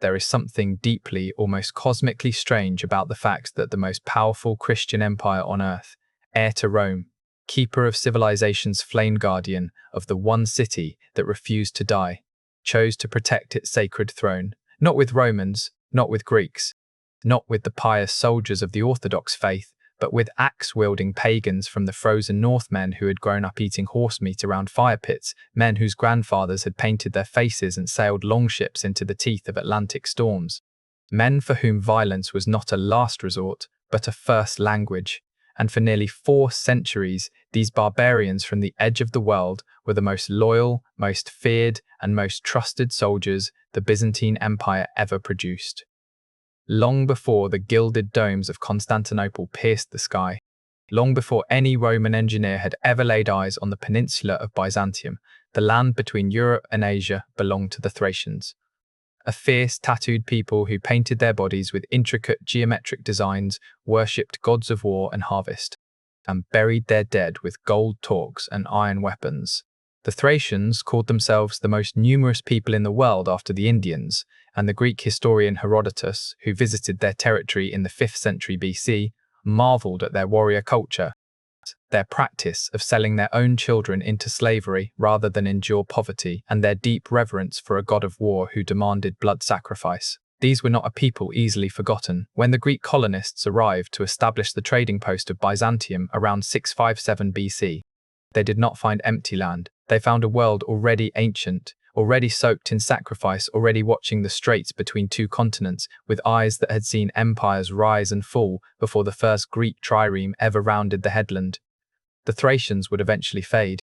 There is something deeply, almost cosmically strange about the fact that the most powerful Christian empire on earth, heir to Rome, keeper of civilization's flame guardian of the one city that refused to die, chose to protect its sacred throne, not with Romans, not with Greeks, not with the pious soldiers of the Orthodox faith, but with axe-wielding pagans from the frozen north, men who had grown up eating horse meat around fire pits, men whose grandfathers had painted their faces and sailed longships into the teeth of Atlantic storms, men for whom violence was not a last resort, but a first language. And for nearly 4 centuries, these barbarians from the edge of the world were the most loyal, most feared, and most trusted soldiers the Byzantine Empire ever produced. Long before the gilded domes of Constantinople pierced the sky, long before any Roman engineer had ever laid eyes on the peninsula of Byzantium, the land between Europe and Asia belonged to the Thracians. A fierce, tattooed people who painted their bodies with intricate geometric designs, worshipped gods of war and harvest, and buried their dead with gold torques and iron weapons. The Thracians called themselves the most numerous people in the world after the Indians, and the Greek historian Herodotus, who visited their territory in the 5th century BC, marveled at their warrior culture, their practice of selling their own children into slavery rather than endure poverty, and their deep reverence for a god of war who demanded blood sacrifice. These were not a people easily forgotten. When the Greek colonists arrived to establish the trading post of Byzantium around 657 BC, they did not find empty land. They found a world already ancient, already soaked in sacrifice, already watching the straits between 2 continents, with eyes that had seen empires rise and fall before the first Greek trireme ever rounded the headland. The Thracians would eventually fade,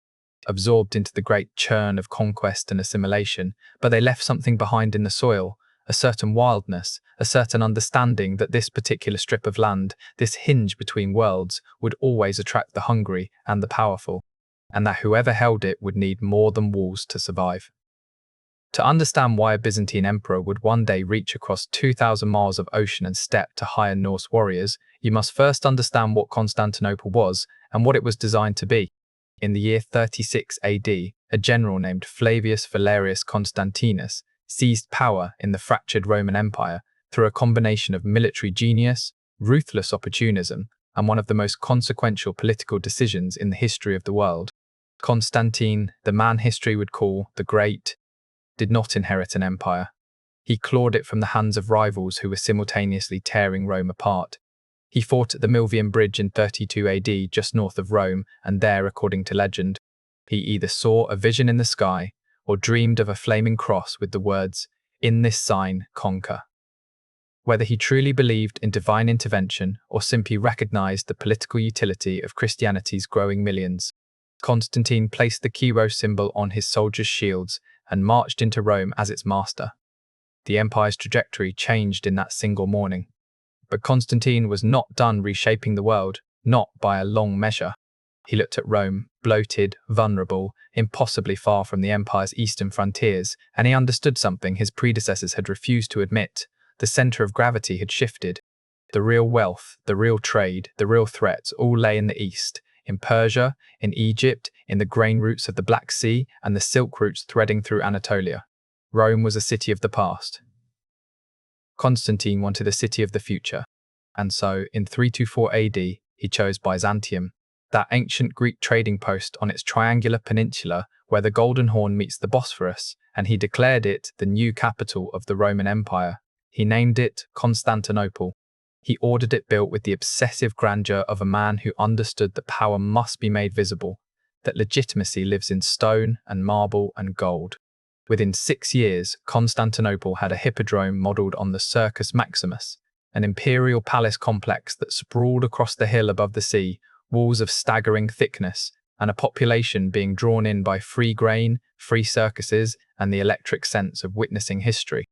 absorbed into the great churn of conquest and assimilation, but they left something behind in the soil, a certain wildness, a certain understanding that this particular strip of land, this hinge between worlds, would always attract the hungry and the powerful, and that whoever held it would need more than walls to survive. To understand why a Byzantine emperor would one day reach across 2,000 miles of ocean and steppe to hire Norse warriors, you must first understand what Constantinople was and what it was designed to be. In the year 36 AD, a general named Flavius Valerius Constantinus seized power in the fractured Roman Empire through a combination of military genius, ruthless opportunism, and one of the most consequential political decisions in the history of the world. Constantine, the man history would call the Great, did not inherit an empire. He clawed it from the hands of rivals who were simultaneously tearing Rome apart. He fought at the Milvian Bridge in 32 AD just north of Rome, and there, according to legend, he either saw a vision in the sky or dreamed of a flaming cross with the words, "In this sign, conquer." Whether he truly believed in divine intervention or simply recognized the political utility of Christianity's growing millions, Constantine placed the Kyros symbol on his soldiers' shields and marched into Rome as its master. The empire's trajectory changed in that single morning. But Constantine was not done reshaping the world, not by a long measure. He looked at Rome, bloated, vulnerable, impossibly far from the empire's eastern frontiers, and he understood something his predecessors had refused to admit. The center of gravity had shifted. The real wealth, the real trade, the real threats all lay in the east, in Persia, in Egypt, in the grain routes of the Black Sea, and the silk routes threading through Anatolia. Rome was a city of the past. Constantine wanted a city of the future, and so, in 324 AD, he chose Byzantium, that ancient Greek trading post on its triangular peninsula where the Golden Horn meets the Bosphorus, and he declared it the new capital of the Roman Empire. He named it Constantinople. He ordered it built with the obsessive grandeur of a man who understood that power must be made visible, that legitimacy lives in stone and marble and gold. Within 6 years, Constantinople had a hippodrome modelled on the Circus Maximus, an imperial palace complex that sprawled across the hill above the sea, walls of staggering thickness, and a population being drawn in by free grain, free circuses, and the electric sense of witnessing history.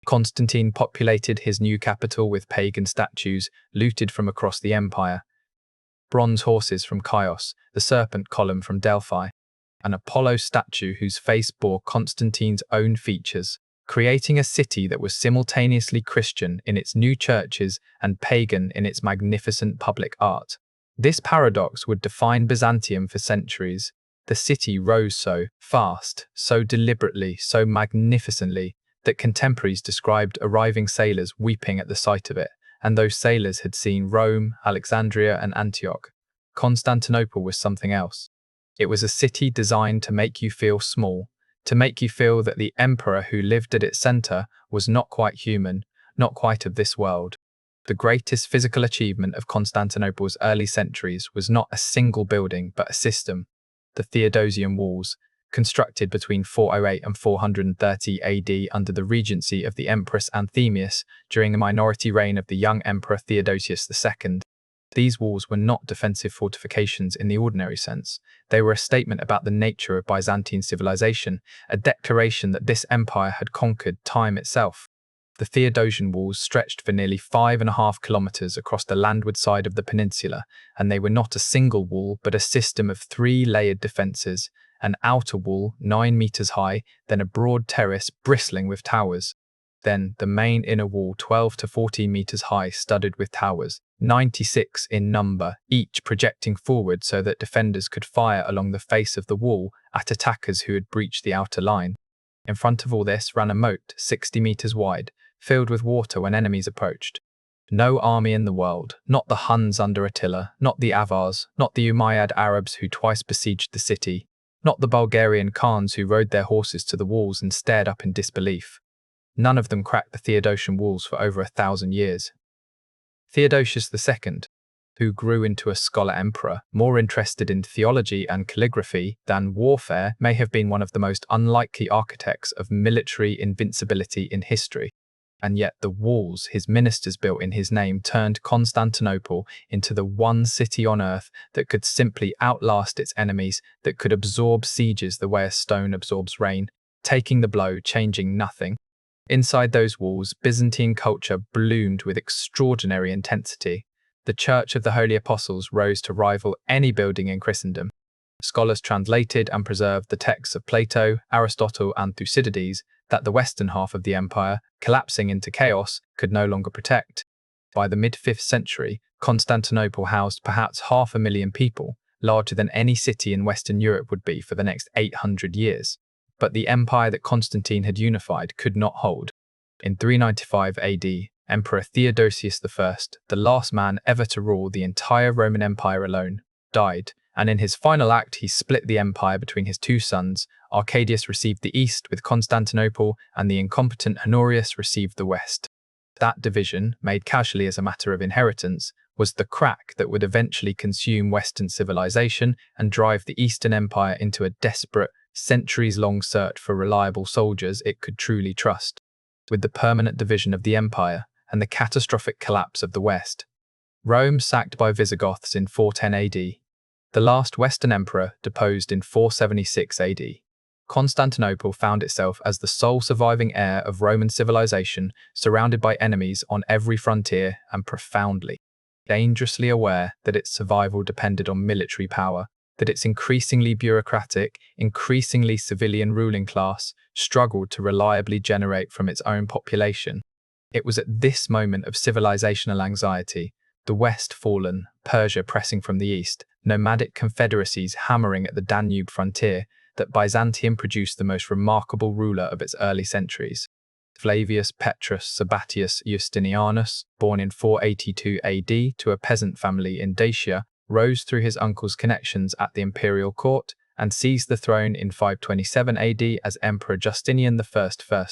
Constantine populated his new capital with pagan statues looted from across the empire, bronze horses from Chios, the serpent column from Delphi, an Apollo statue whose face bore Constantine's own features, creating a city that was simultaneously Christian in its new churches and pagan in its magnificent public art. This paradox would define Byzantium for centuries. The city rose so fast, so deliberately, so magnificently, that contemporaries described arriving sailors weeping at the sight of it, and those sailors had seen Rome, Alexandria, and Antioch. Constantinople was something else. It was a city designed to make you feel small, to make you feel that the emperor who lived at its center was not quite human, not quite of this world. The greatest physical achievement of Constantinople's early centuries was not a single building, but a system. The Theodosian walls, constructed between 408 and 430 AD under the regency of the Empress Anthemius during the minority reign of the young Emperor Theodosius II. These walls were not defensive fortifications in the ordinary sense. They were a statement about the nature of Byzantine civilization, a declaration that this empire had conquered time itself. The Theodosian walls stretched for nearly 5.5 kilometers across the landward side of the peninsula, and they were not a single wall but a system of 3 layered defenses, an outer wall 9 meters high, then a broad terrace bristling with towers. Then the main inner wall 12 to 14 meters high, studded with towers, 96 in number, each projecting forward so that defenders could fire along the face of the wall at attackers who had breached the outer line. In front of all this ran a moat 60 meters wide, filled with water when enemies approached. No army in the world, not the Huns under Attila, not the Avars, not the Umayyad Arabs who twice besieged the city, not the Bulgarian Khans who rode their horses to the walls and stared up in disbelief. None of them cracked the Theodosian walls for over 1,000 years. Theodosius II, who grew into a scholar emperor, more interested in theology and calligraphy than warfare, may have been one of the most unlikely architects of military invincibility in history. And yet the walls his ministers built in his name turned Constantinople into the one city on earth that could simply outlast its enemies, that could absorb sieges the way a stone absorbs rain, taking the blow, changing nothing. Inside those walls, Byzantine culture bloomed with extraordinary intensity. The Church of the Holy Apostles rose to rival any building in Christendom. Scholars translated and preserved the texts of Plato, Aristotle, and Thucydides that the western half of the empire, collapsing into chaos, could no longer protect. By the mid-5th century, Constantinople housed perhaps 500,000 people, larger than any city in Western Europe would be for the next 800 years. But the empire that Constantine had unified could not hold. In 395 AD, Emperor Theodosius I, the last man ever to rule the entire Roman Empire alone, died, and in his final act he split the empire between his 2 sons. Arcadius received the east with Constantinople, and the incompetent Honorius received the west. That division, made casually as a matter of inheritance, was the crack that would eventually consume Western civilization and drive the Eastern Empire into a desperate, centuries-long search for reliable soldiers it could truly trust. With the permanent division of the empire and the catastrophic collapse of the West, Rome sacked by Visigoths in 410 AD, the last Western emperor deposed in 476 AD, Constantinople found itself as the sole surviving heir of Roman civilization, surrounded by enemies on every frontier and profoundly, dangerously aware that its survival depended on military power, that its increasingly bureaucratic, increasingly civilian ruling class struggled to reliably generate from its own population. It was at this moment of civilizational anxiety, the West fallen, Persia pressing from the east, nomadic confederacies hammering at the Danube frontier, that Byzantium produced the most remarkable ruler of its early centuries. Flavius Petrus Sabatius Justinianus, born in 482 AD to a peasant family in Dacia, rose through his uncle's connections at the imperial court and seized the throne in 527 AD as Emperor Justinian I.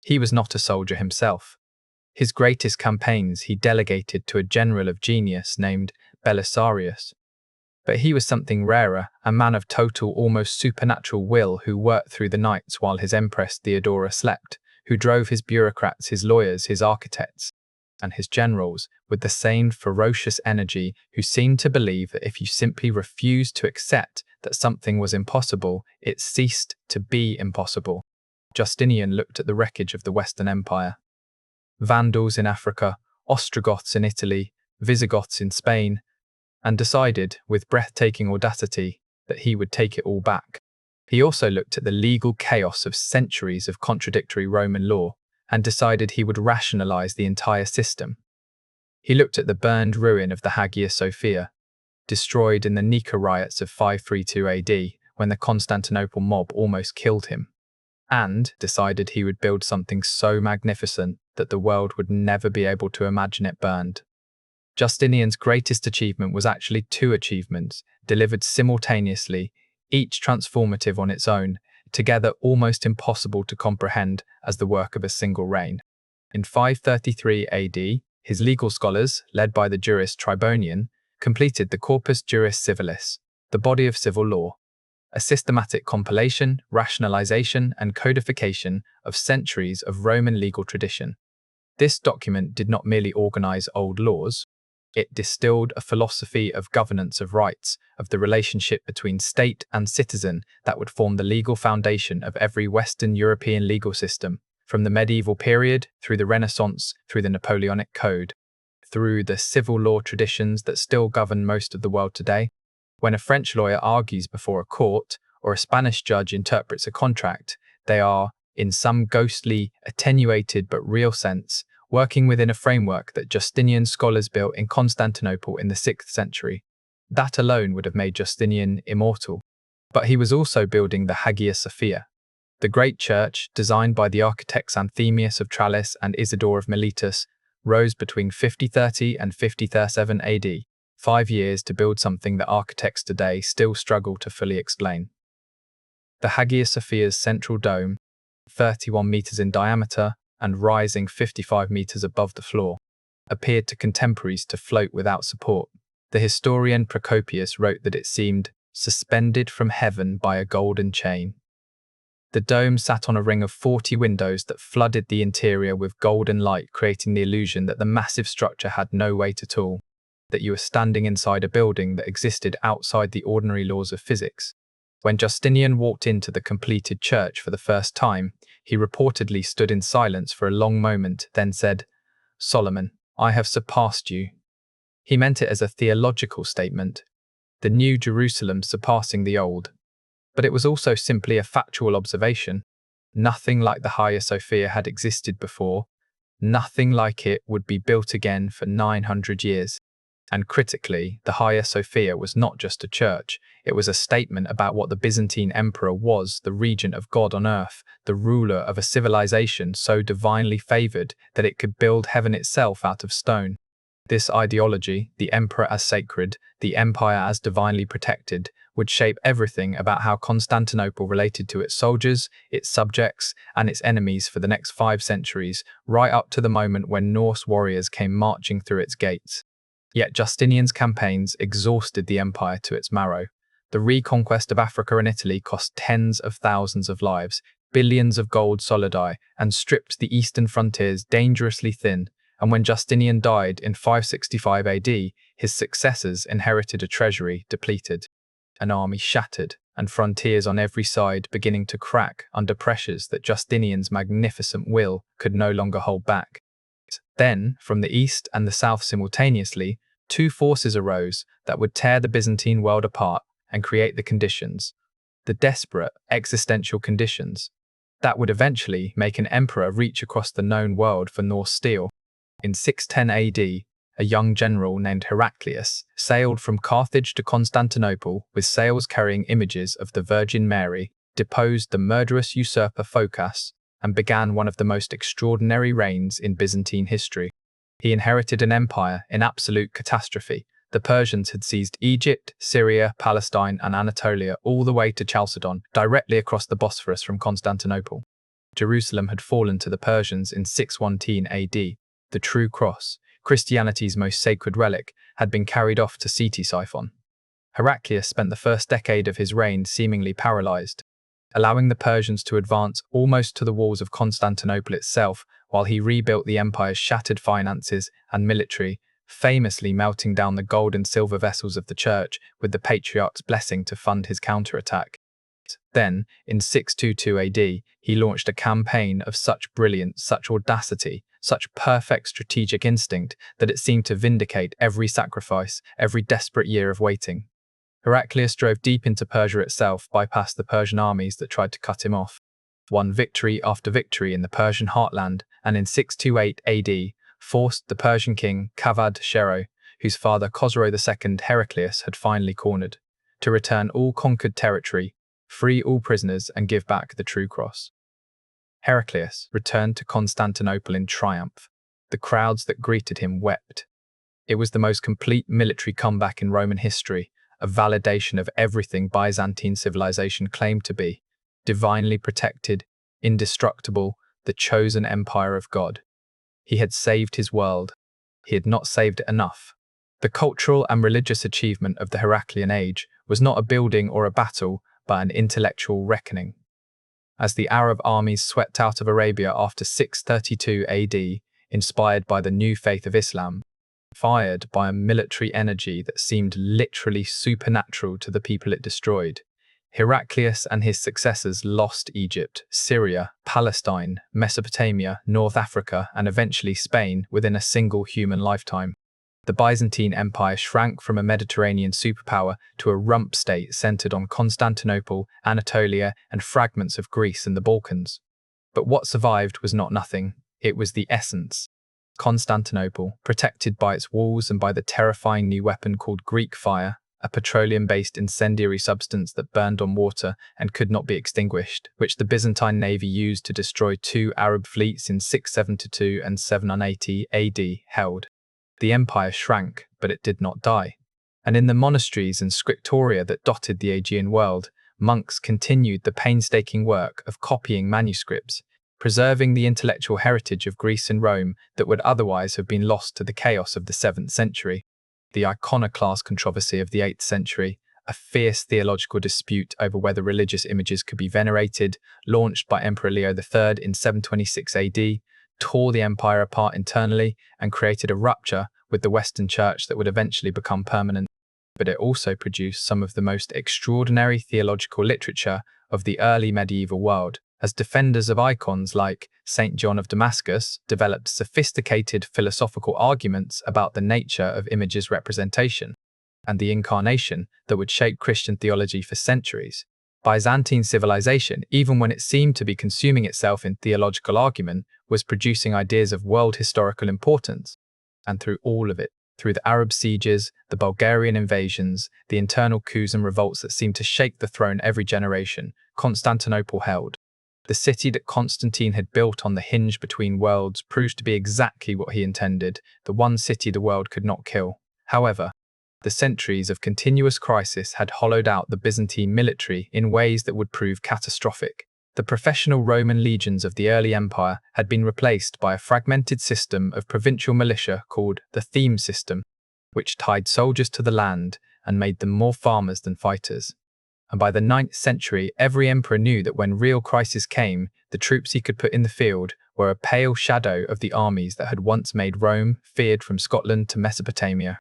He was not a soldier himself. His greatest campaigns he delegated to a general of genius named Belisarius. But he was something rarer, a man of total, almost supernatural will who worked through the nights while his Empress Theodora slept, who drove his bureaucrats, his lawyers, his architects, and his generals with the same ferocious energy, who seemed to believe that if you simply refused to accept that something was impossible, it ceased to be impossible. Justinian looked at the wreckage of the Western Empire. Vandals in Africa, Ostrogoths in Italy, Visigoths in Spain, and decided, with breathtaking audacity, that he would take it all back. He also looked at the legal chaos of centuries of contradictory Roman law, and decided he would rationalize the entire system. He looked at the burned ruin of the Hagia Sophia, destroyed in the Nika riots of 532 AD, when the Constantinople mob almost killed him. and decided he would build something so magnificent that the world would never be able to imagine it burned. Justinian's greatest achievement was actually two achievements, delivered simultaneously, each transformative on its own, together almost impossible to comprehend as the work of a single reign. In 533 AD, his legal scholars, led by the jurist Tribonian, completed the Corpus Juris Civilis, the body of civil law, a systematic compilation, rationalization, and codification of centuries of Roman legal tradition. This document did not merely organize old laws, it distilled a philosophy of governance of rights, of the relationship between state and citizen that would form the legal foundation of every Western European legal system, from the medieval period, through the Renaissance, through the Napoleonic Code, through the civil law traditions that still govern most of the world today. When a French lawyer argues before a court, or a Spanish judge interprets a contract, they are, in some ghostly, attenuated but real sense, working within a framework that Justinian scholars built in Constantinople in the 6th century. That alone would have made Justinian immortal. But he was also building the Hagia Sophia, the great church, designed by the architects Anthemius of Tralles and Isidore of Miletus, rose between 5030 and 5037 AD, 5 years to build something that architects today still struggle to fully explain. The Hagia Sophia's central dome, 31 meters in diameter and rising 55 meters above the floor, appeared to contemporaries to float without support. The historian Procopius wrote that it seemed suspended from heaven by a golden chain. The dome sat on a ring of 40 windows that flooded the interior with golden light, creating the illusion that the massive structure had no weight at all, that you were standing inside a building that existed outside the ordinary laws of physics. When Justinian walked into the completed church for the first time, he reportedly stood in silence for a long moment, then said, "Solomon, I have surpassed you." He meant it as a theological statement, the new Jerusalem surpassing the old. But it was also simply a factual observation. Nothing like the Hagia Sophia had existed before. Nothing like it would be built again for 900 years. And critically, the Hagia Sophia was not just a church, it was a statement about what the Byzantine Emperor was, the regent of God on earth, the ruler of a civilization so divinely favored that it could build heaven itself out of stone. This ideology, the emperor as sacred, the empire as divinely protected, would shape everything about how Constantinople related to its soldiers, its subjects, and its enemies for the next 5 centuries, right up to the moment when Norse warriors came marching through its gates. Yet Justinian's campaigns exhausted the empire to its marrow. The reconquest of Africa and Italy cost tens of thousands of lives, billions of gold solidi, and stripped the eastern frontiers dangerously thin. And when Justinian died in 565 AD, his successors inherited a treasury depleted, an army shattered, and frontiers on every side beginning to crack under pressures that Justinian's magnificent will could no longer hold back. Then, from the east and the south simultaneously, 2 forces arose that would tear the Byzantine world apart and create the conditions, the desperate existential conditions, that would eventually make an emperor reach across the known world for Norse steel. In 610 AD, a young general named Heraclius sailed from Carthage to Constantinople with sails carrying images of the Virgin Mary, deposed the murderous usurper Phocas, and began one of the most extraordinary reigns in Byzantine history. He inherited an empire in absolute catastrophe. The Persians had seized Egypt, Syria, Palestine, and Anatolia all the way to Chalcedon, directly across the Bosphorus from Constantinople. Jerusalem had fallen to the Persians in 619 AD. The true cross, Christianity's most sacred relic, had been carried off to Ctesiphon. Heraclius spent the first decade of his reign seemingly paralyzed, allowing the Persians to advance almost to the walls of Constantinople itself while he rebuilt the empire's shattered finances and military, famously melting down the gold and silver vessels of the church with the patriarch's blessing to fund his counterattack. Then, in 622 AD, he launched a campaign of such brilliance, such audacity, such perfect strategic instinct that it seemed to vindicate every sacrifice, every desperate year of waiting. Heraclius drove deep into Persia itself, bypassed the Persian armies that tried to cut him off, won victory after victory in the Persian heartland, and in 628 AD, forced the Persian king Kavad Shero, whose father Khosrow II Heraclius had finally cornered, to return all conquered territory, free all prisoners, and give back the true cross. Heraclius returned to Constantinople in triumph. The crowds that greeted him wept. It was the most complete military comeback in Roman history, a validation of everything Byzantine civilization claimed to be: divinely protected, indestructible, the chosen empire of God. He had saved his world. He had not saved it enough. The cultural and religious achievement of the Heraclean age was not a building or a battle, but an intellectual reckoning. As the Arab armies swept out of Arabia after 632 AD, inspired by the new faith of Islam, fired by a military energy that seemed literally supernatural to the people it destroyed, Heraclius and his successors lost Egypt, Syria, Palestine, Mesopotamia, North Africa, and eventually Spain within a single human lifetime. The Byzantine Empire shrank from a Mediterranean superpower to a rump state centered on Constantinople, Anatolia, and fragments of Greece and the Balkans. But what survived was not nothing. It was the essence. Constantinople, protected by its walls and by the terrifying new weapon called Greek fire, a petroleum-based incendiary substance that burned on water and could not be extinguished, which the Byzantine navy used to destroy two Arab fleets in 672 and 780 AD, held. The empire shrank, but it did not die. And in the monasteries and scriptoria that dotted the Aegean world, monks continued the painstaking work of copying manuscripts, preserving the intellectual heritage of Greece and Rome that would otherwise have been lost to the chaos of the 7th century. The iconoclast controversy of the 8th century, a fierce theological dispute over whether religious images could be venerated, launched by Emperor Leo III in 726 AD, tore the empire apart internally and created a rupture with the Western Church that would eventually become permanent. But it also produced some of the most extraordinary theological literature of the early medieval world, as defenders of icons like St. John of Damascus developed sophisticated philosophical arguments about the nature of images' representation and the incarnation that would shape Christian theology for centuries. Byzantine civilization, even when it seemed to be consuming itself in theological argument, was producing ideas of world historical importance. And through all of it, through the Arab sieges, the Bulgarian invasions, the internal coups and revolts that seemed to shake the throne every generation, Constantinople held. The city that Constantine had built on the hinge between worlds proved to be exactly what he intended, the one city the world could not kill. However, the centuries of continuous crisis had hollowed out the Byzantine military in ways that would prove catastrophic. The professional Roman legions of the early empire had been replaced by a fragmented system of provincial militia called the theme system, which tied soldiers to the land and made them more farmers than fighters. And by the 9th century, every emperor knew that when real crisis came, the troops he could put in the field were a pale shadow of the armies that had once made Rome feared from Scotland to Mesopotamia.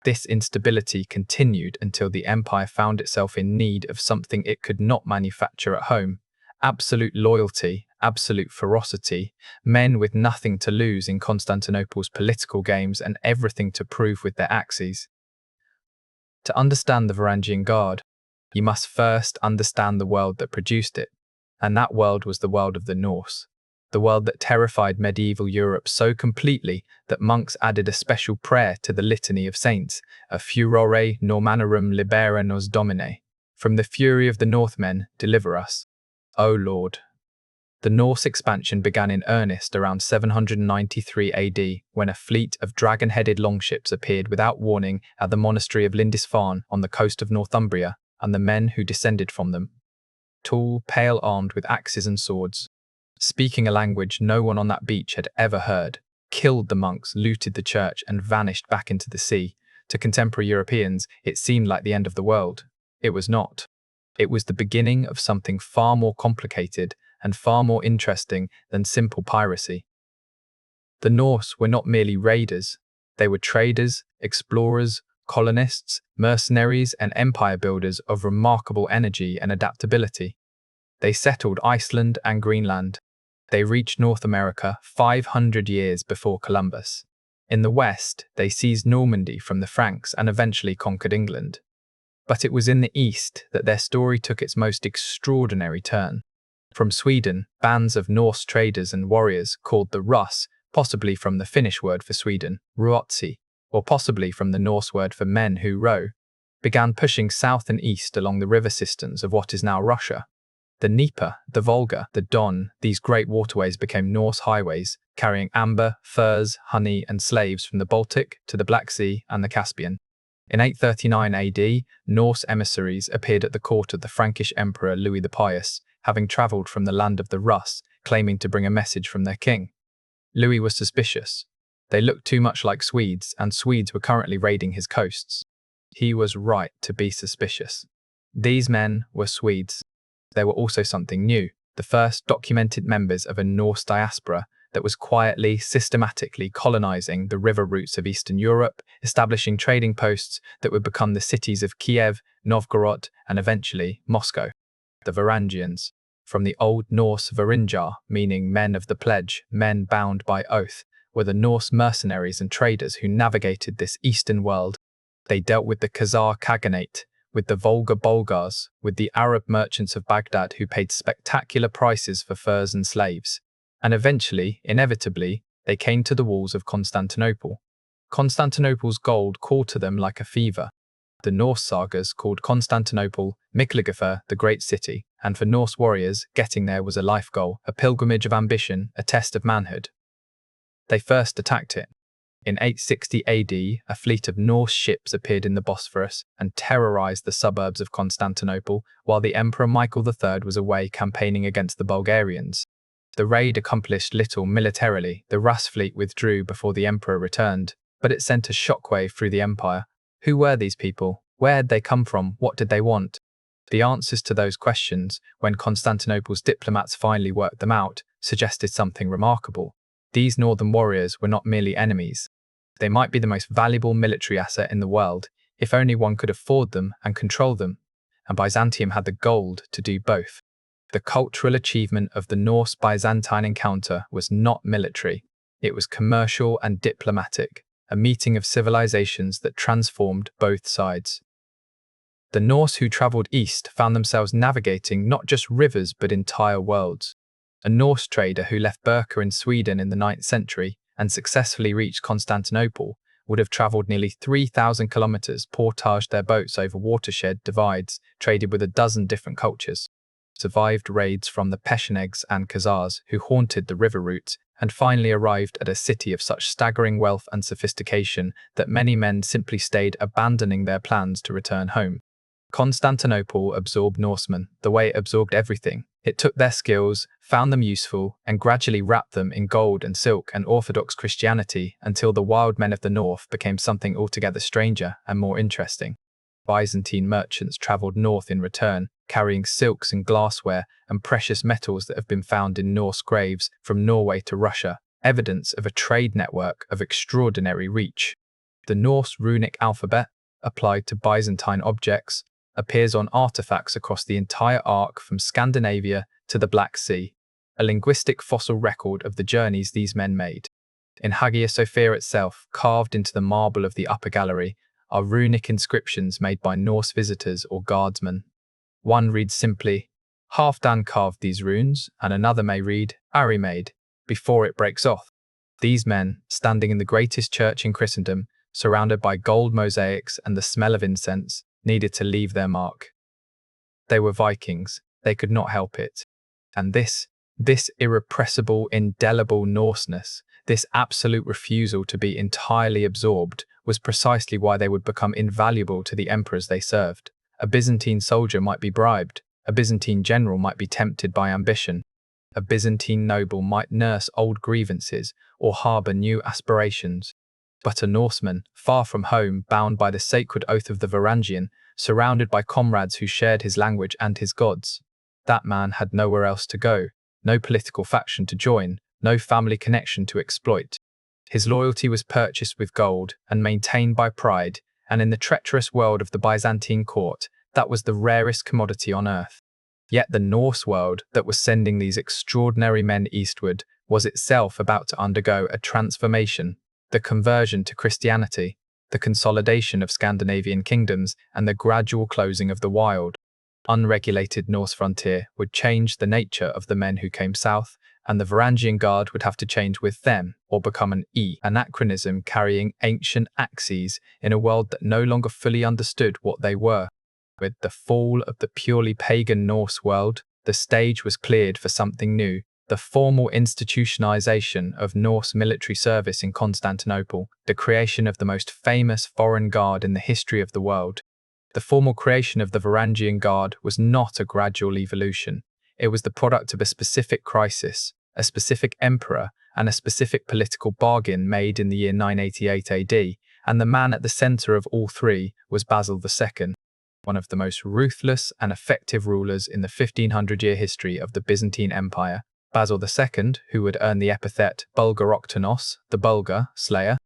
This instability continued until the empire found itself in need of something it could not manufacture at home: absolute loyalty, absolute ferocity, men with nothing to lose in Constantinople's political games and everything to prove with their axes. To understand the Varangian Guard, you must first understand the world that produced it, and that world was the world of the Norse. The world that terrified medieval Europe so completely that monks added a special prayer to the Litany of Saints, a Furore Normanorum libera nos Domine. From the fury of the Northmen, deliver us, O Lord. The Norse expansion began in earnest around 793 AD, when a fleet of dragon-headed longships appeared without warning at the monastery of Lindisfarne on the coast of Northumbria, and the men who descended from them, tall, pale-armed with axes and swords, speaking a language no one on that beach had ever heard, killed the monks, looted the church, and vanished back into the sea. To contemporary Europeans, it seemed like the end of the world. It was not. It was the beginning of something far more complicated and far more interesting than simple piracy. The Norse were not merely raiders. They were traders, explorers, colonists, mercenaries, and empire builders of remarkable energy and adaptability. They settled Iceland and Greenland. They reached North America 500 years before Columbus. In the west, they seized Normandy from the Franks and eventually conquered England. But it was in the east that their story took its most extraordinary turn. From Sweden, bands of Norse traders and warriors called the Russ, possibly from the Finnish word for Sweden, ruotsi, or possibly from the Norse word for men who row, began pushing south and east along the river systems of what is now Russia. The Dnieper, the Volga, the Don, these great waterways became Norse highways, carrying amber, furs, honey, and slaves from the Baltic to the Black Sea and the Caspian. In 839 AD, Norse emissaries appeared at the court of the Frankish Emperor Louis the Pious, having travelled from the land of the Rus, claiming to bring a message from their king. Louis was suspicious. They looked too much like Swedes, and Swedes were currently raiding his coasts. He was right to be suspicious. These men were Swedes. They were also something new, the first documented members of a Norse diaspora that was quietly, systematically colonizing the river routes of Eastern Europe, establishing trading posts that would become the cities of Kiev, Novgorod, and eventually Moscow. The Varangians, from the Old Norse Varinjar, meaning men of the pledge, men bound by oath, were the Norse mercenaries and traders who navigated this Eastern world. They dealt with the Khazar Khaganate, with the Volga Bulgars, with the Arab merchants of Baghdad who paid spectacular prices for furs and slaves. And eventually, inevitably, they came to the walls of Constantinople. Constantinople's gold called to them like a fever. The Norse sagas called Constantinople Miklagafur, the great city, and for Norse warriors, getting there was a life goal, a pilgrimage of ambition, a test of manhood. They first attacked it. In 860 AD, a fleet of Norse ships appeared in the Bosphorus and terrorized the suburbs of Constantinople, while the Emperor Michael III was away campaigning against the Bulgarians. The raid accomplished little militarily. The Rus fleet withdrew before the emperor returned, but it sent a shockwave through the empire. Who were these people? Where had they come from? What did they want? The answers to those questions, when Constantinople's diplomats finally worked them out, suggested something remarkable. These northern warriors were not merely enemies. They might be the most valuable military asset in the world, if only one could afford them and control them, and Byzantium had the gold to do both. The cultural achievement of the Norse-Byzantine encounter was not military, it was commercial and diplomatic, a meeting of civilizations that transformed both sides. The Norse who travelled east found themselves navigating not just rivers but entire worlds. A Norse trader who left Birka in Sweden in the 9th century and successfully reached Constantinople would have travelled nearly 3,000 kilometres, portaged their boats over watershed divides, traded with a dozen different cultures, survived raids from the Pechenegs and Khazars who haunted the river routes, and finally arrived at a city of such staggering wealth and sophistication that many men simply stayed, abandoning their plans to return home. Constantinople absorbed Norsemen the way it absorbed everything. It took their skills, found them useful, and gradually wrapped them in gold and silk and Orthodox Christianity until the wild men of the north became something altogether stranger and more interesting. Byzantine merchants travelled north in return, carrying silks and glassware and precious metals that have been found in Norse graves from Norway to Russia, evidence of a trade network of extraordinary reach. The Norse runic alphabet, applied to Byzantine objects, appears on artifacts across the entire arc from Scandinavia to the Black Sea, a linguistic fossil record of the journeys these men made. In Hagia Sophia itself, carved into the marble of the upper gallery, are runic inscriptions made by Norse visitors or guardsmen. One reads simply, Halfdan carved these runes, and another may read, Ari made, before it breaks off. These men, standing in the greatest church in Christendom, surrounded by gold mosaics and the smell of incense, needed to leave their mark. They were Vikings, they could not help it. And this irrepressible, indelible Norseness, this absolute refusal to be entirely absorbed, was precisely why they would become invaluable to the emperors they served. A Byzantine soldier might be bribed, a Byzantine general might be tempted by ambition, a Byzantine noble might nurse old grievances or harbour new aspirations. But a Norseman, far from home, bound by the sacred oath of the Varangian, surrounded by comrades who shared his language and his gods, that man had nowhere else to go, no political faction to join, no family connection to exploit. His loyalty was purchased with gold and maintained by pride, and in the treacherous world of the Byzantine court, that was the rarest commodity on earth. Yet the Norse world that was sending these extraordinary men eastward was itself about to undergo a transformation. The conversion to Christianity, the consolidation of Scandinavian kingdoms, and the gradual closing of the wild, unregulated Norse frontier would change the nature of the men who came south, and the Varangian Guard would have to change with them or become an anachronism carrying ancient axes in a world that no longer fully understood what they were. With the fall of the purely pagan Norse world, the stage was cleared for something new, the formal institutionalization of Norse military service in Constantinople, the creation of the most famous foreign guard in the history of the world. The formal creation of the Varangian Guard was not a gradual evolution. It was the product of a specific crisis, a specific emperor, and a specific political bargain made in the year 988 AD, and the man at the center of all three was Basil II, one of the most ruthless and effective rulers in the 1500-year history of the Byzantine Empire. Basil II, who would earn the epithet Bulgaroktonos, the Bulgar slayer,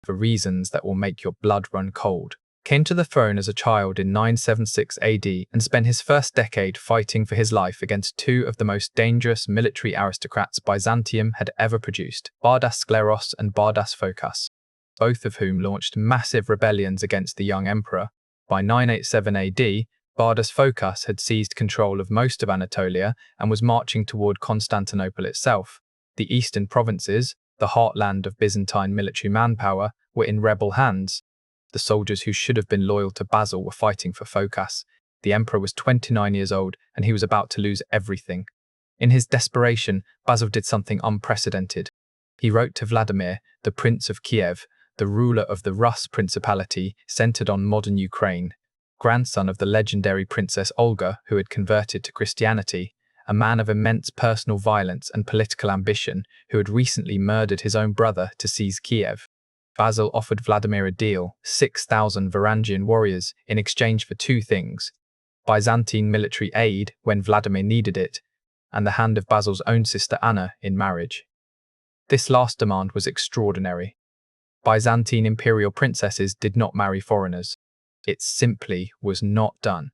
for reasons that will make your blood run cold, came to the throne as a child in 976 AD and spent his first decade fighting for his life against two of the most dangerous military aristocrats Byzantium had ever produced, Bardas Skleros and Bardas Phokas, both of whom launched massive rebellions against the young emperor. By 987 AD, Bardas Phokas had seized control of most of Anatolia and was marching toward Constantinople itself. The eastern provinces, the heartland of Byzantine military manpower, were in rebel hands. The soldiers who should have been loyal to Basil were fighting for Phokas. The emperor was 29 years old and he was about to lose everything. In his desperation, Basil did something unprecedented. He wrote to Vladimir, the Prince of Kiev, the ruler of the Rus Principality centered on modern Ukraine, grandson of the legendary Princess Olga, who had converted to Christianity, a man of immense personal violence and political ambition who had recently murdered his own brother to seize Kiev. Basil offered Vladimir a deal, 6,000 Varangian warriors, in exchange for two things: Byzantine military aid when Vladimir needed it, and the hand of Basil's own sister Anna in marriage. This last demand was extraordinary. Byzantine imperial princesses did not marry foreigners. It simply was not done.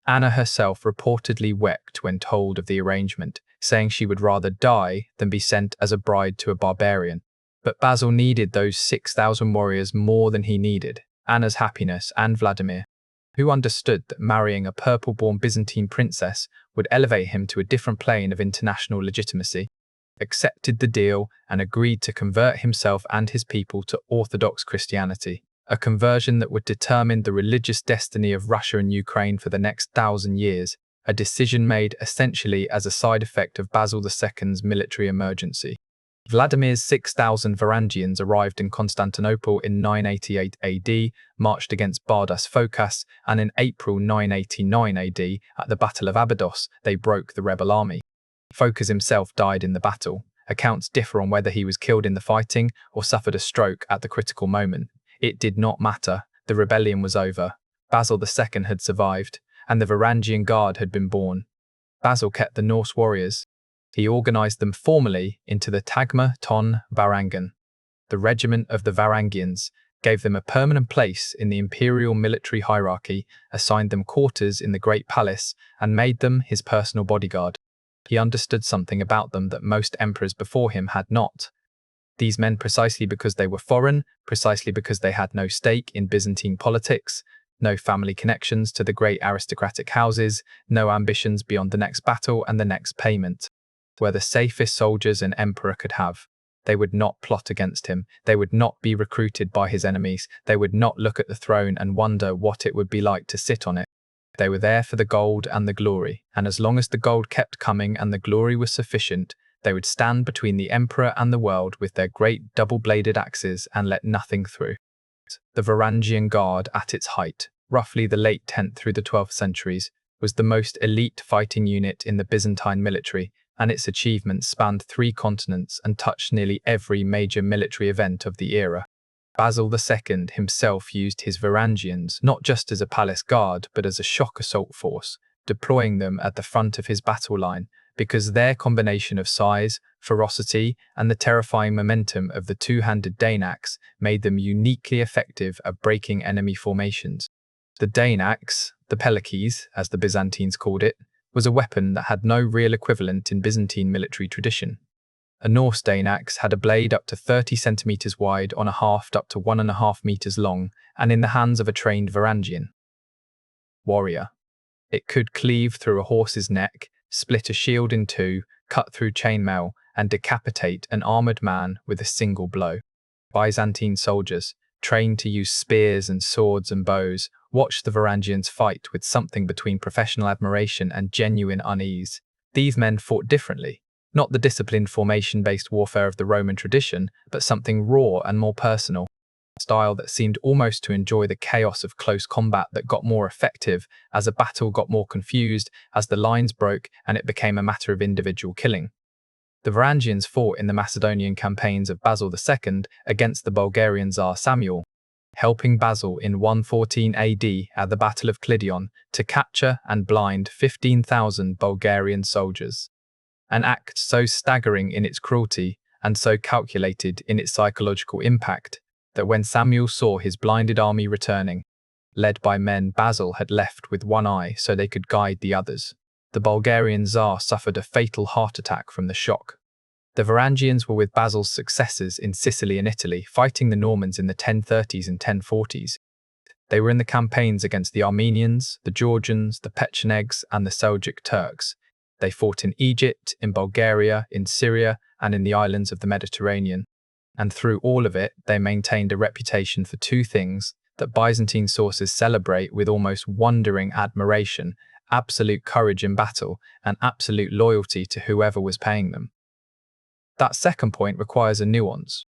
Anna herself reportedly wept when told of the arrangement, saying she would rather die than be sent as a bride to a barbarian. But Basil needed those 6,000 warriors more than he needed Anna's happiness and Vladimir, who understood that marrying a purple-born Byzantine princess would elevate him to a different plane of international legitimacy, accepted the deal and agreed to convert himself and his people to Orthodox Christianity, a conversion that would determine the religious destiny of Russia and Ukraine for the next 1,000 years, a decision made essentially as a side effect of Basil II's military emergency. Vladimir's 6,000 Varangians arrived in Constantinople in 988 AD, marched against Bardas Phokas, and in April 989 AD, at the Battle of Abydos, they broke the rebel army. Phokas himself died in the battle. Accounts differ on whether he was killed in the fighting or suffered a stroke at the critical moment. It did not matter. The rebellion was over. Basil II had survived, and the Varangian Guard had been born. Basil kept the Norse warriors. He organized them formally into the Tagma ton Varangan, the regiment of the Varangians, gave them a permanent place in the imperial military hierarchy, assigned them quarters in the Great Palace, and made them his personal bodyguard. He understood something about them that most emperors before him had not. These men, precisely because they were foreign, precisely because they had no stake in Byzantine politics, no family connections to the great aristocratic houses, no ambitions beyond the next battle and the next payment, were the safest soldiers an emperor could have. They would not plot against him. They would not be recruited by his enemies. They would not look at the throne and wonder what it would be like to sit on it. They were there for the gold and the glory, and as long as the gold kept coming and the glory was sufficient, they would stand between the emperor and the world with their great double-bladed axes and let nothing through. The Varangian Guard at its height, roughly the late 10th through the 12th centuries, was the most elite fighting unit in the Byzantine military, and its achievements spanned 3 continents and touched nearly every major military event of the era. Basil II himself used his Varangians not just as a palace guard but as a shock assault force, deploying them at the front of his battle line because their combination of size, ferocity, and the terrifying momentum of the two-handed Dane axe made them uniquely effective at breaking enemy formations. The Dane axe, the pelekes, as the Byzantines called it, was a weapon that had no real equivalent in Byzantine military tradition. A Norse Dane axe had a blade up to 30 centimeters wide on a haft up to 1.5 meters long, and in the hands of a trained Varangian warrior, it could cleave through a horse's neck, split a shield in two, cut through chainmail, and decapitate an armored man with a single blow. Byzantine soldiers, trained to use spears and swords and bows, watched the Varangians fight with something between professional admiration and genuine unease. These men fought differently, not the disciplined formation-based warfare of the Roman tradition, but something raw and more personal. A style that seemed almost to enjoy the chaos of close combat that got more effective as a battle got more confused, as the lines broke and it became a matter of individual killing. The Varangians fought in the Macedonian campaigns of Basil II against the Bulgarian Tsar Samuel, helping Basil in 114 AD at the Battle of Klydion to capture and blind 15,000 Bulgarian soldiers. An act so staggering in its cruelty and so calculated in its psychological impact that when Samuel saw his blinded army returning, led by men Basil had left with one eye so they could guide the others, the Bulgarian Tsar suffered a fatal heart attack from the shock. The Varangians were with Basil's successors in Sicily and Italy, fighting the Normans in the 1030s and 1040s. They were in the campaigns against the Armenians, the Georgians, the Pechenegs, and the Seljuk Turks. They fought in Egypt, in Bulgaria, in Syria, and in the islands of the Mediterranean. And through all of it, they maintained a reputation for two things that Byzantine sources celebrate with almost wondering admiration: absolute courage in battle and absolute loyalty to whoever was paying them. That second point requires a nuance.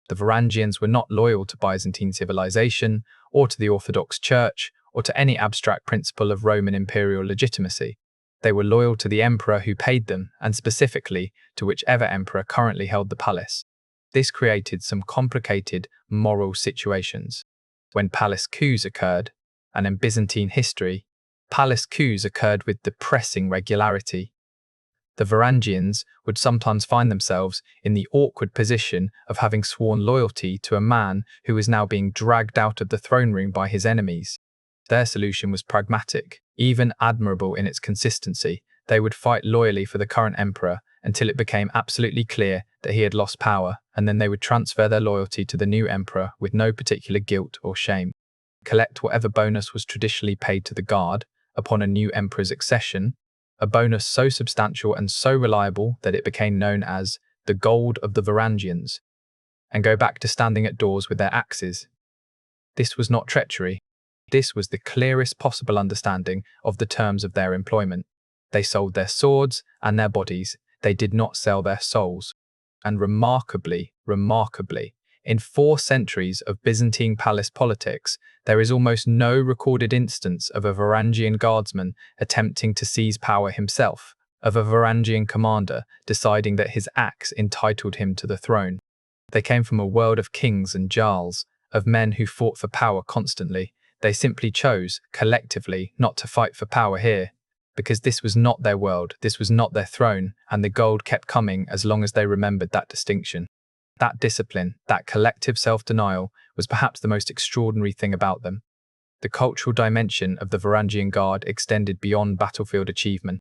The Varangians were not loyal to Byzantine civilization, or to the Orthodox Church, or to any abstract principle of Roman imperial legitimacy. They were loyal to the emperor who paid them, and specifically to whichever emperor currently held the palace. This created some complicated moral situations. When palace coups occurred, and in Byzantine history, palace coups occurred with depressing regularity. The Varangians would sometimes find themselves in the awkward position of having sworn loyalty to a man who was now being dragged out of the throne room by his enemies. Their solution was pragmatic, even admirable in its consistency. They would fight loyally for the current emperor until it became absolutely clear that he had lost power, and then they would transfer their loyalty to the new emperor with no particular guilt or shame. Collect whatever bonus was traditionally paid to the guard upon a new emperor's accession, a bonus so substantial and so reliable that it became known as the gold of the Varangians, and go back to standing at doors with their axes. This was not treachery. This was the clearest possible understanding of the terms of their employment. They sold their swords and their bodies. They did not sell their souls. And remarkably, in 4 centuries of Byzantine palace politics, there is almost no recorded instance of a Varangian guardsman attempting to seize power himself, of a Varangian commander deciding that his axe entitled him to the throne. They came from a world of kings and jarls, of men who fought for power constantly. They simply chose, collectively, not to fight for power here, because this was not their world, this was not their throne, and the gold kept coming as long as they remembered that distinction. That discipline, that collective self-denial, was perhaps the most extraordinary thing about them. The cultural dimension of the Varangian Guard extended beyond battlefield achievement.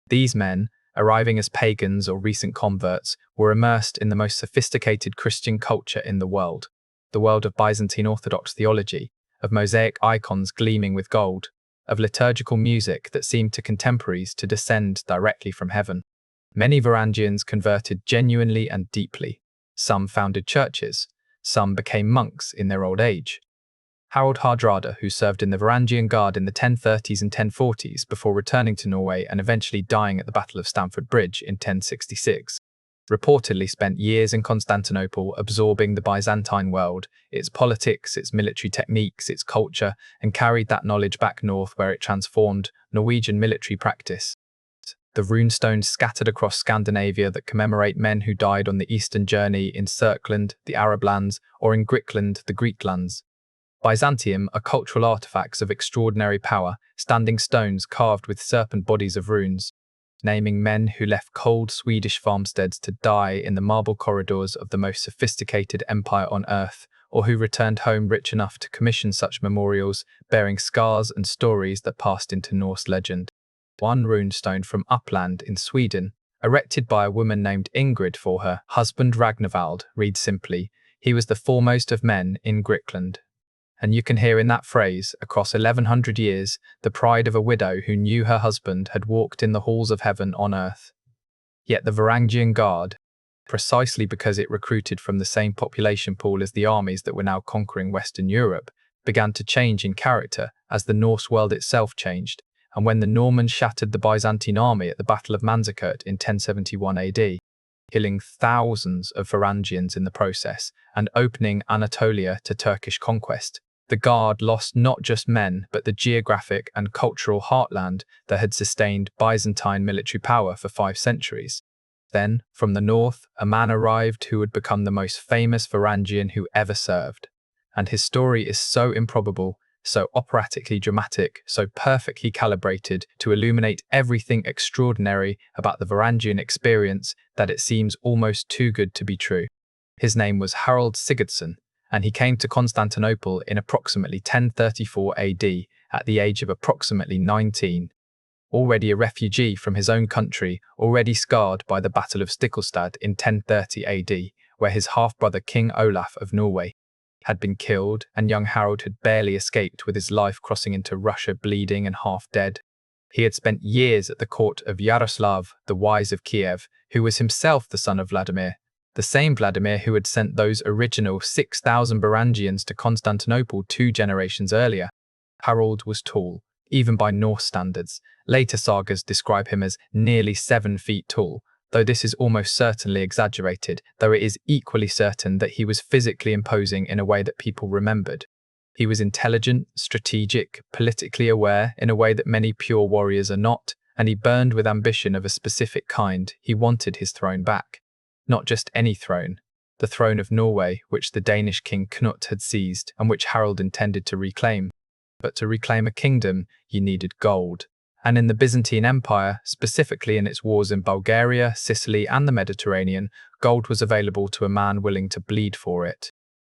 These men, arriving as pagans or recent converts, were immersed in the most sophisticated Christian culture in the world of Byzantine Orthodox theology, of mosaic icons gleaming with gold, of liturgical music that seemed to contemporaries to descend directly from heaven. Many Varangians converted genuinely and deeply. Some founded churches. Some became monks in their old age. Harald Hardrada, who served in the Varangian Guard in the 1030s and 1040s before returning to Norway and eventually dying at the Battle of Stamford Bridge in 1066, reportedly spent years in Constantinople absorbing the Byzantine world, its politics, its military techniques, its culture, and carried that knowledge back north where it transformed Norwegian military practice. The runestones scattered across Scandinavia that commemorate men who died on the Eastern Journey in Serkland, the Arab lands, or in Griqualand, the Greek lands. Byzantium are cultural artifacts of extraordinary power, standing stones carved with serpent bodies of runes, naming men who left cold Swedish farmsteads to die in the marble corridors of the most sophisticated empire on earth, or who returned home rich enough to commission such memorials, bearing scars and stories that passed into Norse legend. One runestone from Uppland in Sweden, erected by a woman named Ingrid for her husband Ragnvald, reads simply, "He was the foremost of men in Griqualand." And you can hear in that phrase, across 1100 years, the pride of a widow who knew her husband had walked in the halls of heaven on earth. Yet the Varangian Guard, precisely because it recruited from the same population pool as the armies that were now conquering Western Europe, began to change in character as the Norse world itself changed, and when the Normans shattered the Byzantine army at the Battle of Manzikert in 1071 AD, killing thousands of Varangians in the process and opening Anatolia to Turkish conquest. The Guard lost not just men, but the geographic and cultural heartland that had sustained Byzantine military power for 5 centuries. Then, from the north, a man arrived who would become the most famous Varangian who ever served. And his story is so improbable, so operatically dramatic, so perfectly calibrated to illuminate everything extraordinary about the Varangian experience that it seems almost too good to be true. His name was Harald Sigurdsson, and he came to Constantinople in approximately 1034 AD at the age of approximately 19. Already a refugee from his own country, already scarred by the Battle of Stiklestad in 1030 AD, where his half-brother King Olaf of Norway had been killed, and young Harald had barely escaped with his life crossing into Russia bleeding and half dead. He had spent years at the court of Yaroslav, the Wise of Kiev, who was himself the son of Vladimir, the same Vladimir who had sent those original 6,000 Varangians to Constantinople 2 generations earlier. Harald was tall, even by Norse standards. Later sagas describe him as nearly 7 feet tall, though this is almost certainly exaggerated, though it is equally certain that he was physically imposing in a way that people remembered. He was intelligent, strategic, politically aware in a way that many pure warriors are not, and he burned with ambition of a specific kind. He wanted his throne back. Not just any throne, the throne of Norway, which the Danish king Knut had seized and which Harald intended to reclaim. But to reclaim a kingdom, you needed gold. And in the Byzantine Empire, specifically in its wars in Bulgaria, Sicily, and the Mediterranean, gold was available to a man willing to bleed for it.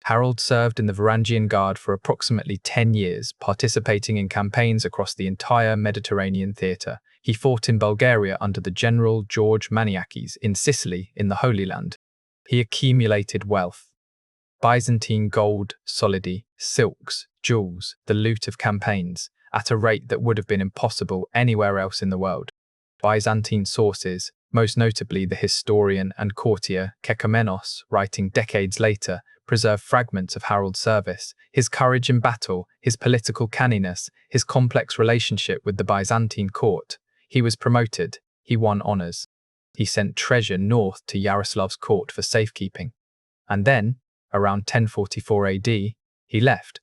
Harald served in the Varangian Guard for approximately 10 years, participating in campaigns across the entire Mediterranean theatre. He fought in Bulgaria under the general George Maniakes, in Sicily, in the Holy Land. He accumulated wealth. Byzantine gold, solidi, silks, jewels, the loot of campaigns, at a rate that would have been impossible anywhere else in the world. Byzantine sources, most notably the historian and courtier Kekamenos, writing decades later, preserve fragments of Harald's service, his courage in battle, his political canniness, his complex relationship with the Byzantine court. He was promoted, he won honours. He sent treasure north to Yaroslav's court for safekeeping. And then, around 1044 AD, he left,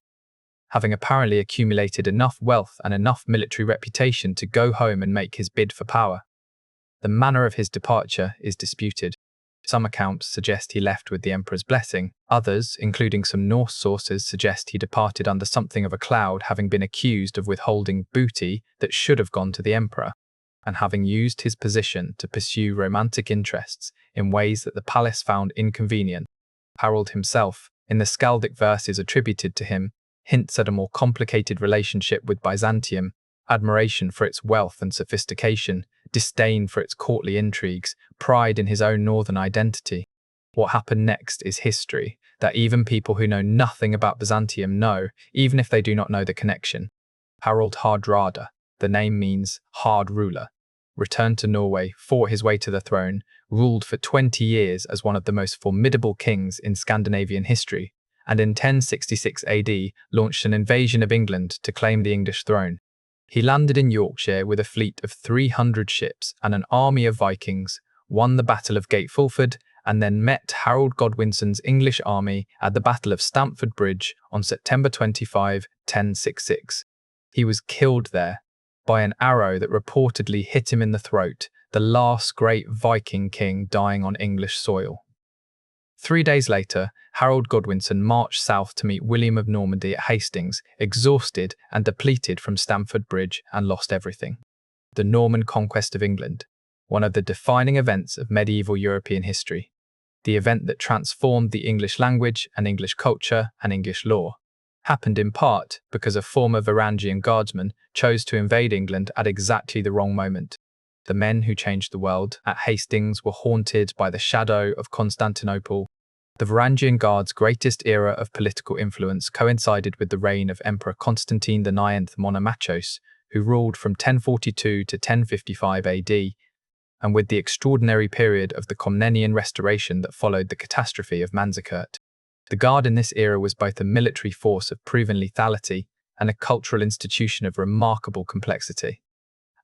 having apparently accumulated enough wealth and enough military reputation to go home and make his bid for power. The manner of his departure is disputed. Some accounts suggest he left with the emperor's blessing. Others, including some Norse sources, suggest he departed under something of a cloud, having been accused of withholding booty that should have gone to the emperor, and having used his position to pursue romantic interests in ways that the palace found inconvenient. Harald himself, in the skaldic verses attributed to him, hints at a more complicated relationship with Byzantium, admiration for its wealth and sophistication, disdain for its courtly intrigues, pride in his own northern identity. What happened next is history that even people who know nothing about Byzantium know, even if they do not know the connection. Harald Hardrada, the name means hard ruler, returned to Norway, fought his way to the throne, ruled for 20 years as one of the most formidable kings in Scandinavian history, and in 1066 AD launched an invasion of England to claim the English throne. He landed in Yorkshire with a fleet of 300 ships and an army of Vikings, won the Battle of Gate Fulford, and then met Harold Godwinson's English army at the Battle of Stamford Bridge on September 25, 1066. He was killed there by an arrow that reportedly hit him in the throat, the last great Viking king dying on English soil. 3 days later, Harold Godwinson marched south to meet William of Normandy at Hastings, exhausted and depleted from Stamford Bridge, and lost everything. The Norman conquest of England, one of the defining events of medieval European history, the event that transformed the English language and English culture and English law, happened in part because a former Varangian guardsman chose to invade England at exactly the wrong moment. The men who changed the world at Hastings were haunted by the shadow of Constantinople. The Varangian Guard's greatest era of political influence coincided with the reign of Emperor Constantine IX Monomachos, who ruled from 1042 to 1055 AD, and with the extraordinary period of the Komnenian restoration that followed the catastrophe of Manzikert. The Guard in this era was both a military force of proven lethality and a cultural institution of remarkable complexity.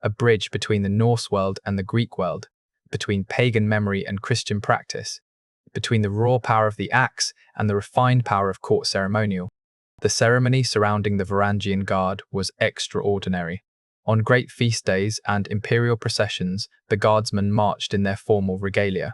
a bridge between the Norse world and the Greek world, between pagan memory and Christian practice, between the raw power of the axe and the refined power of court ceremonial. The ceremony surrounding the Varangian Guard was extraordinary. On great feast days and imperial processions, the guardsmen marched in their formal regalia.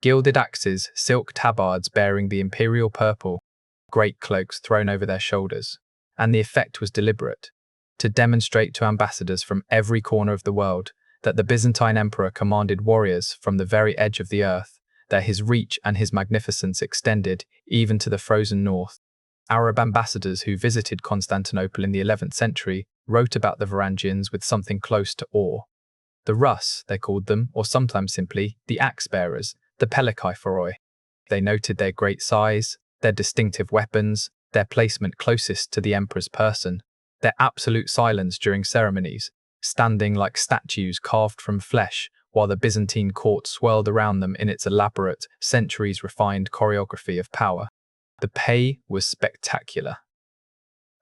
Gilded axes, silk tabards bearing the imperial purple, great cloaks thrown over their shoulders. And the effect was deliberate, to demonstrate to ambassadors from every corner of the world that the Byzantine Emperor commanded warriors from the very edge of the earth, that his reach and his magnificence extended even to the frozen north. Arab ambassadors who visited Constantinople in the 11th century wrote about the Varangians with something close to awe. The Rus, they called them, or sometimes simply the axe-bearers, the Pelikaphoroi. They noted their great size, their distinctive weapons, their placement closest to the emperor's person, their absolute silence during ceremonies, standing like statues carved from flesh while the Byzantine court swirled around them in its elaborate, centuries-refined choreography of power. The pay was spectacular.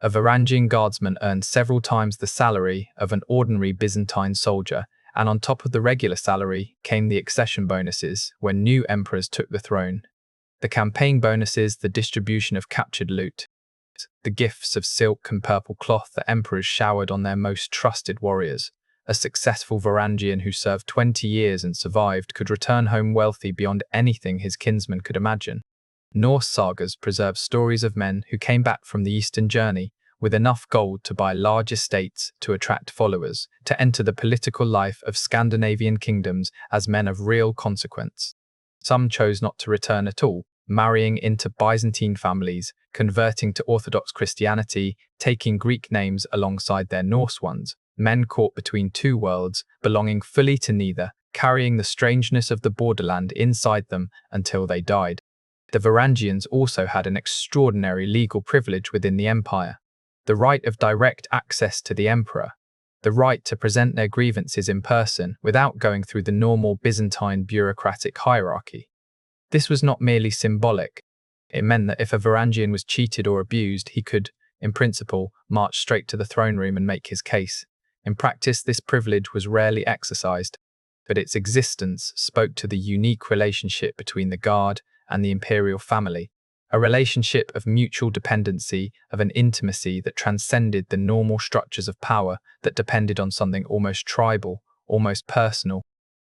A Varangian guardsman earned several times the salary of an ordinary Byzantine soldier, and on top of the regular salary came the accession bonuses when new emperors took the throne. The campaign bonuses, the distribution of captured loot, the gifts of silk and purple cloth that emperors showered on their most trusted warriors. A successful Varangian who served 20 years and survived could return home wealthy beyond anything his kinsmen could imagine. Norse sagas preserve stories of men who came back from the Eastern journey with enough gold to buy large estates, to attract followers, to enter the political life of Scandinavian kingdoms as men of real consequence. Some chose not to return at all, marrying into Byzantine families, converting to Orthodox Christianity, taking Greek names alongside their Norse ones, men caught between two worlds, belonging fully to neither, carrying the strangeness of the borderland inside them until they died. The Varangians also had an extraordinary legal privilege within the empire: the right of direct access to the emperor, the right to present their grievances in person without going through the normal Byzantine bureaucratic hierarchy. This was not merely symbolic. It meant that if a Varangian was cheated or abused, he could, in principle, march straight to the throne room and make his case. In practice, this privilege was rarely exercised, but its existence spoke to the unique relationship between the guard and the imperial family, a relationship of mutual dependency, of an intimacy that transcended the normal structures of power, that depended on something almost tribal, almost personal,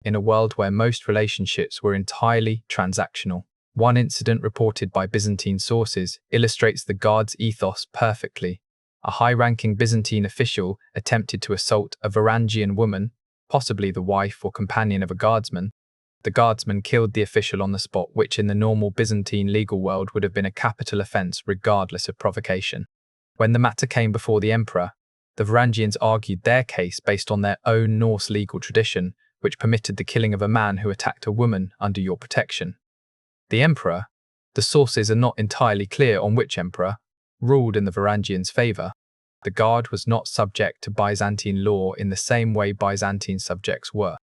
in a world where most relationships were entirely transactional. One incident reported by Byzantine sources illustrates the guard's ethos perfectly. A high-ranking Byzantine official attempted to assault a Varangian woman, possibly the wife or companion of a guardsman. The guardsman killed the official on the spot, which in the normal Byzantine legal world would have been a capital offence regardless of provocation. When the matter came before the emperor, the Varangians argued their case based on their own Norse legal tradition, which permitted the killing of a man who attacked a woman under your protection. The emperor, the sources are not entirely clear on which emperor, ruled in the Varangians' favour. The guard was not subject to Byzantine law in the same way Byzantine subjects were.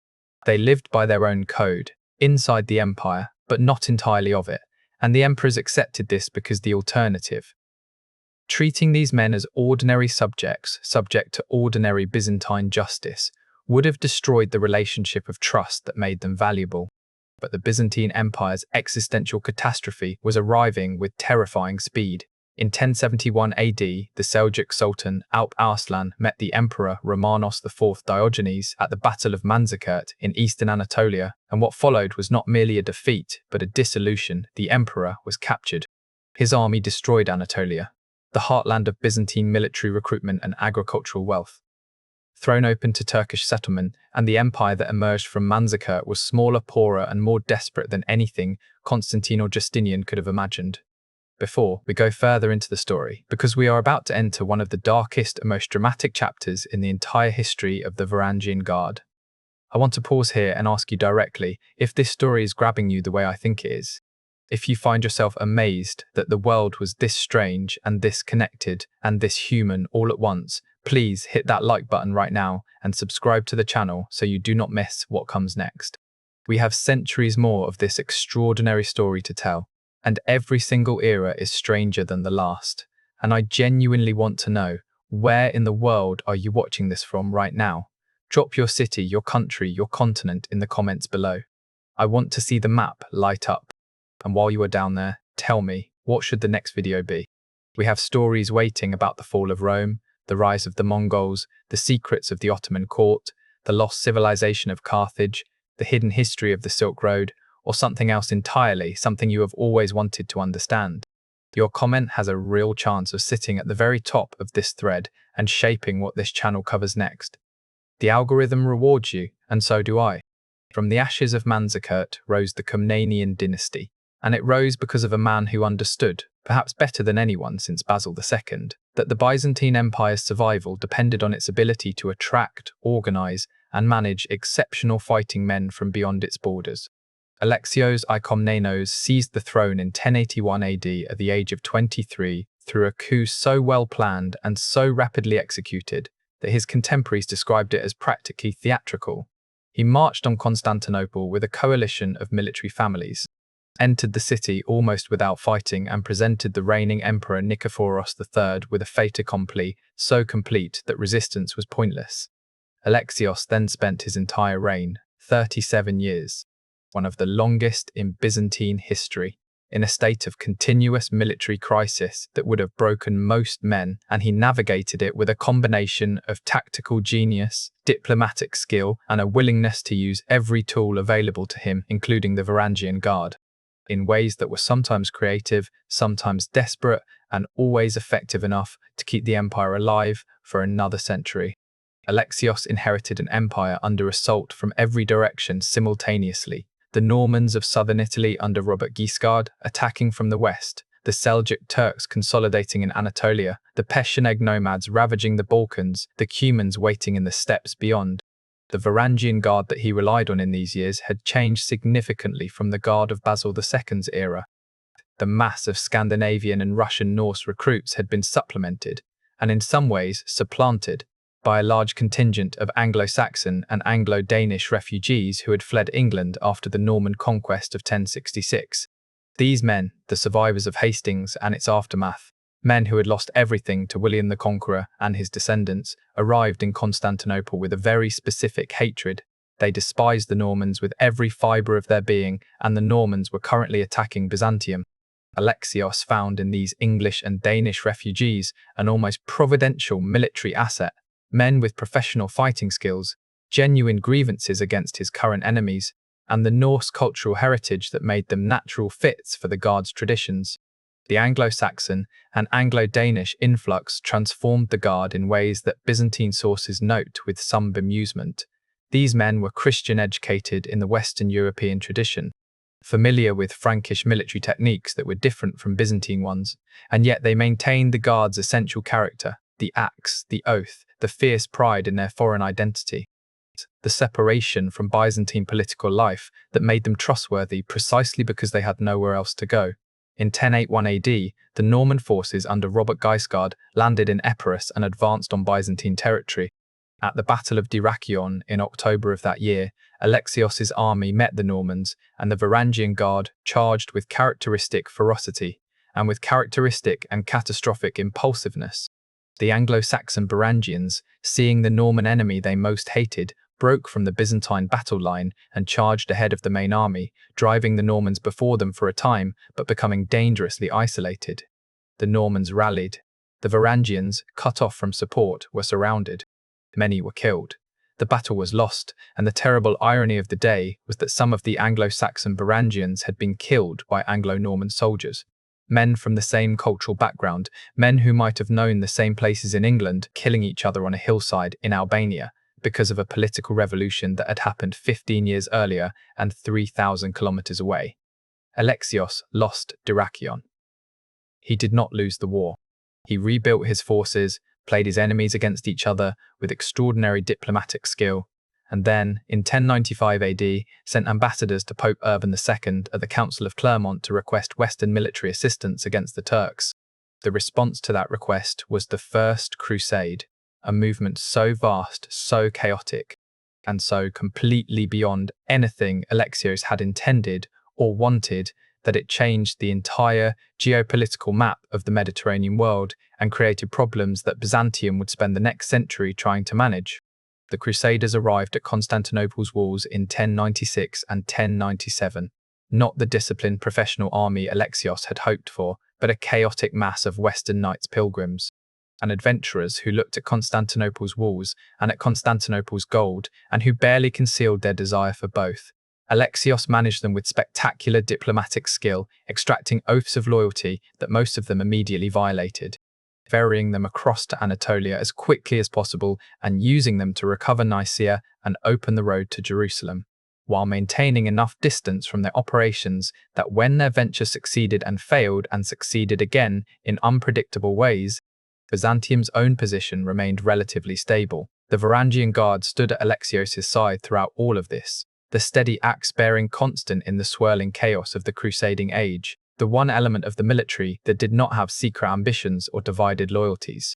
They lived by their own code, inside the empire, but not entirely of it, and the emperors accepted this because the alternative, treating these men as ordinary subjects, subject to ordinary Byzantine justice, would have destroyed the relationship of trust that made them valuable. But the Byzantine Empire's existential catastrophe was arriving with terrifying speed. In 1071 AD, the Seljuk Sultan Alp Arslan met the Emperor Romanos IV Diogenes at the Battle of Manzikert in eastern Anatolia, and what followed was not merely a defeat, but a dissolution. The Emperor was captured. His army destroyed Anatolia, the heartland of Byzantine military recruitment and agricultural wealth. Thrown open to Turkish settlement, and the empire that emerged from Manzikert was smaller, poorer, and more desperate than anything Constantine or Justinian could have imagined. Before we go further into the story, because we are about to enter one of the darkest and most dramatic chapters in the entire history of the Varangian Guard, I want to pause here and ask you directly if this story is grabbing you the way I think it is. If you find yourself amazed that the world was this strange and this connected and this human all at once, please hit that like button right now and subscribe to the channel so you do not miss what comes next. We have centuries more of this extraordinary story to tell, and every single era is stranger than the last. And I genuinely want to know, where in the world are you watching this from right now? Drop your city, your country, your continent in the comments below. I want to see the map light up. And while you are down there, tell me, what should the next video be? We have stories waiting about the fall of Rome, the rise of the Mongols, the secrets of the Ottoman court, the lost civilization of Carthage, the hidden history of the Silk Road, or something else entirely, something you have always wanted to understand. Your comment has a real chance of sitting at the very top of this thread and shaping what this channel covers next. The algorithm rewards you, and so do I. From the ashes of Manzikert rose the Komnenian dynasty, and it rose because of a man who understood, perhaps better than anyone since Basil II, that the Byzantine Empire's survival depended on its ability to attract, organize, and manage exceptional fighting men from beyond its borders. Alexios I Komnenos seized the throne in 1081 AD at the age of 23 through a coup so well planned and so rapidly executed that his contemporaries described it as practically theatrical. He marched on Constantinople with a coalition of military families, entered the city almost without fighting, and presented the reigning Emperor Nikephoros III with a fait accompli so complete that resistance was pointless. Alexios then spent his entire reign, 37 years, one of the longest in Byzantine history, in a state of continuous military crisis that would have broken most men, and he navigated it with a combination of tactical genius, diplomatic skill, and a willingness to use every tool available to him, including the Varangian Guard, in ways that were sometimes creative, sometimes desperate, and always effective enough to keep the empire alive for another century. Alexios inherited an empire under assault from every direction simultaneously. The Normans of southern Italy under Robert Guiscard attacking from the west, the Seljuk Turks consolidating in Anatolia, the Pecheneg nomads ravaging the Balkans, the Cumans waiting in the steppes beyond. The Varangian Guard that he relied on in these years had changed significantly from the Guard of Basil II's era. The mass of Scandinavian and Russian Norse recruits had been supplemented, and in some ways supplanted, by a large contingent of Anglo-Saxon and Anglo-Danish refugees who had fled England after the Norman conquest of 1066. These men, the survivors of Hastings and its aftermath, men who had lost everything to William the Conqueror and his descendants, arrived in Constantinople with a very specific hatred. They despised the Normans with every fibre of their being, and the Normans were currently attacking Byzantium. Alexios found in these English and Danish refugees an almost providential military asset, men with professional fighting skills, genuine grievances against his current enemies, and the Norse cultural heritage that made them natural fits for the Guard's traditions. The Anglo-Saxon and Anglo-Danish influx transformed the Guard in ways that Byzantine sources note with some bemusement. These men were Christian-educated in the Western European tradition, familiar with Frankish military techniques that were different from Byzantine ones, and yet they maintained the Guard's essential character, the axe, the oath, the fierce pride in their foreign identity, the separation from Byzantine political life that made them trustworthy precisely because they had nowhere else to go. In 1081 AD, the Norman forces under Robert Guiscard landed in Epirus and advanced on Byzantine territory. At the Battle of Dyrrhachion in October of that year, Alexios's army met the Normans, and the Varangian Guard charged with characteristic ferocity and with characteristic and catastrophic impulsiveness. The Anglo-Saxon Varangians, seeing the Norman enemy they most hated, broke from the Byzantine battle line and charged ahead of the main army, driving the Normans before them for a time, but becoming dangerously isolated. The Normans rallied. The Varangians, cut off from support, were surrounded. Many were killed. The battle was lost, and the terrible irony of the day was that some of the Anglo-Saxon Varangians had been killed by Anglo-Norman soldiers. Men from the same cultural background, men who might have known the same places in England, killing each other on a hillside in Albania because of a political revolution that had happened 15 years earlier and 3,000 kilometers away. Alexios lost Dyrrhachion. He did not lose the war. He rebuilt his forces, played his enemies against each other with extraordinary diplomatic skill, and then, in 1095 AD, sent ambassadors to Pope Urban II at the Council of Clermont to request Western military assistance against the Turks. The response to that request was the First Crusade, a movement so vast, so chaotic, and so completely beyond anything Alexios had intended or wanted that it changed the entire geopolitical map of the Mediterranean world and created problems that Byzantium would spend the next century trying to manage. The Crusaders arrived at Constantinople's walls in 1096 and 1097, not the disciplined professional army Alexios had hoped for, but a chaotic mass of Western Knights pilgrims and adventurers who looked at Constantinople's walls and at Constantinople's gold, and who barely concealed their desire for both. Alexios managed them with spectacular diplomatic skill, extracting oaths of loyalty that most of them immediately violated, ferrying them across to Anatolia as quickly as possible and using them to recover Nicaea and open the road to Jerusalem, while maintaining enough distance from their operations that when their venture succeeded and succeeded again in unpredictable ways, Byzantium's own position remained relatively stable. The Varangian Guard stood at Alexios' side throughout all of this, the steady axe-bearing constant in the swirling chaos of the crusading age, the one element of the military that did not have secret ambitions or divided loyalties.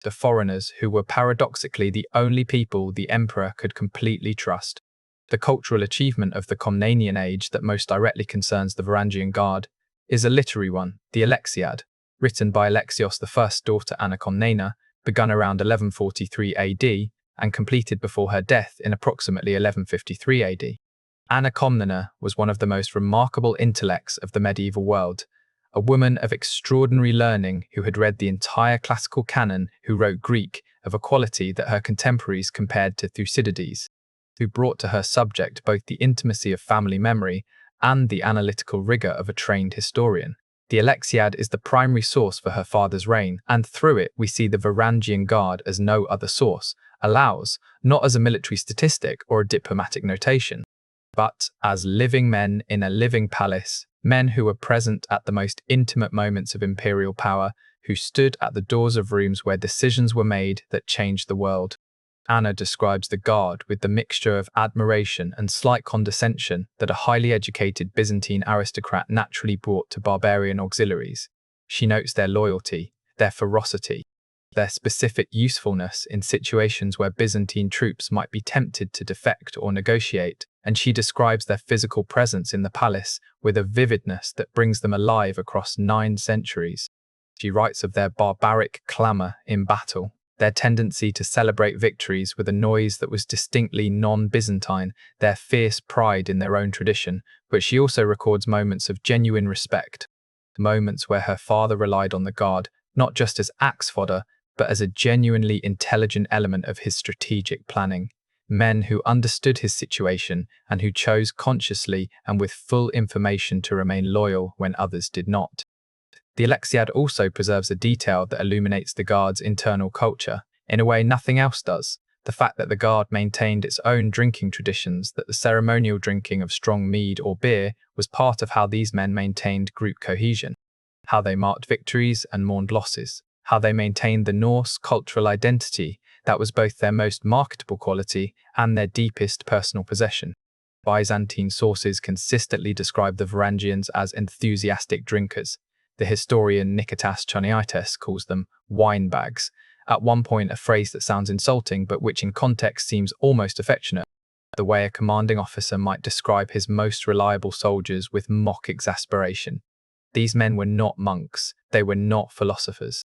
The foreigners who were paradoxically the only people the emperor could completely trust. The cultural achievement of the Komnenian age that most directly concerns the Varangian Guard is a literary one, the Alexiad, written by Alexios I's daughter Anna Komnena, begun around 1143 AD and completed before her death in approximately 1153 AD. Anna Komnena was one of the most remarkable intellects of the medieval world, a woman of extraordinary learning who had read the entire classical canon, who wrote Greek of a quality that her contemporaries compared to Thucydides, who brought to her subject both the intimacy of family memory and the analytical rigor of a trained historian. The Alexiad is the primary source for her father's reign, and through it we see the Varangian Guard as no other source allows, not as a military statistic or a diplomatic notation, but as living men in a living palace, men who were present at the most intimate moments of imperial power, who stood at the doors of rooms where decisions were made that changed the world. Anna describes the Guard with the mixture of admiration and slight condescension that a highly educated Byzantine aristocrat naturally brought to barbarian auxiliaries. She notes their loyalty, their ferocity, their specific usefulness in situations where Byzantine troops might be tempted to defect or negotiate, and she describes their physical presence in the palace with a vividness that brings them alive across 9 centuries. She writes of their barbaric clamour in battle, their tendency to celebrate victories with a noise that was distinctly non-Byzantine, their fierce pride in their own tradition, but she also records moments of genuine respect, moments where her father relied on the Guard, not just as axe fodder, but as a genuinely intelligent element of his strategic planning. Men who understood his situation and who chose consciously and with full information to remain loyal when others did not. The Alexiad also preserves a detail that illuminates the Guard's internal culture, in a way nothing else does. The fact that the Guard maintained its own drinking traditions, that the ceremonial drinking of strong mead or beer was part of how these men maintained group cohesion, how they marked victories and mourned losses, how they maintained the Norse cultural identity that was both their most marketable quality and their deepest personal possession. Byzantine sources consistently describe the Varangians as enthusiastic drinkers. The historian Niketas Choniaites calls them wine bags, at one point a phrase that sounds insulting but which in context seems almost affectionate, the way a commanding officer might describe his most reliable soldiers with mock exasperation. These men were not monks, they were not philosophers.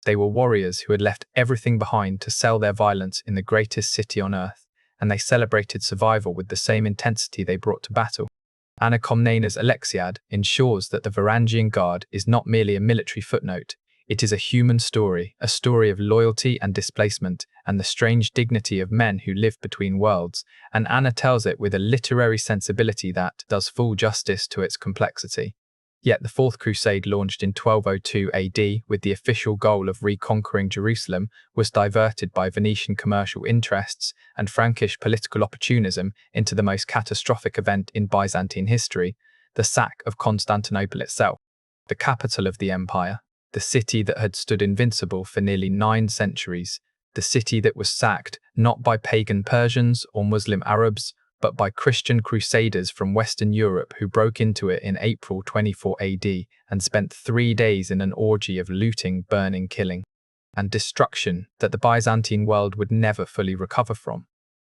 They were warriors who had left everything behind to sell their violence in the greatest city on earth, and they celebrated survival with the same intensity they brought to battle. Anna Komnena's Alexiad ensures that the Varangian Guard is not merely a military footnote, it is a human story, a story of loyalty and displacement, and the strange dignity of men who live between worlds, and Anna tells it with a literary sensibility that does full justice to its complexity. Yet the Fourth Crusade, launched in 1202 AD with the official goal of reconquering Jerusalem, was diverted by Venetian commercial interests and Frankish political opportunism into the most catastrophic event in Byzantine history, the sack of Constantinople itself, the capital of the empire, the city that had stood invincible for nearly 9 centuries, the city that was sacked not by pagan Persians or Muslim Arabs, but by Christian crusaders from Western Europe who broke into it in April 24 AD and spent 3 days in an orgy of looting, burning, killing, and destruction that the Byzantine world would never fully recover from.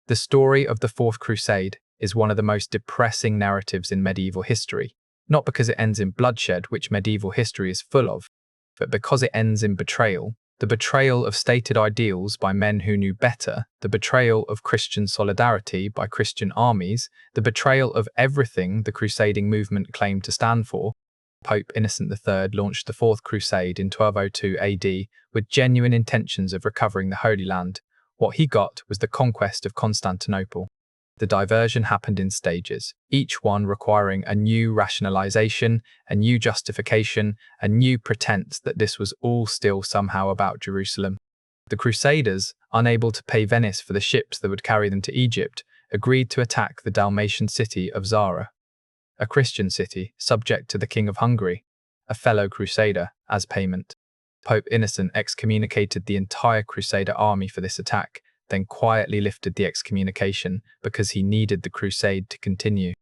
The story of the Fourth Crusade is one of the most depressing narratives in medieval history, not because it ends in bloodshed, which medieval history is full of, but because it ends in betrayal, the betrayal of stated ideals by men who knew better, the betrayal of Christian solidarity by Christian armies, the betrayal of everything the crusading movement claimed to stand for. Pope Innocent III launched the Fourth Crusade in 1202 AD with genuine intentions of recovering the Holy Land. What he got was the conquest of Constantinople. The diversion happened in stages, each one requiring a new rationalization, a new justification, a new pretense that this was all still somehow about Jerusalem. The Crusaders, unable to pay Venice for the ships that would carry them to Egypt, agreed to attack the Dalmatian city of Zara, a Christian city subject to the King of Hungary, a fellow crusader, as payment. Pope Innocent excommunicated the entire Crusader army for this attack, then quietly lifted the excommunication because he needed the crusade to continue.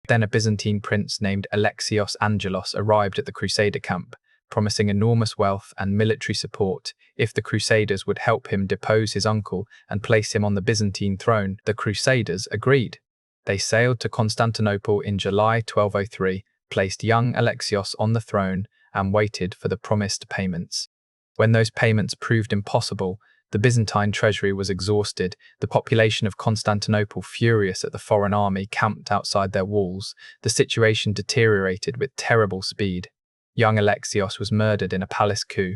Then a Byzantine prince named Alexios Angelos arrived at the Crusader camp, promising enormous wealth and military support if the Crusaders would help him depose his uncle and place him on the Byzantine throne. The Crusaders agreed. They sailed to Constantinople in July 1203, placed young Alexios on the throne, and waited for the promised payments. When those payments proved impossible, the Byzantine treasury was exhausted, the population of Constantinople furious at the foreign army camped outside their walls. The situation deteriorated with terrible speed. Young Alexios was murdered in a palace coup.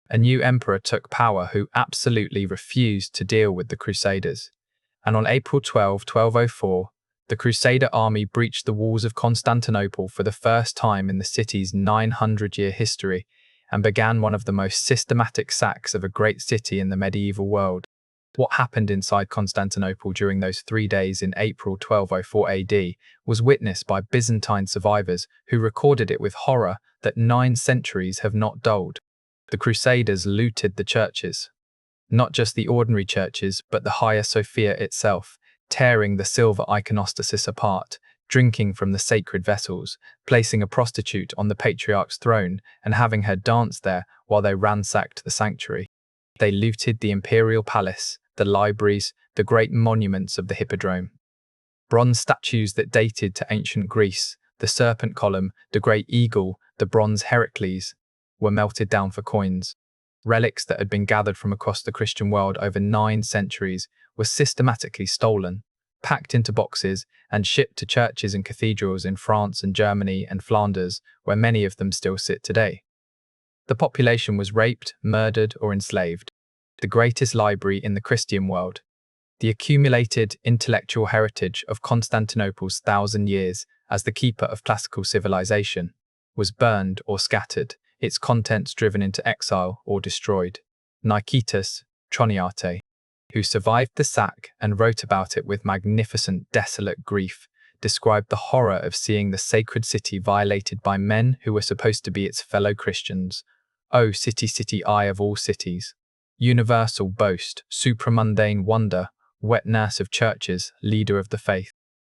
A new emperor took power who absolutely refused to deal with the Crusaders. And on April 12, 1204, the Crusader army breached the walls of Constantinople for the first time in the city's 900-year history, and began one of the most systematic sacks of a great city in the medieval world. What happened inside Constantinople during those 3 days in April 1204 AD was witnessed by Byzantine survivors who recorded it with horror that 9 centuries have not dulled. The Crusaders looted the churches. Not just the ordinary churches, but the Hagia Sophia itself, tearing the silver iconostasis apart, drinking from the sacred vessels, placing a prostitute on the patriarch's throne and having her dance there while they ransacked the sanctuary. They looted the imperial palace, the libraries, the great monuments of the hippodrome. Bronze statues that dated to ancient Greece, the serpent column, the great eagle, the bronze Heracles, were melted down for coins. Relics that had been gathered from across the Christian world over 9 centuries were systematically stolen, packed into boxes, and shipped to churches and cathedrals in France and Germany and Flanders, where many of them still sit today. The population was raped, murdered, or enslaved. The greatest library in the Christian world, the accumulated intellectual heritage of Constantinople's 1,000 years as the keeper of classical civilization, was burned or scattered, its contents driven into exile or destroyed. Nicetas Troniate, who survived the sack and wrote about it with magnificent, desolate grief, described the horror of seeing the sacred city violated by men who were supposed to be its fellow Christians. O city, city, eye of all cities! Universal boast, supramundane wonder, wet nurse of churches, leader of the faith,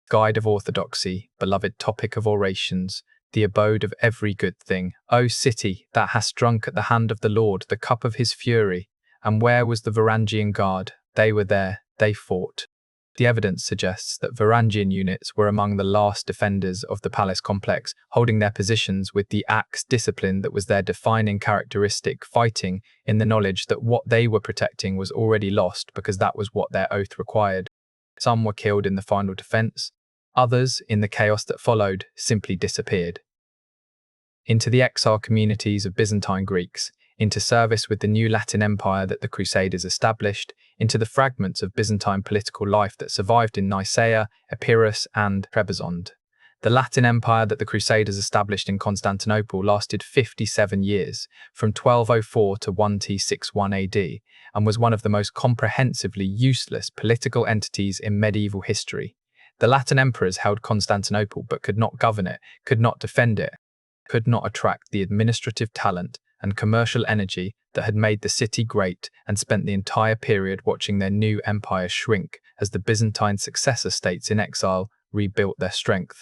guide of orthodoxy, beloved topic of orations, the abode of every good thing. O city, that hast drunk at the hand of the Lord the cup of his fury! And where was the Varangian Guard? They were there, they fought. The evidence suggests that Varangian units were among the last defenders of the palace complex, holding their positions with the axe discipline that was their defining characteristic, fighting in the knowledge that what they were protecting was already lost because that was what their oath required. Some were killed in the final defense, others, in the chaos that followed, simply disappeared. Into the exile communities of Byzantine Greeks, into service with the new Latin Empire that the Crusaders established, into the fragments of Byzantine political life that survived in Nicaea, Epirus, and Trebizond. The Latin Empire that the Crusaders established in Constantinople lasted 57 years, from 1204 to 1T61 AD, and was one of the most comprehensively useless political entities in medieval history. The Latin emperors held Constantinople but could not govern it, could not defend it, could not attract the administrative talent and commercial energy that had made the city great, and spent the entire period watching their new empire shrink as the Byzantine successor states in exile rebuilt their strength.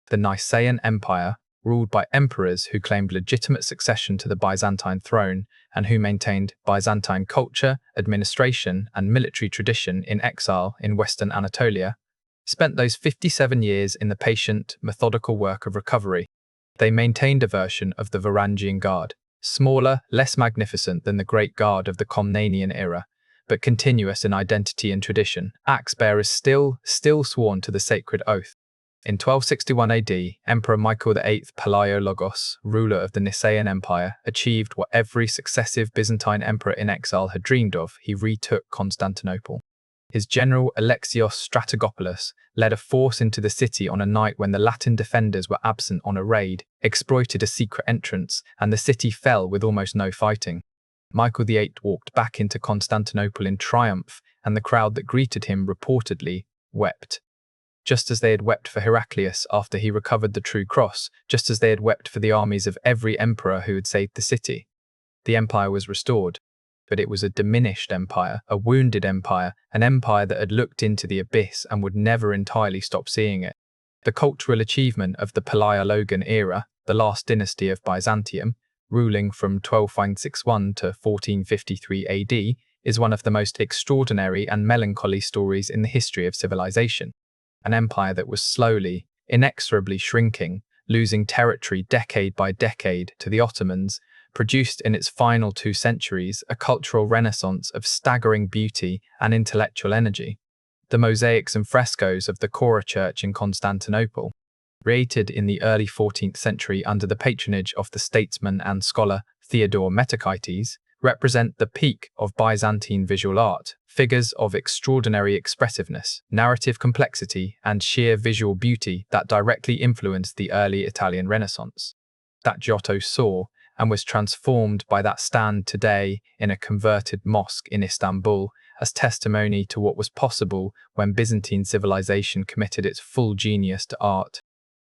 The Nicaean Empire, ruled by emperors who claimed legitimate succession to the Byzantine throne and who maintained Byzantine culture, administration, and military tradition in exile in Western Anatolia, spent those 57 years in the patient, methodical work of recovery. They maintained a version of the Varangian Guard, smaller, less magnificent than the Great Guard of the Komnenian era, but continuous in identity and tradition. Axe-bearers still sworn to the sacred oath. In 1261 AD, Emperor Michael VIII Palaiologos, ruler of the Nicaean Empire, achieved what every successive Byzantine emperor in exile had dreamed of. He retook Constantinople. His general Alexios Strategopoulos led a force into the city on a night when the Latin defenders were absent on a raid, exploited a secret entrance, and the city fell with almost no fighting. Michael VIII walked back into Constantinople in triumph, and the crowd that greeted him reportedly wept. Just as they had wept for Heraclius after he recovered the true cross, just as they had wept for the armies of every emperor who had saved the city. The empire was restored, but it was a diminished empire, a wounded empire, an empire that had looked into the abyss and would never entirely stop seeing it. The cultural achievement of the Palaiologan era, the last dynasty of Byzantium, ruling from 1261 to 1453 AD, is one of the most extraordinary and melancholy stories in the history of civilization. An empire that was slowly, inexorably shrinking, losing territory decade by decade to the Ottomans, produced in its final 2 centuries a cultural renaissance of staggering beauty and intellectual energy. The mosaics and frescoes of the Chora Church in Constantinople, created in the early 14th century under the patronage of the statesman and scholar Theodore Metachites, represent the peak of Byzantine visual art, figures of extraordinary expressiveness, narrative complexity, and sheer visual beauty that directly influenced the early Italian Renaissance. That Giotto saw and was transformed by that stand today in a converted mosque in Istanbul as testimony to what was possible when Byzantine civilization committed its full genius to art.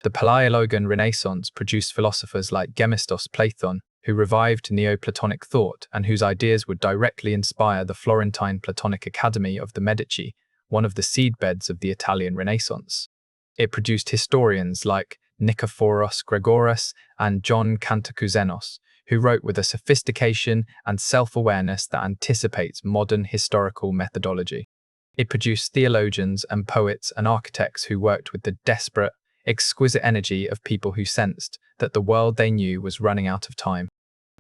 The Palaiologan Renaissance produced philosophers like Gemistos Platon, who revived Neoplatonic thought and whose ideas would directly inspire the Florentine Platonic Academy of the Medici, one of the seedbeds of the Italian Renaissance. It produced historians like Nikephoros Gregoras and John Cantacuzénos, who wrote with a sophistication and self-awareness that anticipates modern historical methodology. It produced theologians and poets and architects who worked with the desperate, exquisite energy of people who sensed that the world they knew was running out of time.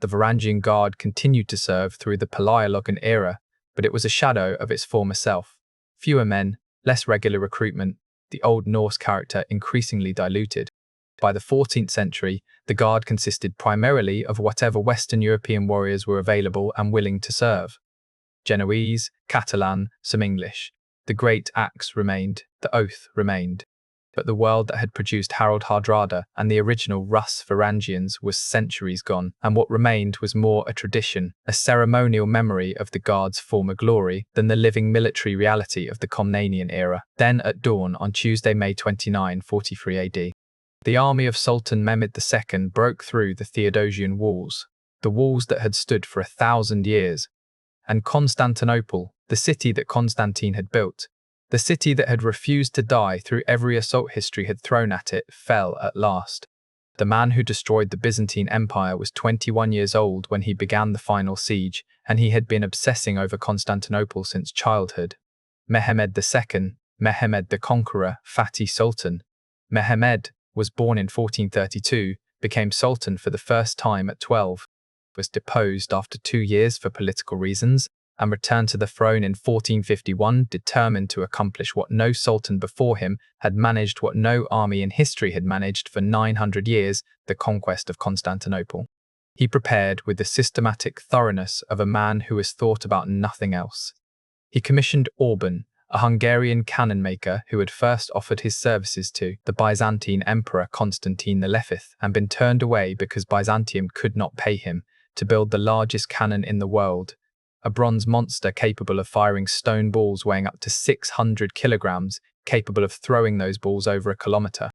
The Varangian Guard continued to serve through the Palaiologan era, but it was a shadow of its former self. Fewer men, less regular recruitment, the old Norse character increasingly diluted. By the 14th century, the Guard consisted primarily of whatever Western European warriors were available and willing to serve. Genoese, Catalan, some English. The great axe remained, the oath remained. But the world that had produced Harald Hardrada and the original Rus Varangians was centuries gone, and what remained was more a tradition, a ceremonial memory of the Guard's former glory than the living military reality of the Komnenian era. Then at dawn on Tuesday, May 29, 43 AD, the army of Sultan Mehmed II broke through the Theodosian walls, the walls that had stood for 1,000 years, and Constantinople, the city that Constantine had built, the city that had refused to die through every assault history had thrown at it, fell at last. The man who destroyed the Byzantine Empire was 21 years old when he began the final siege, and he had been obsessing over Constantinople since childhood. Mehmed II, Mehmed the Conqueror, Fatih Sultan. Mehmed was born in 1432, became sultan for the first time at 12, was deposed after 2 years for political reasons, and returned to the throne in 1451, determined to accomplish what no sultan before him had managed, what no army in history had managed for 900 years, the conquest of Constantinople. He prepared with the systematic thoroughness of a man who has thought about nothing else. He commissioned Orban, a Hungarian cannon maker who had first offered his services to the Byzantine Emperor Constantine V and been turned away because Byzantium could not pay him, to build the largest cannon in the world, a bronze monster capable of firing stone balls weighing up to 600 kilograms, capable of throwing those balls over a kilometer.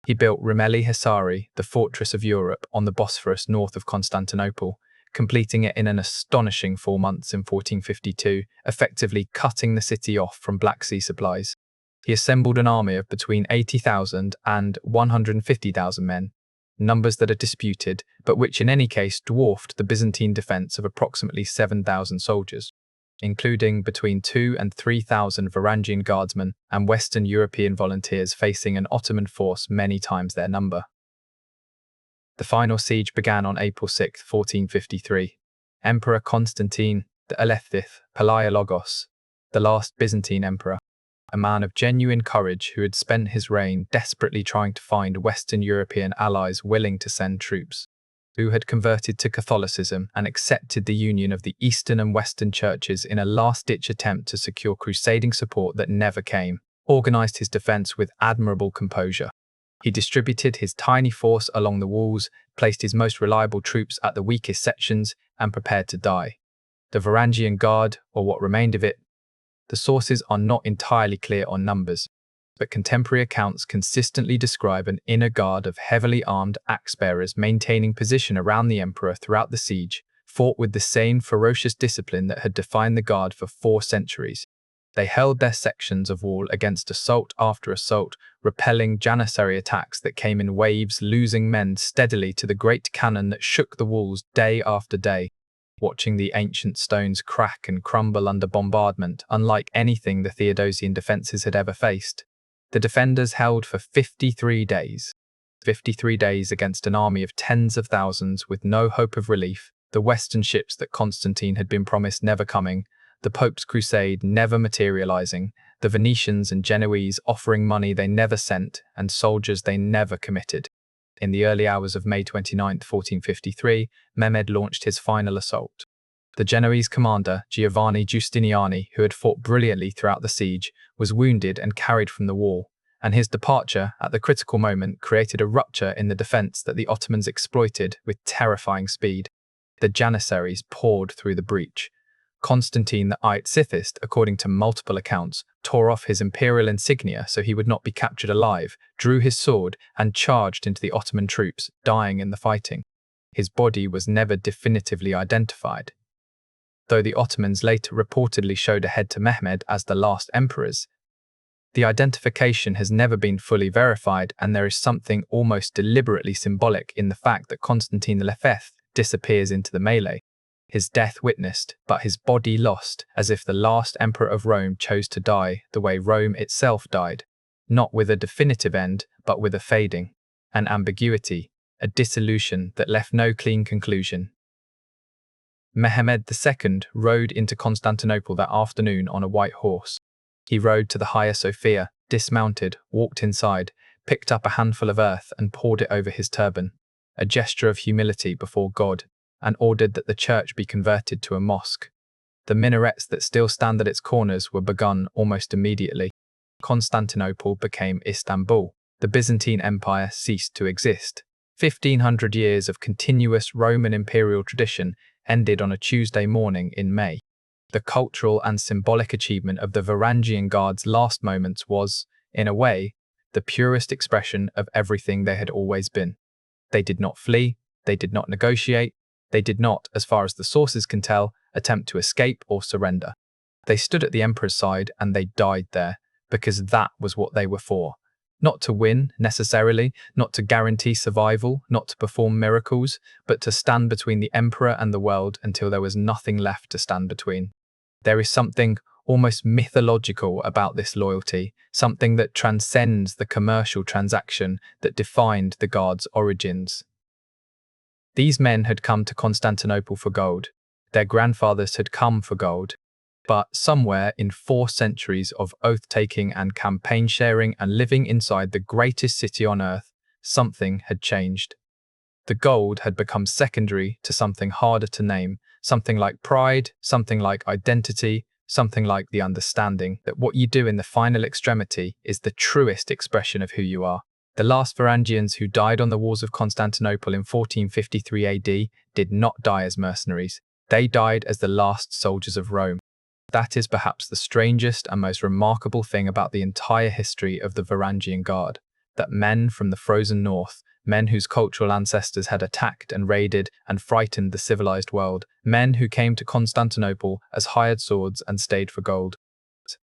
He built Rumeli Hisari, the fortress of Europe, on the Bosphorus north of Constantinople, completing it in an astonishing 4 months in 1452, effectively cutting the city off from Black Sea supplies. He assembled an army of between 80,000 and 150,000 men, numbers that are disputed, but which in any case dwarfed the Byzantine defence of approximately 7,000 soldiers, including between 2,000 and 3,000 Varangian guardsmen and Western European volunteers facing an Ottoman force many times their number. The final siege began on April 6, 1453. Emperor Constantine XI Palaiologos, the last Byzantine emperor, a man of genuine courage who had spent his reign desperately trying to find Western European allies willing to send troops, who had converted to Catholicism and accepted the union of the Eastern and Western churches in a last-ditch attempt to secure crusading support that never came, organized his defense with admirable composure. He distributed his tiny force along the walls, placed his most reliable troops at the weakest sections, and prepared to die. The Varangian Guard, or what remained of it. The sources are not entirely clear on numbers, but contemporary accounts consistently describe an inner guard of heavily armed axe-bearers maintaining position around the emperor throughout the siege, fought with the same ferocious discipline that had defined the guard for 4 centuries. They held their sections of wall against assault after assault, repelling janissary attacks that came in waves, losing men steadily to the great cannon that shook the walls day after day, watching the ancient stones crack and crumble under bombardment, unlike anything the Theodosian defences had ever faced. The defenders held for 53 days. 53 days against an army of tens of thousands with no hope of relief, the Western ships that Constantine had been promised never coming, the Pope's crusade never materializing, the Venetians and Genoese offering money they never sent and soldiers they never committed. In the early hours of May 29, 1453, Mehmed launched his final assault. The Genoese commander, Giovanni Giustiniani, who had fought brilliantly throughout the siege, was wounded and carried from the wall, and his departure at the critical moment created a rupture in the defense that the Ottomans exploited with terrifying speed. The janissaries poured through the breach. Constantine the Scythist, according to multiple accounts, tore off his imperial insignia so he would not be captured alive, drew his sword, and charged into the Ottoman troops, dying in the fighting. His body was never definitively identified, though the Ottomans later reportedly showed a head to Mehmed as the last emperor's. The identification has never been fully verified, and there is something almost deliberately symbolic in the fact that Constantine V disappears into the melee. His death witnessed, but his body lost, as if the last emperor of Rome chose to die the way Rome itself died, not with a definitive end, but with a fading, an ambiguity, a dissolution that left no clean conclusion. Mehmed II rode into Constantinople that afternoon on a white horse. He rode to the Hagia Sophia, dismounted, walked inside, picked up a handful of earth and poured it over his turban, a gesture of humility before God, and ordered that the church be converted to a mosque. The minarets that still stand at its corners were begun almost immediately. Constantinople became Istanbul. The Byzantine Empire ceased to exist. 1,500 years of continuous Roman imperial tradition ended on a Tuesday morning in May. The cultural and symbolic achievement of the Varangian Guard's last moments was, in a way, the purest expression of everything they had always been. They did not flee, they did not negotiate, they did not, as far as the sources can tell, attempt to escape or surrender. They stood at the emperor's side and they died there, because that was what they were for. Not to win, necessarily, not to guarantee survival, not to perform miracles, but to stand between the emperor and the world until there was nothing left to stand between. There is something almost mythological about this loyalty, something that transcends the commercial transaction that defined the Guard's origins. These men had come to Constantinople for gold. Their grandfathers had come for gold. But somewhere in 4 centuries of oath-taking and campaign-sharing and living inside the greatest city on earth, something had changed. The gold had become secondary to something harder to name, something like pride, something like identity, something like the understanding that what you do in the final extremity is the truest expression of who you are. The last Varangians who died on the walls of Constantinople in 1453 AD did not die as mercenaries. They died as the last soldiers of Rome. That is perhaps the strangest and most remarkable thing about the entire history of the Varangian Guard, that men from the frozen north, men whose cultural ancestors had attacked and raided and frightened the civilized world, men who came to Constantinople as hired swords and stayed for gold,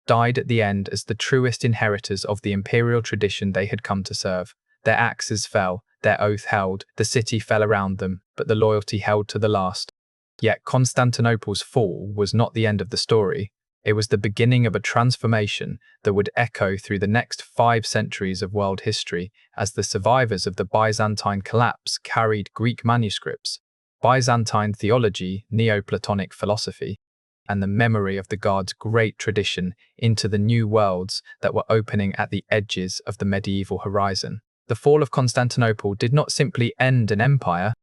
died at the end as the truest inheritors of the imperial tradition they had come to serve. Their axes fell, their oath held, the city fell around them, but the loyalty held to the last. Yet Constantinople's fall was not the end of the story. It was the beginning of a transformation that would echo through the next 5 centuries of world history as the survivors of the Byzantine collapse carried Greek manuscripts, Byzantine theology, Neoplatonic philosophy, and the memory of the Guard's great tradition into the new worlds that were opening at the edges of the medieval horizon. The fall of Constantinople did not simply end an empire,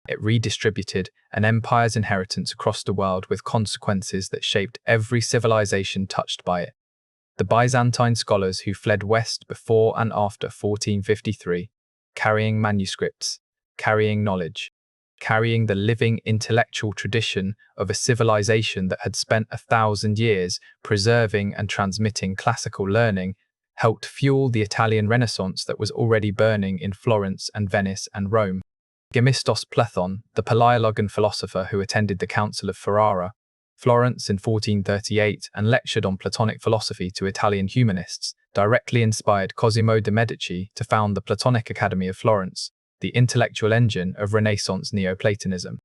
it redistributed an empire's inheritance across the world with consequences that shaped every civilization touched by it. The Byzantine scholars who fled west before and after 1453, carrying manuscripts, carrying knowledge, carrying the living intellectual tradition of a civilization that had spent 1,000 years preserving and transmitting classical learning, helped fuel the Italian Renaissance that was already burning in Florence and Venice and Rome. Gemistos Plethon, the Palaiologan philosopher who attended the Council of Ferrara, Florence in 1438 and lectured on Platonic philosophy to Italian humanists, directly inspired Cosimo de' Medici to found the Platonic Academy of Florence, the intellectual engine of Renaissance Neoplatonism.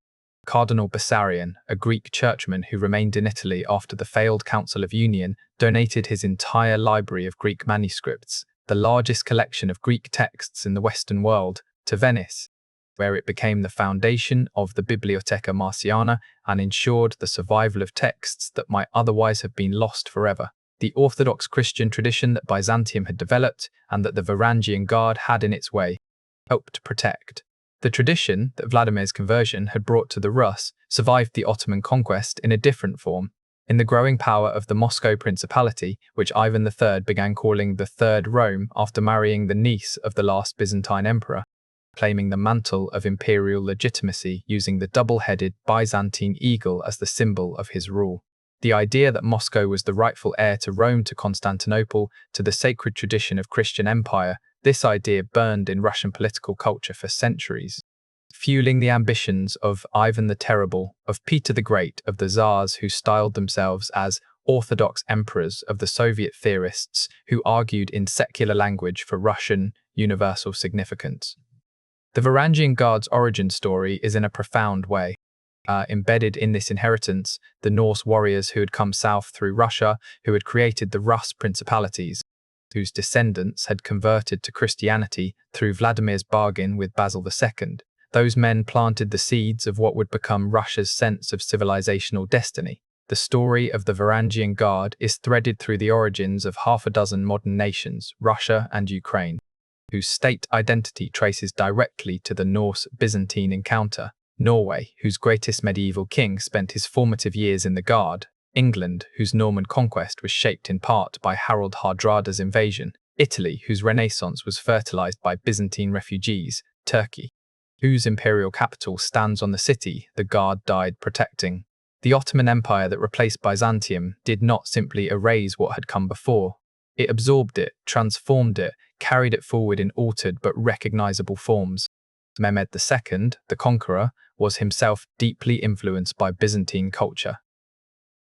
Cardinal Bessarion, a Greek churchman who remained in Italy after the failed Council of Union, donated his entire library of Greek manuscripts, the largest collection of Greek texts in the Western world, to Venice, where it became the foundation of the Bibliotheca Marciana and ensured the survival of texts that might otherwise have been lost forever. The Orthodox Christian tradition that Byzantium had developed and that the Varangian Guard had in its way helped protect. The tradition that Vladimir's conversion had brought to the Rus survived the Ottoman conquest in a different form, in the growing power of the Moscow Principality, which Ivan III began calling the Third Rome after marrying the niece of the last Byzantine emperor, claiming the mantle of imperial legitimacy using the double-headed Byzantine eagle as the symbol of his rule. The idea that Moscow was the rightful heir to Rome, to Constantinople, to the sacred tradition of Christian empire, this idea burned in Russian political culture for centuries, fueling the ambitions of Ivan the Terrible, of Peter the Great, of the Tsars who styled themselves as Orthodox emperors, of the Soviet theorists who argued in secular language for Russian universal significance. The Varangian Guard's origin story is in a profound way. Embedded in this inheritance, the Norse warriors who had come south through Russia, who had created the Rus principalities, whose descendants had converted to Christianity through Vladimir's bargain with Basil II. Those men planted the seeds of what would become Russia's sense of civilizational destiny. The story of the Varangian Guard is threaded through the origins of half a dozen modern nations, Russia and Ukraine, whose state identity traces directly to the Norse-Byzantine encounter, Norway, whose greatest medieval king spent his formative years in the Guard, England, whose Norman conquest was shaped in part by Harald Hardrada's invasion, Italy, whose renaissance was fertilized by Byzantine refugees, Turkey, whose imperial capital stands on the city the Guard died protecting. The Ottoman Empire that replaced Byzantium did not simply erase what had come before. It absorbed it, transformed it, carried it forward in altered but recognizable forms. Mehmed II, the conqueror, was himself deeply influenced by Byzantine culture.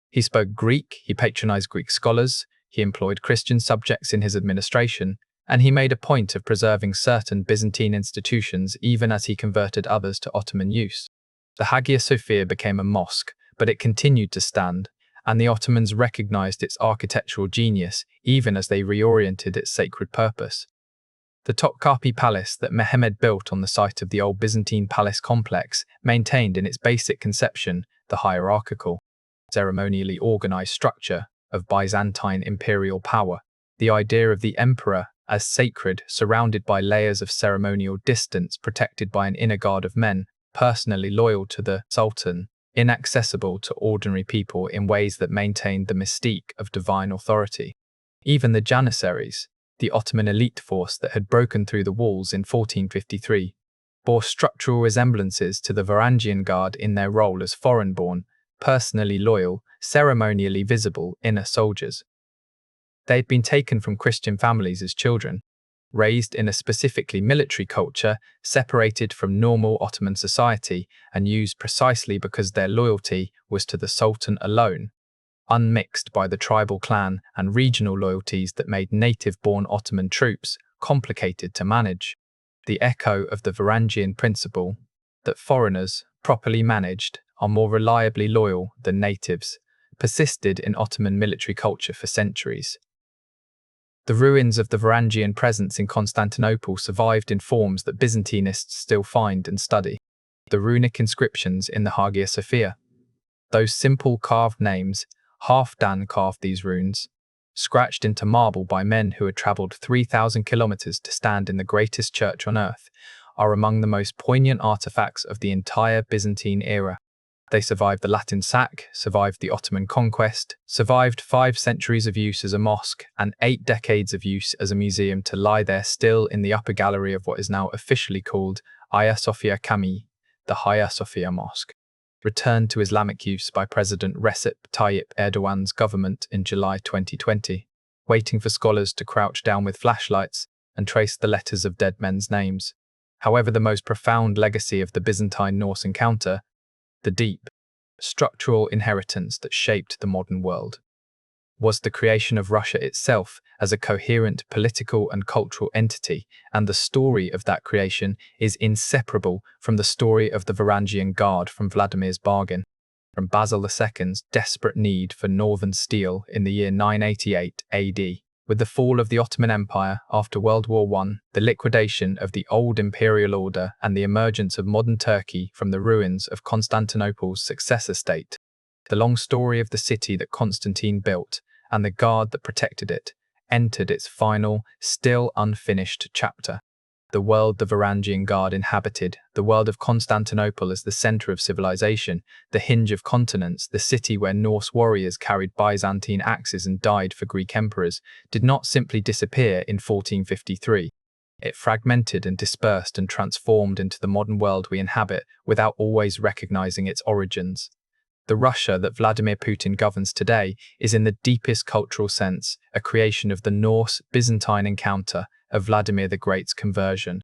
He spoke Greek, he patronized Greek scholars, he employed Christian subjects in his administration, and he made a point of preserving certain Byzantine institutions even as he converted others to Ottoman use. The Hagia Sophia became a mosque, but it continued to stand, and the Ottomans recognized its architectural genius even as they reoriented its sacred purpose. The Topkapi Palace that Mehmed built on the site of the old Byzantine palace complex maintained in its basic conception the hierarchical, ceremonially organized structure of Byzantine imperial power, the idea of the emperor as sacred, surrounded by layers of ceremonial distance, protected by an inner guard of men, personally loyal to the sultan, inaccessible to ordinary people in ways that maintained the mystique of divine authority. Even the Janissaries, the Ottoman elite force that had broken through the walls in 1453, bore structural resemblances to the Varangian Guard in their role as foreign-born, personally loyal, ceremonially visible inner soldiers. They had been taken from Christian families as children, raised in a specifically military culture, separated from normal Ottoman society, and used precisely because their loyalty was to the Sultan alone, unmixed by the tribal clan and regional loyalties that made native-born Ottoman troops complicated to manage. The echo of the Varangian principle that foreigners, properly managed, are more reliably loyal than natives, persisted in Ottoman military culture for centuries. The ruins of the Varangian presence in Constantinople survived in forms that Byzantinists still find and study. The runic inscriptions in the Hagia Sophia. Those simple carved names, Halfdan carved these runes, scratched into marble by men who had travelled 3,000 kilometers to stand in the greatest church on earth, are among the most poignant artifacts of the entire Byzantine era. They survived the Latin sack, survived the Ottoman conquest, survived 5 centuries of use as a mosque, and 8 decades of use as a museum to lie there still in the upper gallery of what is now officially called Hagia Sophia Cami, the Hagia Sophia Mosque. Returned to Islamic use by President Recep Tayyip Erdogan's government in July 2020, waiting for scholars to crouch down with flashlights and trace the letters of dead men's names. However, the most profound legacy of the Byzantine-Norse encounter, the deep, structural inheritance that shaped the modern world, was the creation of Russia itself as a coherent political and cultural entity, and the story of that creation is inseparable from the story of the Varangian Guard from Vladimir's bargain, from Basil II's desperate need for northern steel in the year 988 AD. With the fall of the Ottoman Empire after World War I, the liquidation of the old imperial order, and the emergence of modern Turkey from the ruins of Constantinople's successor state. The long story of the city that Constantine built, and the guard that protected it, entered its final, still unfinished chapter. The world the Varangian Guard inhabited, the world of Constantinople as the center of civilization, the hinge of continents, the city where Norse warriors carried Byzantine axes and died for Greek emperors, did not simply disappear in 1453. It fragmented and dispersed and transformed into the modern world we inhabit without always recognizing its origins. The Russia that Vladimir Putin governs today is in the deepest cultural sense a creation of the Norse-Byzantine encounter, of Vladimir the Great's conversion,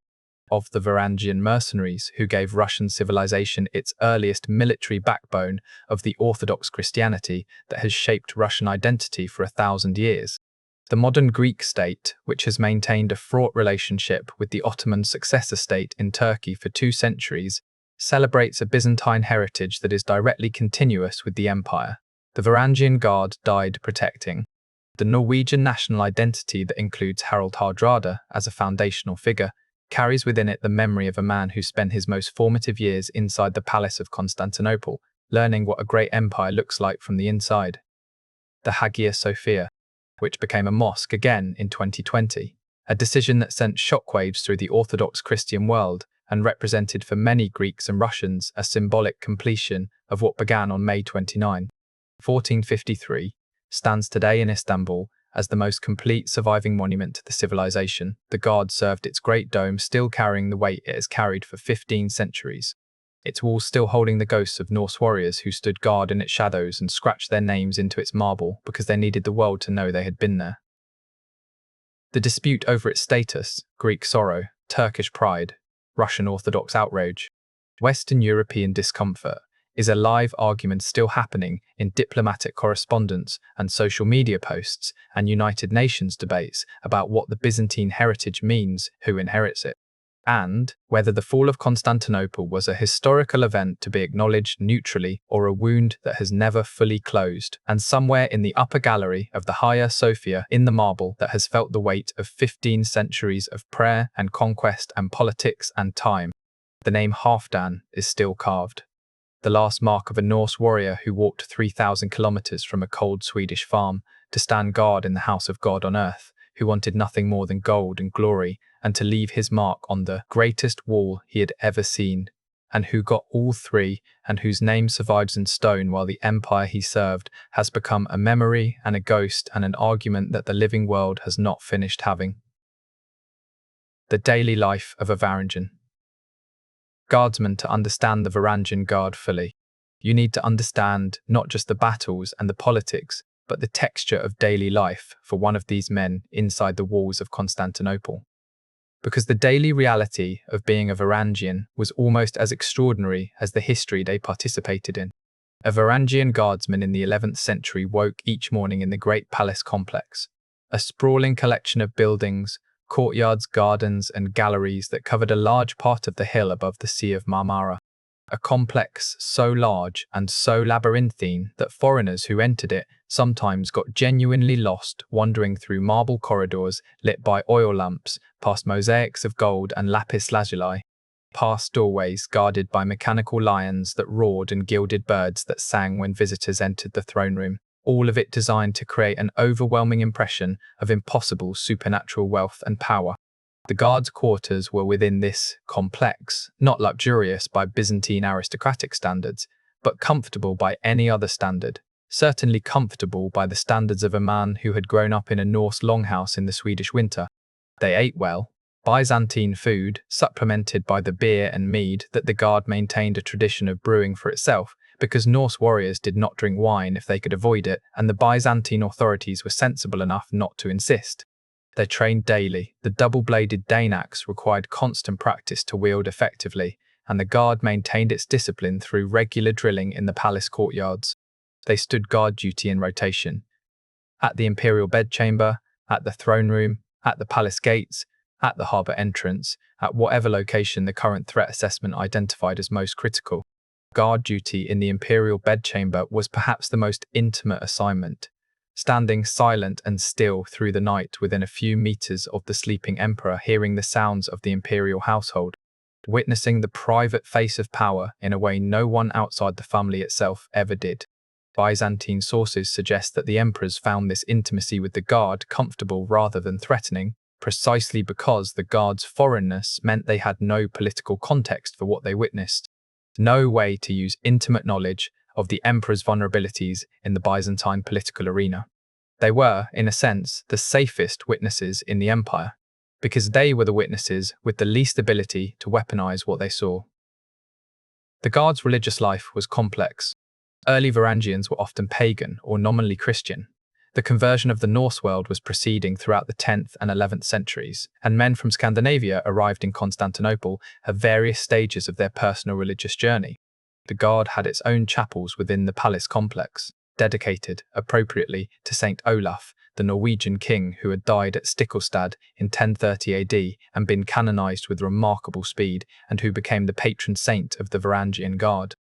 of the Varangian mercenaries who gave Russian civilization its earliest military backbone, of the Orthodox Christianity that has shaped Russian identity for 1,000 years. The modern Greek state, which has maintained a fraught relationship with the Ottoman successor state in Turkey for 2 centuries, celebrates a Byzantine heritage that is directly continuous with the empire. The Varangian Guard died protecting the Norwegian national identity that includes Harald Hardrada as a foundational figure, carries within it the memory of a man who spent his most formative years inside the palace of Constantinople, learning what a great empire looks like from the inside. The Hagia Sophia, which became a mosque again in 2020, a decision that sent shockwaves through the Orthodox Christian world and represented for many Greeks and Russians a symbolic completion of what began on May 29, 1453, stands today in Istanbul as the most complete surviving monument to the civilization. The Guard served its great dome still carrying the weight it has carried for 15 centuries, its walls still holding the ghosts of Norse warriors who stood guard in its shadows and scratched their names into its marble because they needed the world to know they had been there. The dispute over its status, Greek sorrow, Turkish pride, Russian Orthodox outrage, Western European discomfort, is a live argument still happening in diplomatic correspondence and social media posts and United Nations debates about what the Byzantine heritage means, who inherits it, and whether the fall of Constantinople was a historical event to be acknowledged neutrally or a wound that has never fully closed, and somewhere in the upper gallery of the Hagia Sophia in the marble that has felt the weight of 15 centuries of prayer and conquest and politics and time, the name Halfdan is still carved. The last mark of a Norse warrior who walked 3,000 kilometers from a cold Swedish farm to stand guard in the house of God on earth, who wanted nothing more than gold and glory, and to leave his mark on the greatest wall he had ever seen, and who got all 3, and whose name survives in stone while the empire he served has become a memory and a ghost and an argument that the living world has not finished having. The daily life of a Varangian guardsman. To understand the Varangian Guard fully, you need to understand not just the battles and the politics, but the texture of daily life for one of these men inside the walls of Constantinople. Because the daily reality of being a Varangian was almost as extraordinary as the history they participated in. A Varangian guardsman in the 11th century woke each morning in the great palace complex, a sprawling collection of buildings, courtyards, gardens, and galleries that covered a large part of the hill above the Sea of Marmara. A complex so large and so labyrinthine that foreigners who entered it sometimes got genuinely lost wandering through marble corridors lit by oil lamps, past mosaics of gold and lapis lazuli, past doorways guarded by mechanical lions that roared and gilded birds that sang when visitors entered the throne room, all of it designed to create an overwhelming impression of impossible supernatural wealth and power. The guards' quarters were within this complex, not luxurious by Byzantine aristocratic standards, but comfortable by any other standard, certainly comfortable by the standards of a man who had grown up in a Norse longhouse in the Swedish winter. They ate well, Byzantine food, supplemented by the beer and mead that the guard maintained a tradition of brewing for itself, because Norse warriors did not drink wine if they could avoid it, and the Byzantine authorities were sensible enough not to insist. They trained daily. The double-bladed Dane axe required constant practice to wield effectively, and the guard maintained its discipline through regular drilling in the palace courtyards. They stood guard duty in rotation. At the imperial bedchamber, at the throne room, at the palace gates, at the harbour entrance, at whatever location the current threat assessment identified as most critical. Guard duty in the imperial bedchamber was perhaps the most intimate assignment. Standing silent and still through the night within a few meters of the sleeping emperor, hearing the sounds of the imperial household, witnessing the private face of power in a way no one outside the family itself ever did. Byzantine sources suggest that the emperors found this intimacy with the guard comfortable rather than threatening, precisely because the guard's foreignness meant they had no political context for what they witnessed, no way to use intimate knowledge of the emperor's vulnerabilities in the Byzantine political arena. They were, in a sense, the safest witnesses in the empire, because they were the witnesses with the least ability to weaponize what they saw. The guard's religious life was complex. Early Varangians were often pagan or nominally Christian. The conversion of the Norse world was proceeding throughout the 10th and 11th centuries, and men from Scandinavia arrived in Constantinople at various stages of their personal religious journey. The guard had its own chapels within the palace complex, dedicated, appropriately, to Saint Olaf, the Norwegian king who had died at Stiklestad in 1030 AD and been canonized with remarkable speed, and who became the patron saint of the Varangian Guard.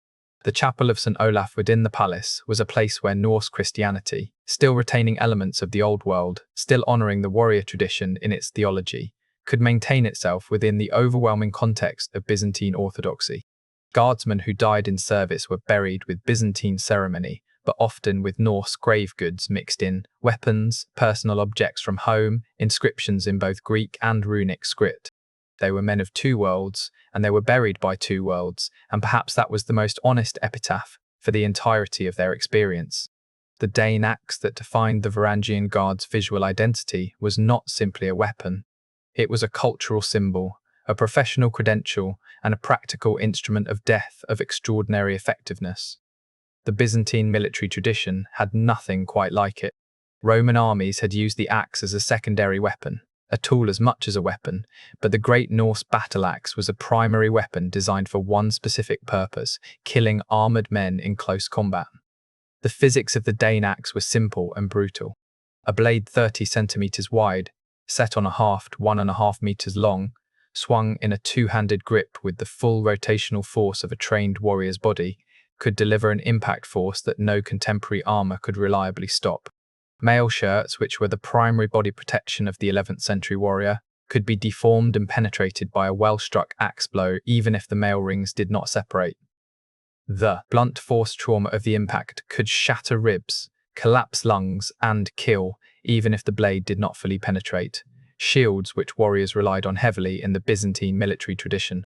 The chapel of St. Olaf within the palace was a place where Norse Christianity, still retaining elements of the Old World, still honouring the warrior tradition in its theology, could maintain itself within the overwhelming context of Byzantine orthodoxy. Guardsmen who died in service were buried with Byzantine ceremony, but often with Norse grave goods mixed in, weapons, personal objects from home, inscriptions in both Greek and runic script. They were men of two worlds, and they were buried by two worlds, and perhaps that was the most honest epitaph for the entirety of their experience. The Dane axe that defined the Varangian Guard's visual identity was not simply a weapon. It was a cultural symbol, a professional credential, and a practical instrument of death of extraordinary effectiveness. The Byzantine military tradition had nothing quite like it. Roman armies had used the axe as a secondary weapon, a tool as much as a weapon, but the great Norse battle axe was a primary weapon designed for one specific purpose: killing armoured men in close combat. The physics of the Dane axe were simple and brutal. A blade 30 centimeters wide, set on a haft 1.5 meters long, swung in a two-handed grip with the full rotational force of a trained warrior's body, could deliver an impact force that no contemporary armour could reliably stop. Mail shirts, which were the primary body protection of the 11th century warrior, could be deformed and penetrated by a well-struck axe blow even if the mail rings did not separate. The blunt force trauma of the impact could shatter ribs, collapse lungs, and kill, even if the blade did not fully penetrate. Shields, which warriors relied on heavily in the Byzantine military tradition,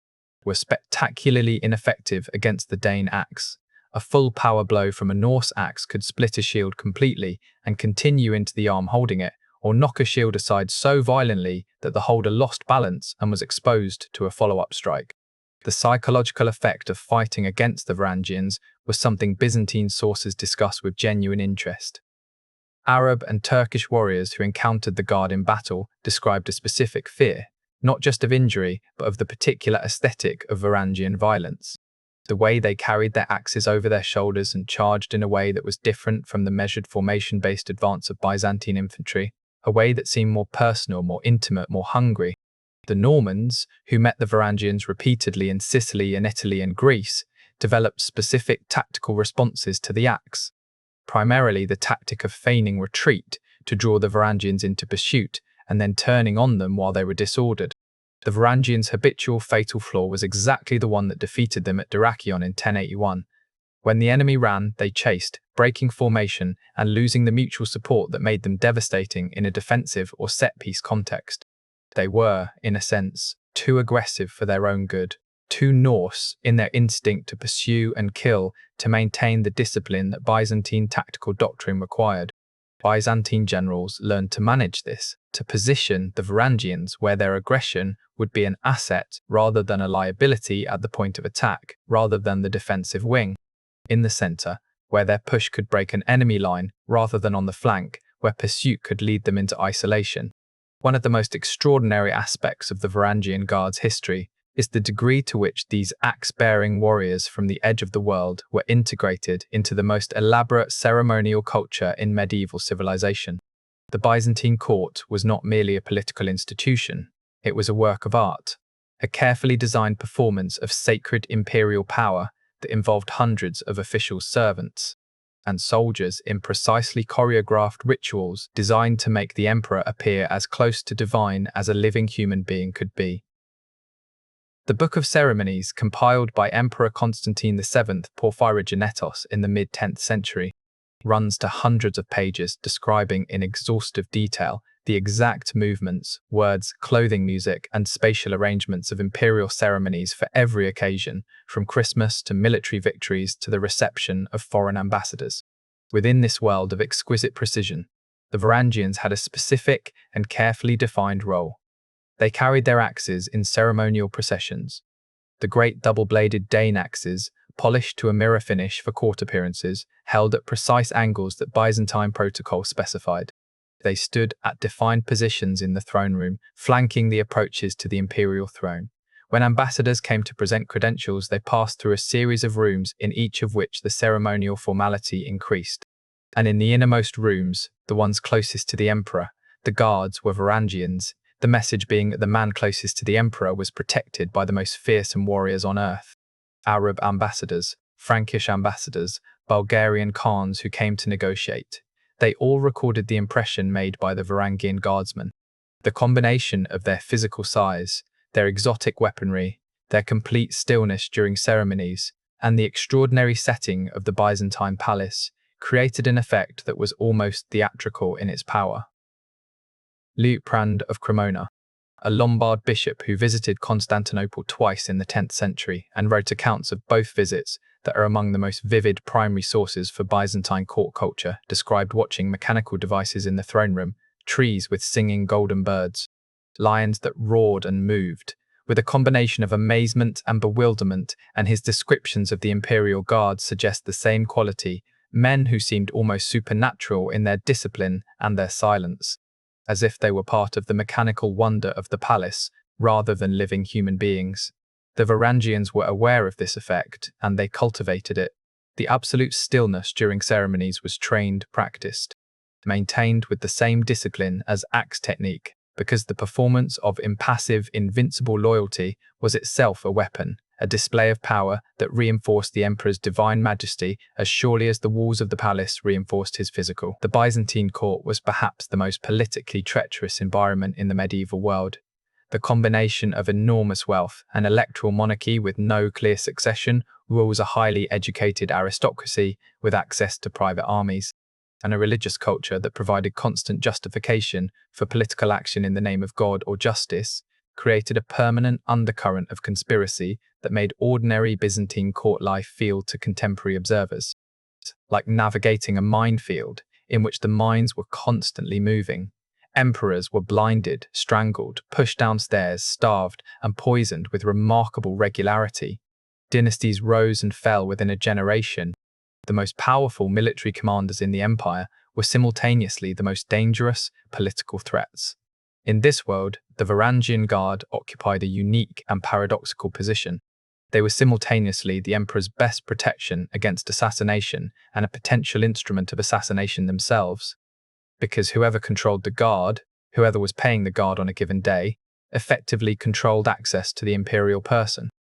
were spectacularly ineffective against the Dane axe. A full power blow from a Norse axe could split a shield completely and continue into the arm holding it, or knock a shield aside so violently that the holder lost balance and was exposed to a follow-up strike. The psychological effect of fighting against the Varangians was something Byzantine sources discuss with genuine interest. Arab and Turkish warriors who encountered the guard in battle described a specific fear, not just of injury, but of the particular aesthetic of Varangian violence. The way they carried their axes over their shoulders and charged in a way that was different from the measured formation-based advance of Byzantine infantry, a way that seemed more personal, more intimate, more hungry. The Normans, who met the Varangians repeatedly in Sicily and Italy and Greece, developed specific tactical responses to the axe, primarily the tactic of feigning retreat to draw the Varangians into pursuit and then turning on them while they were disordered. The Varangians' habitual fatal flaw was exactly the one that defeated them at Dyrrhachion in 1081. When the enemy ran, they chased, breaking formation and losing the mutual support that made them devastating in a defensive or set-piece context. They were, in a sense, too aggressive for their own good, too Norse in their instinct to pursue and kill to maintain the discipline that Byzantine tactical doctrine required. Byzantine generals learned to manage this, to position the Varangians where their aggression would be an asset rather than a liability at the point of attack, rather than the defensive wing. In the center, where their push could break an enemy line, rather than on the flank, where pursuit could lead them into isolation. One of the most extraordinary aspects of the Varangian Guard's history is the degree to which these axe-bearing warriors from the edge of the world were integrated into the most elaborate ceremonial culture in medieval civilization. The Byzantine court was not merely a political institution, it was a work of art, a carefully designed performance of sacred imperial power that involved hundreds of official servants and soldiers in precisely choreographed rituals designed to make the emperor appear as close to divine as a living human being could be. The Book of Ceremonies, compiled by Emperor Constantine VII Porphyrogenetos in the mid-10th century, runs to hundreds of pages describing in exhaustive detail the exact movements, words, clothing, music, and spatial arrangements of imperial ceremonies for every occasion, from Christmas to military victories to the reception of foreign ambassadors. Within this world of exquisite precision, the Varangians had a specific and carefully defined role. They carried their axes in ceremonial processions. The great double-bladed Dane axes, polished to a mirror finish for court appearances, held at precise angles that Byzantine protocol specified. They stood at defined positions in the throne room, flanking the approaches to the imperial throne. When ambassadors came to present credentials, they passed through a series of rooms in each of which the ceremonial formality increased. And in the innermost rooms, the ones closest to the emperor, the guards were Varangians, the message being that the man closest to the emperor was protected by the most fearsome warriors on earth. Arab ambassadors, Frankish ambassadors, Bulgarian khans who came to negotiate. They all recorded the impression made by the Varangian guardsman. The combination of their physical size, their exotic weaponry, their complete stillness during ceremonies, and the extraordinary setting of the Byzantine palace created an effect that was almost theatrical in its power. Liutprand of Cremona, a Lombard bishop who visited Constantinople twice in the 10th century and wrote accounts of both visits that are among the most vivid primary sources for Byzantine court culture, described watching mechanical devices in the throne room, trees with singing golden birds, lions that roared and moved, with a combination of amazement and bewilderment, and his descriptions of the imperial guard suggest the same quality, men who seemed almost supernatural in their discipline and their silence, as if they were part of the mechanical wonder of the palace rather than living human beings. The Varangians were aware of this effect, and they cultivated it. The absolute stillness during ceremonies was trained, practiced, maintained with the same discipline as axe technique, because the performance of impassive, invincible loyalty was itself a weapon, a display of power that reinforced the emperor's divine majesty as surely as the walls of the palace reinforced his physical. The Byzantine court was perhaps the most politically treacherous environment in the medieval world. The combination of enormous wealth, an electoral monarchy with no clear succession, rules a highly educated aristocracy with access to private armies, and a religious culture that provided constant justification for political action in the name of God or justice, created a permanent undercurrent of conspiracy that made ordinary Byzantine court life feel to contemporary observers like navigating a minefield in which the mines were constantly moving. Emperors were blinded, strangled, pushed downstairs, starved, and poisoned with remarkable regularity. Dynasties rose and fell within a generation. The most powerful military commanders in the empire were simultaneously the most dangerous political threats. In this world, the Varangian Guard occupied a unique and paradoxical position. They were simultaneously the emperor's best protection against assassination and a potential instrument of assassination themselves, because whoever controlled the guard, whoever was paying the guard on a given day, effectively controlled access to the imperial person.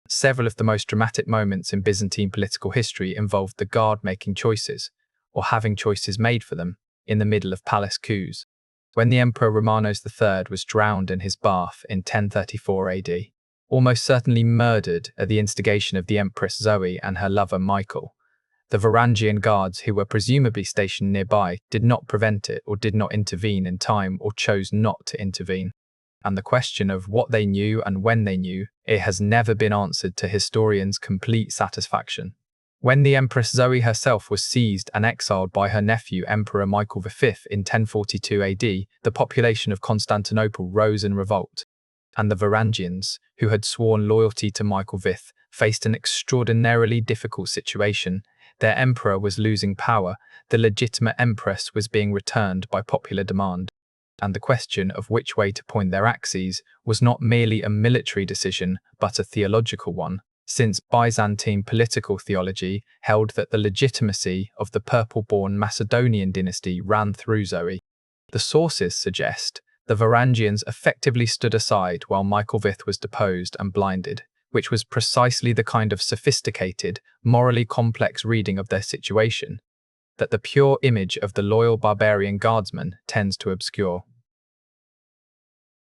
Several of the most dramatic moments in Byzantine political history involved the Guard making choices, or having choices made for them, in the middle of palace coups. When the Emperor Romanos III was drowned in his bath in 1034 AD, almost certainly murdered at the instigation of the Empress Zoe and her lover Michael, the Varangian Guards, who were presumably stationed nearby, did not prevent it or did not intervene in time or chose not to intervene. And the question of what they knew and when they knew, it has never been answered to historians' complete satisfaction. When the Empress Zoe herself was seized and exiled by her nephew Emperor Michael V in 1042 AD, the population of Constantinople rose in revolt, and the Varangians, who had sworn loyalty to Michael V, faced an extraordinarily difficult situation. Their emperor was losing power, the legitimate empress was being returned by popular demand, and the question of which way to point their axes was not merely a military decision but a theological one, since Byzantine political theology held that the legitimacy of the purple-born Macedonian dynasty ran through Zoe. The sources suggest the Varangians effectively stood aside while Michael V was deposed and blinded, which was precisely the kind of sophisticated, morally complex reading of their situation that the pure image of the loyal barbarian guardsman tends to obscure.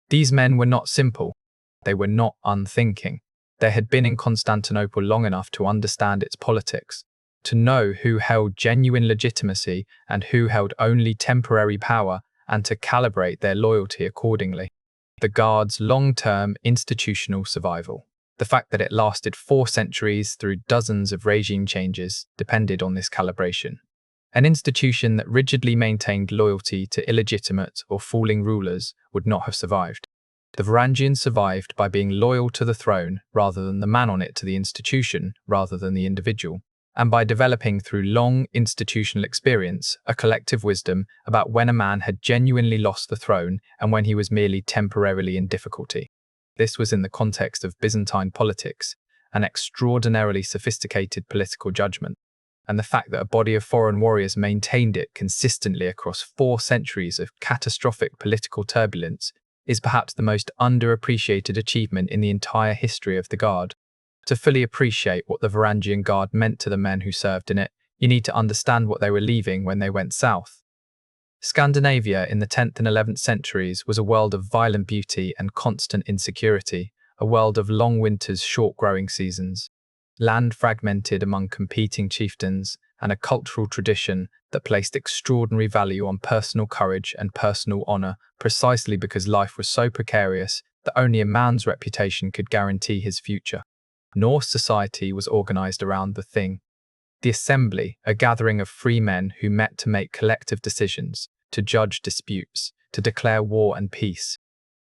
These men were not simple. They were not unthinking. They had been in Constantinople long enough to understand its politics, to know who held genuine legitimacy and who held only temporary power, and to calibrate their loyalty accordingly. The Guard's long-term institutional survival, the fact that it lasted 4 centuries through dozens of regime changes, depended on this calibration. An institution that rigidly maintained loyalty to illegitimate or falling rulers would not have survived. The Varangians survived by being loyal to the throne rather than the man on it to the institution rather than the individual, and by developing through long institutional experience a collective wisdom about when a man had genuinely lost the throne and when he was merely temporarily in difficulty. This was in the context of Byzantine politics, an extraordinarily sophisticated political judgment, and the fact that a body of foreign warriors maintained it consistently across 4 centuries of catastrophic political turbulence is perhaps the most underappreciated achievement in the entire history of the Guard. To fully appreciate what the Varangian Guard meant to the men who served in it, you need to understand what they were leaving when they went south. Scandinavia in the 10th and 11th centuries was a world of violent beauty and constant insecurity, a world of long winters, short growing seasons, land fragmented among competing chieftains, and a cultural tradition that placed extraordinary value on personal courage and personal honor precisely because life was so precarious that only a man's reputation could guarantee his future. Norse society was organized around the thing. The assembly, a gathering of free men who met to make collective decisions, to judge disputes, to declare war and peace.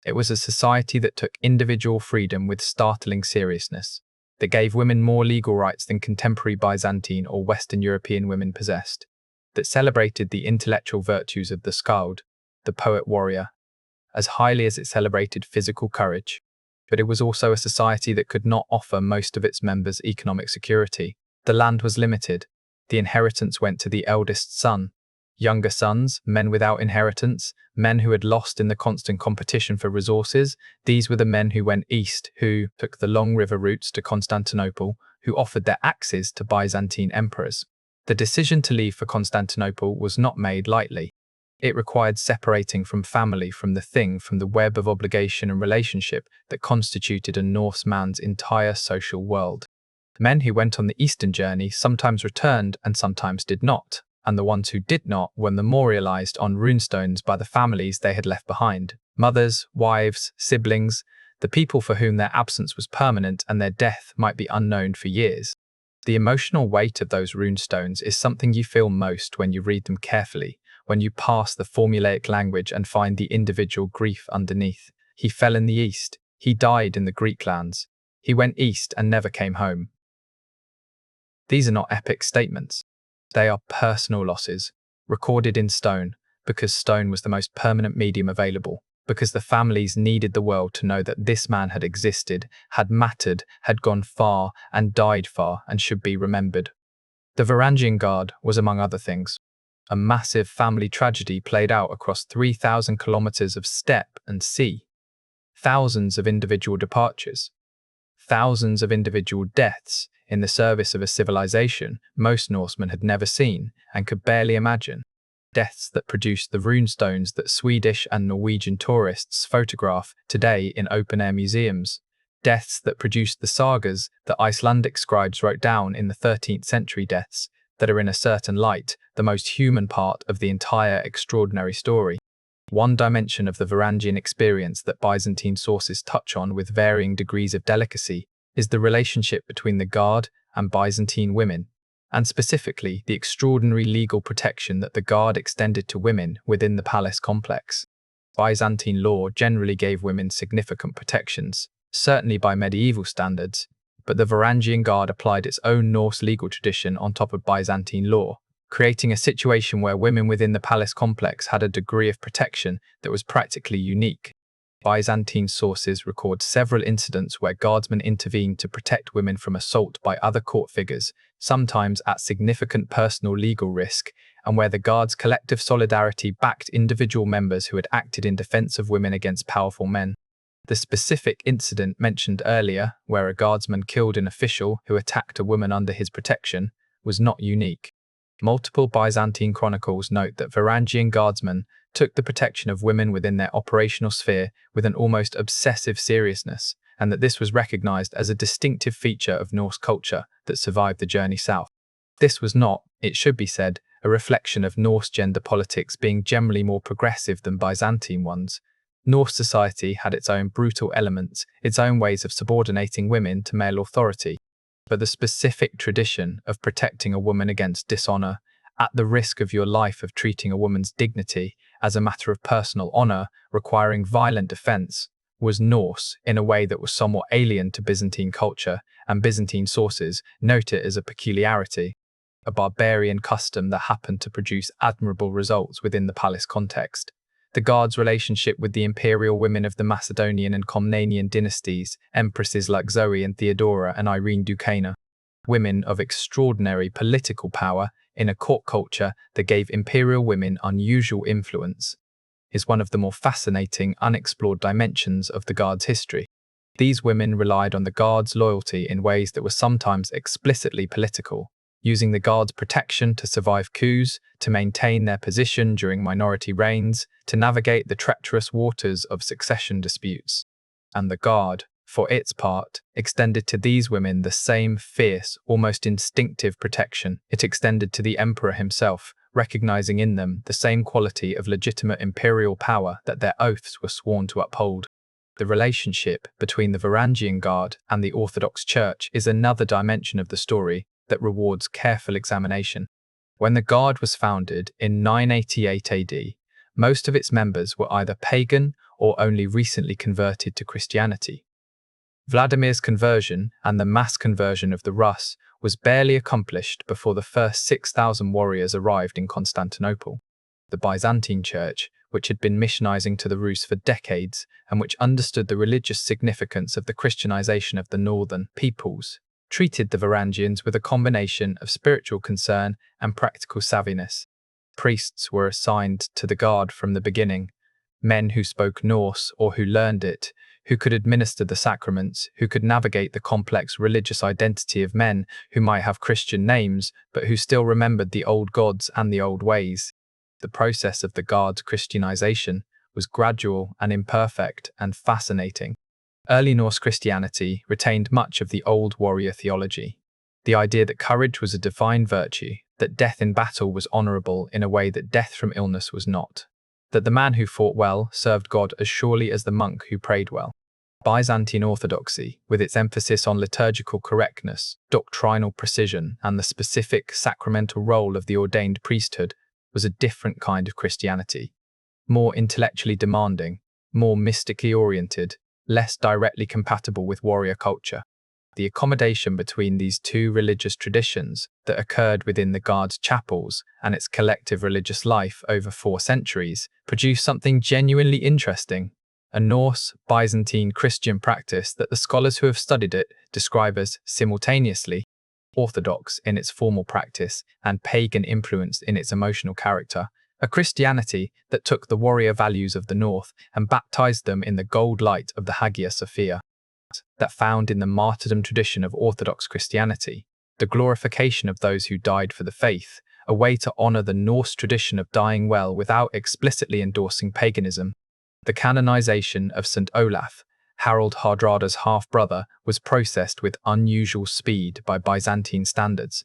It was a society that took individual freedom with startling seriousness, that gave women more legal rights than contemporary Byzantine or Western European women possessed, that celebrated the intellectual virtues of the skald, the poet-warrior, as highly as it celebrated physical courage. But it was also a society that could not offer most of its members economic security. The land was limited. The inheritance went to the eldest son. Younger sons, men without inheritance, men who had lost in the constant competition for resources, these were the men who went east, who took the long river routes to Constantinople, who offered their axes to Byzantine emperors. The decision to leave for Constantinople was not made lightly. It required separating from family, from the thing, from the web of obligation and relationship that constituted a Norse man's entire social world. Men who went on the eastern journey sometimes returned and sometimes did not, and the ones who did not were memorialized on runestones by the families they had left behind, mothers, wives, siblings, the people for whom their absence was permanent and their death might be unknown for years. The emotional weight of those runestones is something you feel most when you read them carefully, when you pass the formulaic language and find the individual grief underneath. He fell in the east. He died in the Greek lands. He went east and never came home. These are not epic statements. They are personal losses, recorded in stone, because stone was the most permanent medium available, because the families needed the world to know that this man had existed, had mattered, had gone far, and died far, and should be remembered. The Varangian Guard was, among other things, a massive family tragedy played out across 3,000 kilometers of steppe and sea, thousands of individual departures, thousands of individual deaths in the service of a civilization most Norsemen had never seen and could barely imagine. Deaths that produced the runestones that Swedish and Norwegian tourists photograph today in open-air museums. Deaths that produced the sagas that Icelandic scribes wrote down in the 13th century. Deaths that are in a certain light the most human part of the entire extraordinary story. One dimension of the Varangian experience that Byzantine sources touch on with varying degrees of delicacy is the relationship between the Guard and Byzantine women, and specifically the extraordinary legal protection that the Guard extended to women within the palace complex. Byzantine law generally gave women significant protections, certainly by medieval standards, but the Varangian Guard applied its own Norse legal tradition on top of Byzantine law, creating a situation where women within the palace complex had a degree of protection that was practically unique. Byzantine sources record several incidents where guardsmen intervened to protect women from assault by other court figures, sometimes at significant personal legal risk, and where the Guard's collective solidarity backed individual members who had acted in defense of women against powerful men. The specific incident mentioned earlier, where a guardsman killed an official who attacked a woman under his protection, was not unique. Multiple Byzantine chronicles note that Varangian guardsmen took the protection of women within their operational sphere with an almost obsessive seriousness, and that this was recognized as a distinctive feature of Norse culture that survived the journey south. This was not, it should be said, a reflection of Norse gender politics being generally more progressive than Byzantine ones. Norse society had its own brutal elements, its own ways of subordinating women to male authority. But the specific tradition of protecting a woman against dishonor, at the risk of your life, of treating a woman's dignity as a matter of personal honor, requiring violent defense, was Norse in a way that was somewhat alien to Byzantine culture, and Byzantine sources note it as a peculiarity, a barbarian custom that happened to produce admirable results within the palace context. The Guard's relationship with the imperial women of the Macedonian and Komnenian dynasties, empresses like Zoe and Theodora and Irene Ducana, women of extraordinary political power in a court culture that gave imperial women unusual influence, is one of the more fascinating, unexplored dimensions of the Guard's history. These women relied on the Guard's loyalty in ways that were sometimes explicitly political, using the Guard's protection to survive coups, to maintain their position during minority reigns, to navigate the treacherous waters of succession disputes. And the Guard, for its part, extended to these women the same fierce, almost instinctive protection it extended to the emperor himself, recognizing in them the same quality of legitimate imperial power that their oaths were sworn to uphold. The relationship between the Varangian Guard and the Orthodox Church is another dimension of the story that rewards careful examination. When the Guard was founded in 988 AD, most of its members were either pagan or only recently converted to Christianity. Vladimir's conversion and the mass conversion of the Rus was barely accomplished before the first 6,000 warriors arrived in Constantinople. The Byzantine Church, which had been missionizing to the Rus for decades and which understood the religious significance of the Christianization of the northern peoples, treated the Varangians with a combination of spiritual concern and practical savviness. Priests were assigned to the Guard from the beginning, men who spoke Norse or who learned it, who could administer the sacraments, who could navigate the complex religious identity of men who might have Christian names but who still remembered the old gods and the old ways. The process of the Guard's Christianization was gradual and imperfect and fascinating. Early Norse Christianity retained much of the old warrior theology. The idea that courage was a divine virtue, that death in battle was honorable in a way that death from illness was not, that the man who fought well served God as surely as the monk who prayed well. Byzantine orthodoxy, with its emphasis on liturgical correctness, doctrinal precision, and the specific sacramental role of the ordained priesthood, was a different kind of Christianity, more intellectually demanding, more mystically oriented, less directly compatible with warrior culture. The accommodation between these two religious traditions that occurred within the Guard's chapels and its collective religious life over 4 centuries produced something genuinely interesting, a Norse-Byzantine Christian practice that the scholars who have studied it describe as simultaneously orthodox in its formal practice and pagan influenced in its emotional character, a Christianity that took the warrior values of the North and baptized them in the gold light of the Hagia Sophia. that found in the martyrdom tradition of Orthodox Christianity, the glorification of those who died for the faith, a way to honor the Norse tradition of dying well without explicitly endorsing paganism. The canonization of St. Olaf, Harald Hardrada's half-brother, was processed with unusual speed by Byzantine standards.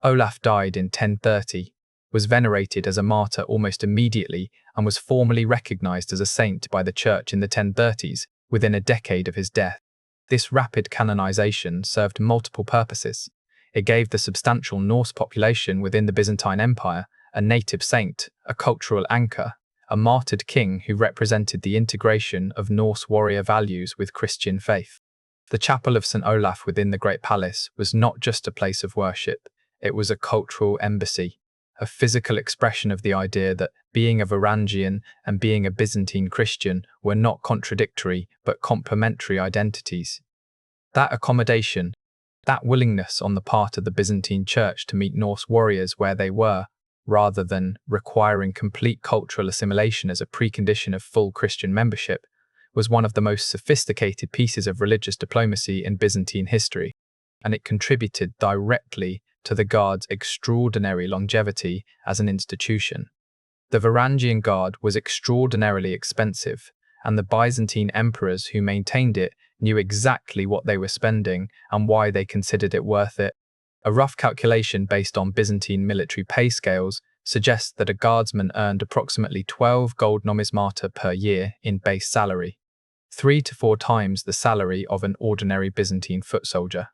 Olaf died in 1030, was venerated as a martyr almost immediately, and was formally recognized as a saint by the Church in the 1030s, within a decade of his death. This rapid canonization served multiple purposes. It gave the substantial Norse population within the Byzantine Empire a native saint, a cultural anchor, a martyred king who represented the integration of Norse warrior values with Christian faith. The chapel of St. Olaf within the Great Palace was not just a place of worship, it was a cultural embassy, a physical expression of the idea that being a Varangian and being a Byzantine Christian were not contradictory but complementary identities. That accommodation, that willingness on the part of the Byzantine Church to meet Norse warriors where they were, rather than requiring complete cultural assimilation as a precondition of full Christian membership, was one of the most sophisticated pieces of religious diplomacy in Byzantine history, and it contributed directly to the Guard's extraordinary longevity as an institution. The Varangian Guard was extraordinarily expensive, and the Byzantine emperors who maintained it knew exactly what they were spending and why they considered it worth it. A rough calculation based on Byzantine military pay scales suggests that a guardsman earned approximately 12 gold numismata per year in base salary, 3 to 4 times the salary of an ordinary Byzantine foot soldier.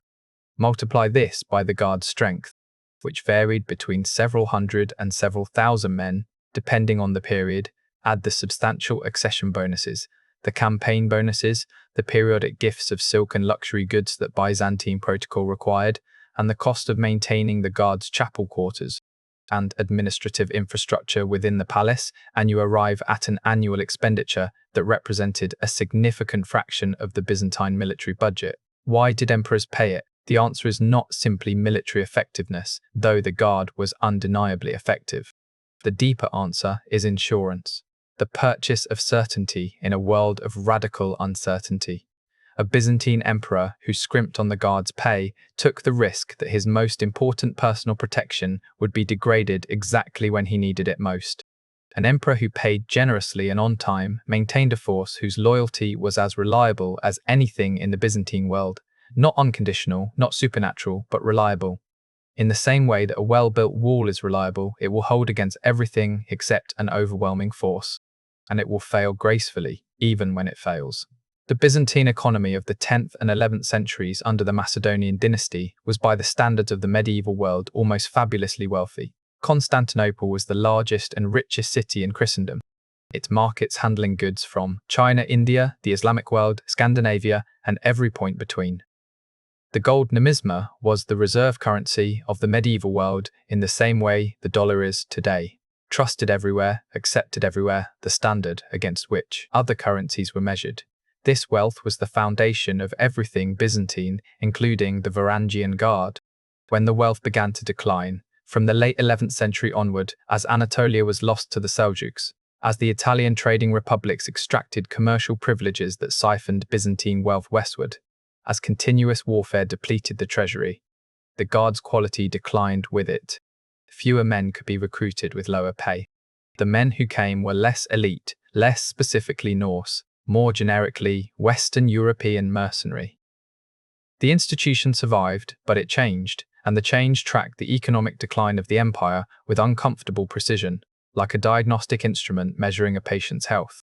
Multiply this by the Guard's strength, which varied between several hundred and several thousand men, depending on the period, add the substantial accession bonuses, the campaign bonuses, the periodic gifts of silk and luxury goods that Byzantine protocol required, and the cost of maintaining the Guard's chapel quarters and administrative infrastructure within the palace, and you arrive at an annual expenditure that represented a significant fraction of the Byzantine military budget. Why did emperors pay it? The answer is not simply military effectiveness, though the Guard was undeniably effective. The deeper answer is insurance, the purchase of certainty in a world of radical uncertainty. A Byzantine emperor who scrimped on the Guard's pay took the risk that his most important personal protection would be degraded exactly when he needed it most. An emperor who paid generously and on time maintained a force whose loyalty was as reliable as anything in the Byzantine world. Not unconditional, not supernatural, but reliable. In the same way that a well-built wall is reliable, it will hold against everything except an overwhelming force, and it will fail gracefully, even when it fails. The Byzantine economy of the 10th and 11th centuries under the Macedonian dynasty was, by the standards of the medieval world, almost fabulously wealthy. Constantinople was the largest and richest city in Christendom, its markets handling goods from China, India, the Islamic world, Scandinavia, and every point between. The gold numisma was the reserve currency of the medieval world in the same way the dollar is today. Trusted everywhere, accepted everywhere, the standard against which other currencies were measured. This wealth was the foundation of everything Byzantine, including the Varangian Guard. When the wealth began to decline, from the late 11th century onward, as Anatolia was lost to the Seljuks, as the Italian trading republics extracted commercial privileges that siphoned Byzantine wealth westward, as continuous warfare depleted the treasury, the Guard's quality declined with it. Fewer men could be recruited with lower pay. The men who came were less elite, less specifically Norse, more generically Western European mercenary. The institution survived, but it changed, and the change tracked the economic decline of the empire with uncomfortable precision, like a diagnostic instrument measuring a patient's health.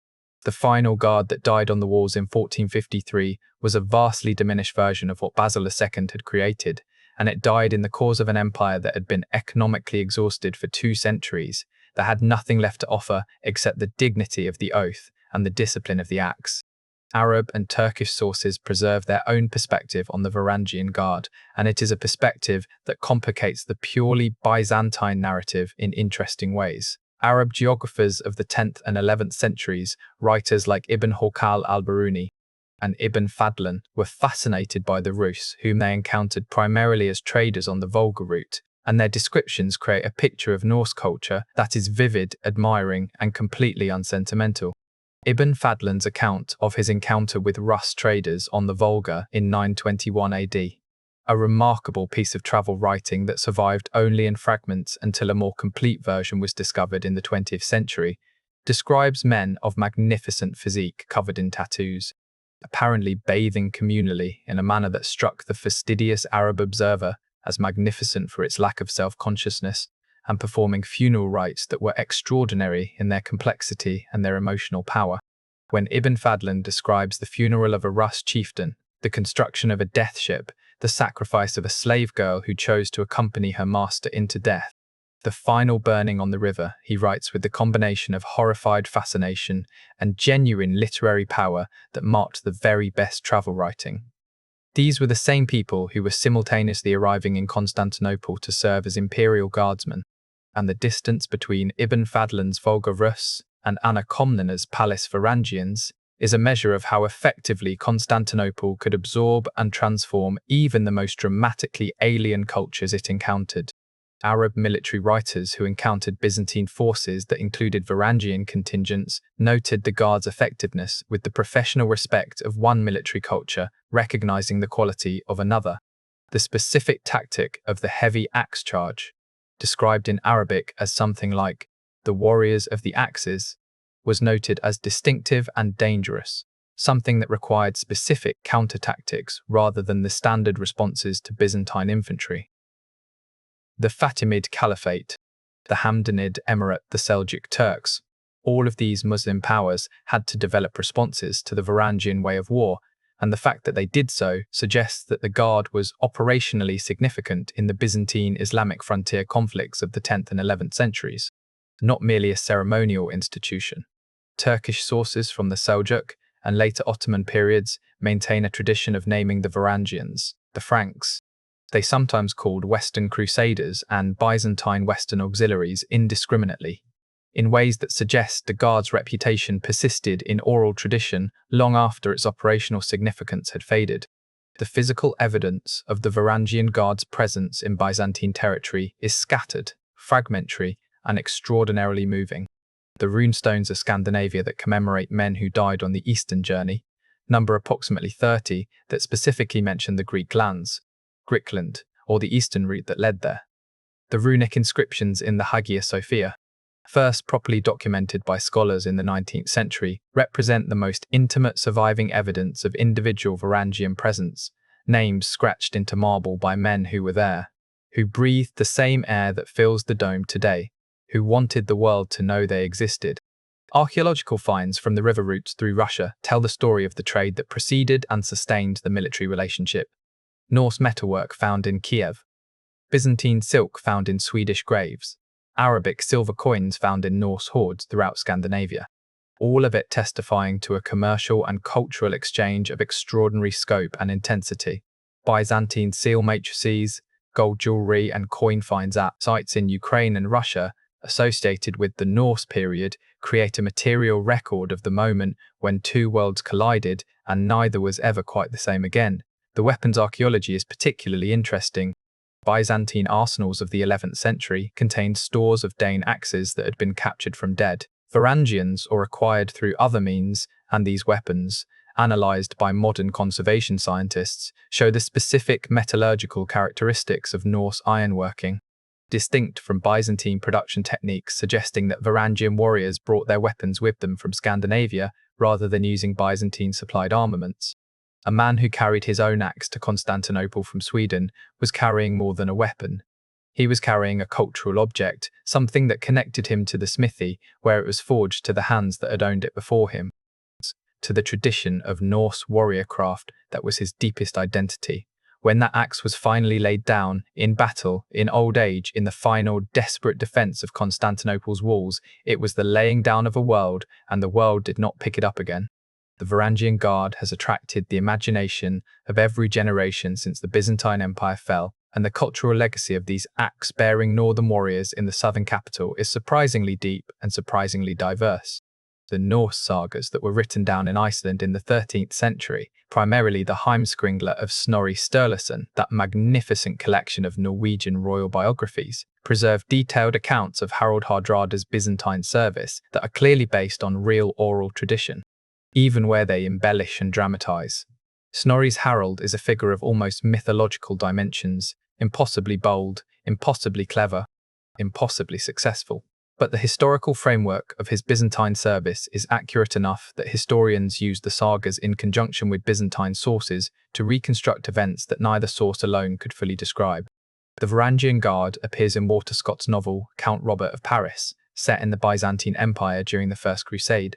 The final Guard that died on the walls in 1453 was a vastly diminished version of what Basil II had created, and it died in the cause of an empire that had been economically exhausted for 2 centuries, that had nothing left to offer except the dignity of the oath and the discipline of the axe. Arab and Turkish sources preserve their own perspective on the Varangian Guard, and it is a perspective that complicates the purely Byzantine narrative in interesting ways. Arab geographers of the 10th and 11th centuries, writers like Ibn Hawqal al-Biruni and Ibn Fadlan, were fascinated by the Rus, whom they encountered primarily as traders on the Volga route, and their descriptions create a picture of Norse culture that is vivid, admiring, and completely unsentimental. Ibn Fadlan's account of his encounter with Rus traders on the Volga in 921 AD, a remarkable piece of travel writing that survived only in fragments until a more complete version was discovered in the 20th century, describes men of magnificent physique covered in tattoos, apparently bathing communally in a manner that struck the fastidious Arab observer as magnificent for its lack of self-consciousness, and performing funeral rites that were extraordinary in their complexity and their emotional power. When Ibn Fadlan describes the funeral of a Rus chieftain, the construction of a death ship, the sacrifice of a slave girl who chose to accompany her master into death, the final burning on the river, he writes with the combination of horrified fascination and genuine literary power that marked the very best travel writing. These were the same people who were simultaneously arriving in Constantinople to serve as imperial guardsmen, and the distance between Ibn Fadlan's Volga Rus and Anna Komnena's Palace Varangians is a measure of how effectively Constantinople could absorb and transform even the most dramatically alien cultures it encountered. Arab military writers who encountered Byzantine forces that included Varangian contingents noted the Guard's effectiveness with the professional respect of one military culture recognizing the quality of another. The specific tactic of the heavy axe charge, described in Arabic as something like the warriors of the axes, was noted as distinctive and dangerous, something that required specific counter-tactics rather than the standard responses to Byzantine infantry. The Fatimid Caliphate, the Hamdanid Emirate, the Seljuk Turks, all of these Muslim powers had to develop responses to the Varangian way of war, and the fact that they did so suggests that the Guard was operationally significant in the Byzantine Islamic frontier conflicts of the 10th and 11th centuries, not merely a ceremonial institution. Turkish sources from the Seljuk and later Ottoman periods maintain a tradition of naming the Varangians, the Franks, they sometimes called Western Crusaders and Byzantine Western Auxiliaries indiscriminately, in ways that suggest the Guard's reputation persisted in oral tradition long after its operational significance had faded. The physical evidence of the Varangian Guard's presence in Byzantine territory is scattered, fragmentary, and extraordinarily moving. The runestones of Scandinavia that commemorate men who died on the Eastern journey number approximately 30 that specifically mention the Greek lands, Griqualand, or the eastern route that led there. The runic inscriptions in the Hagia Sophia, first properly documented by scholars in the 19th century, represent the most intimate surviving evidence of individual Varangian presence, names scratched into marble by men who were there, who breathed the same air that fills the dome today, who wanted the world to know they existed. Archaeological finds from the river routes through Russia tell the story of the trade that preceded and sustained the military relationship. Norse metalwork found in Kiev, Byzantine silk found in Swedish graves, Arabic silver coins found in Norse hoards throughout Scandinavia, all of it testifying to a commercial and cultural exchange of extraordinary scope and intensity. Byzantine seal matrices, gold jewelry and coin finds at sites in Ukraine and Russia associated with the Norse period create a material record of the moment when two worlds collided and neither was ever quite the same again. The weapons archaeology is particularly interesting. Byzantine arsenals of the 11th century contained stores of Dane axes that had been captured from dead Varangians or acquired through other means, and these weapons, analysed by modern conservation scientists, show the specific metallurgical characteristics of Norse ironworking, distinct from Byzantine production techniques, suggesting that Varangian warriors brought their weapons with them from Scandinavia rather than using Byzantine-supplied armaments. A man who carried his own axe to Constantinople from Sweden was carrying more than a weapon. He was carrying a cultural object, something that connected him to the smithy, where it was forged, to the hands that had owned it before him, to the tradition of Norse warrior craft that was his deepest identity. When that axe was finally laid down, in battle, in old age, in the final desperate defence of Constantinople's walls, it was the laying down of a world, and the world did not pick it up again. The Varangian Guard has attracted the imagination of every generation since the Byzantine Empire fell, and the cultural legacy of these axe-bearing northern warriors in the southern capital is surprisingly deep and surprisingly diverse. The Norse sagas that were written down in Iceland in the 13th century, primarily the Heimskringla of Snorri Sturluson, that magnificent collection of Norwegian royal biographies, preserve detailed accounts of Harald Hardrada's Byzantine service that are clearly based on real oral tradition, even where they embellish and dramatize. Snorri's Harald is a figure of almost mythological dimensions, impossibly bold, impossibly clever, impossibly successful. But the historical framework of his Byzantine service is accurate enough that historians use the sagas in conjunction with Byzantine sources to reconstruct events that neither source alone could fully describe. The Varangian Guard appears in Walter Scott's novel Count Robert of Paris, set in the Byzantine Empire during the First Crusade,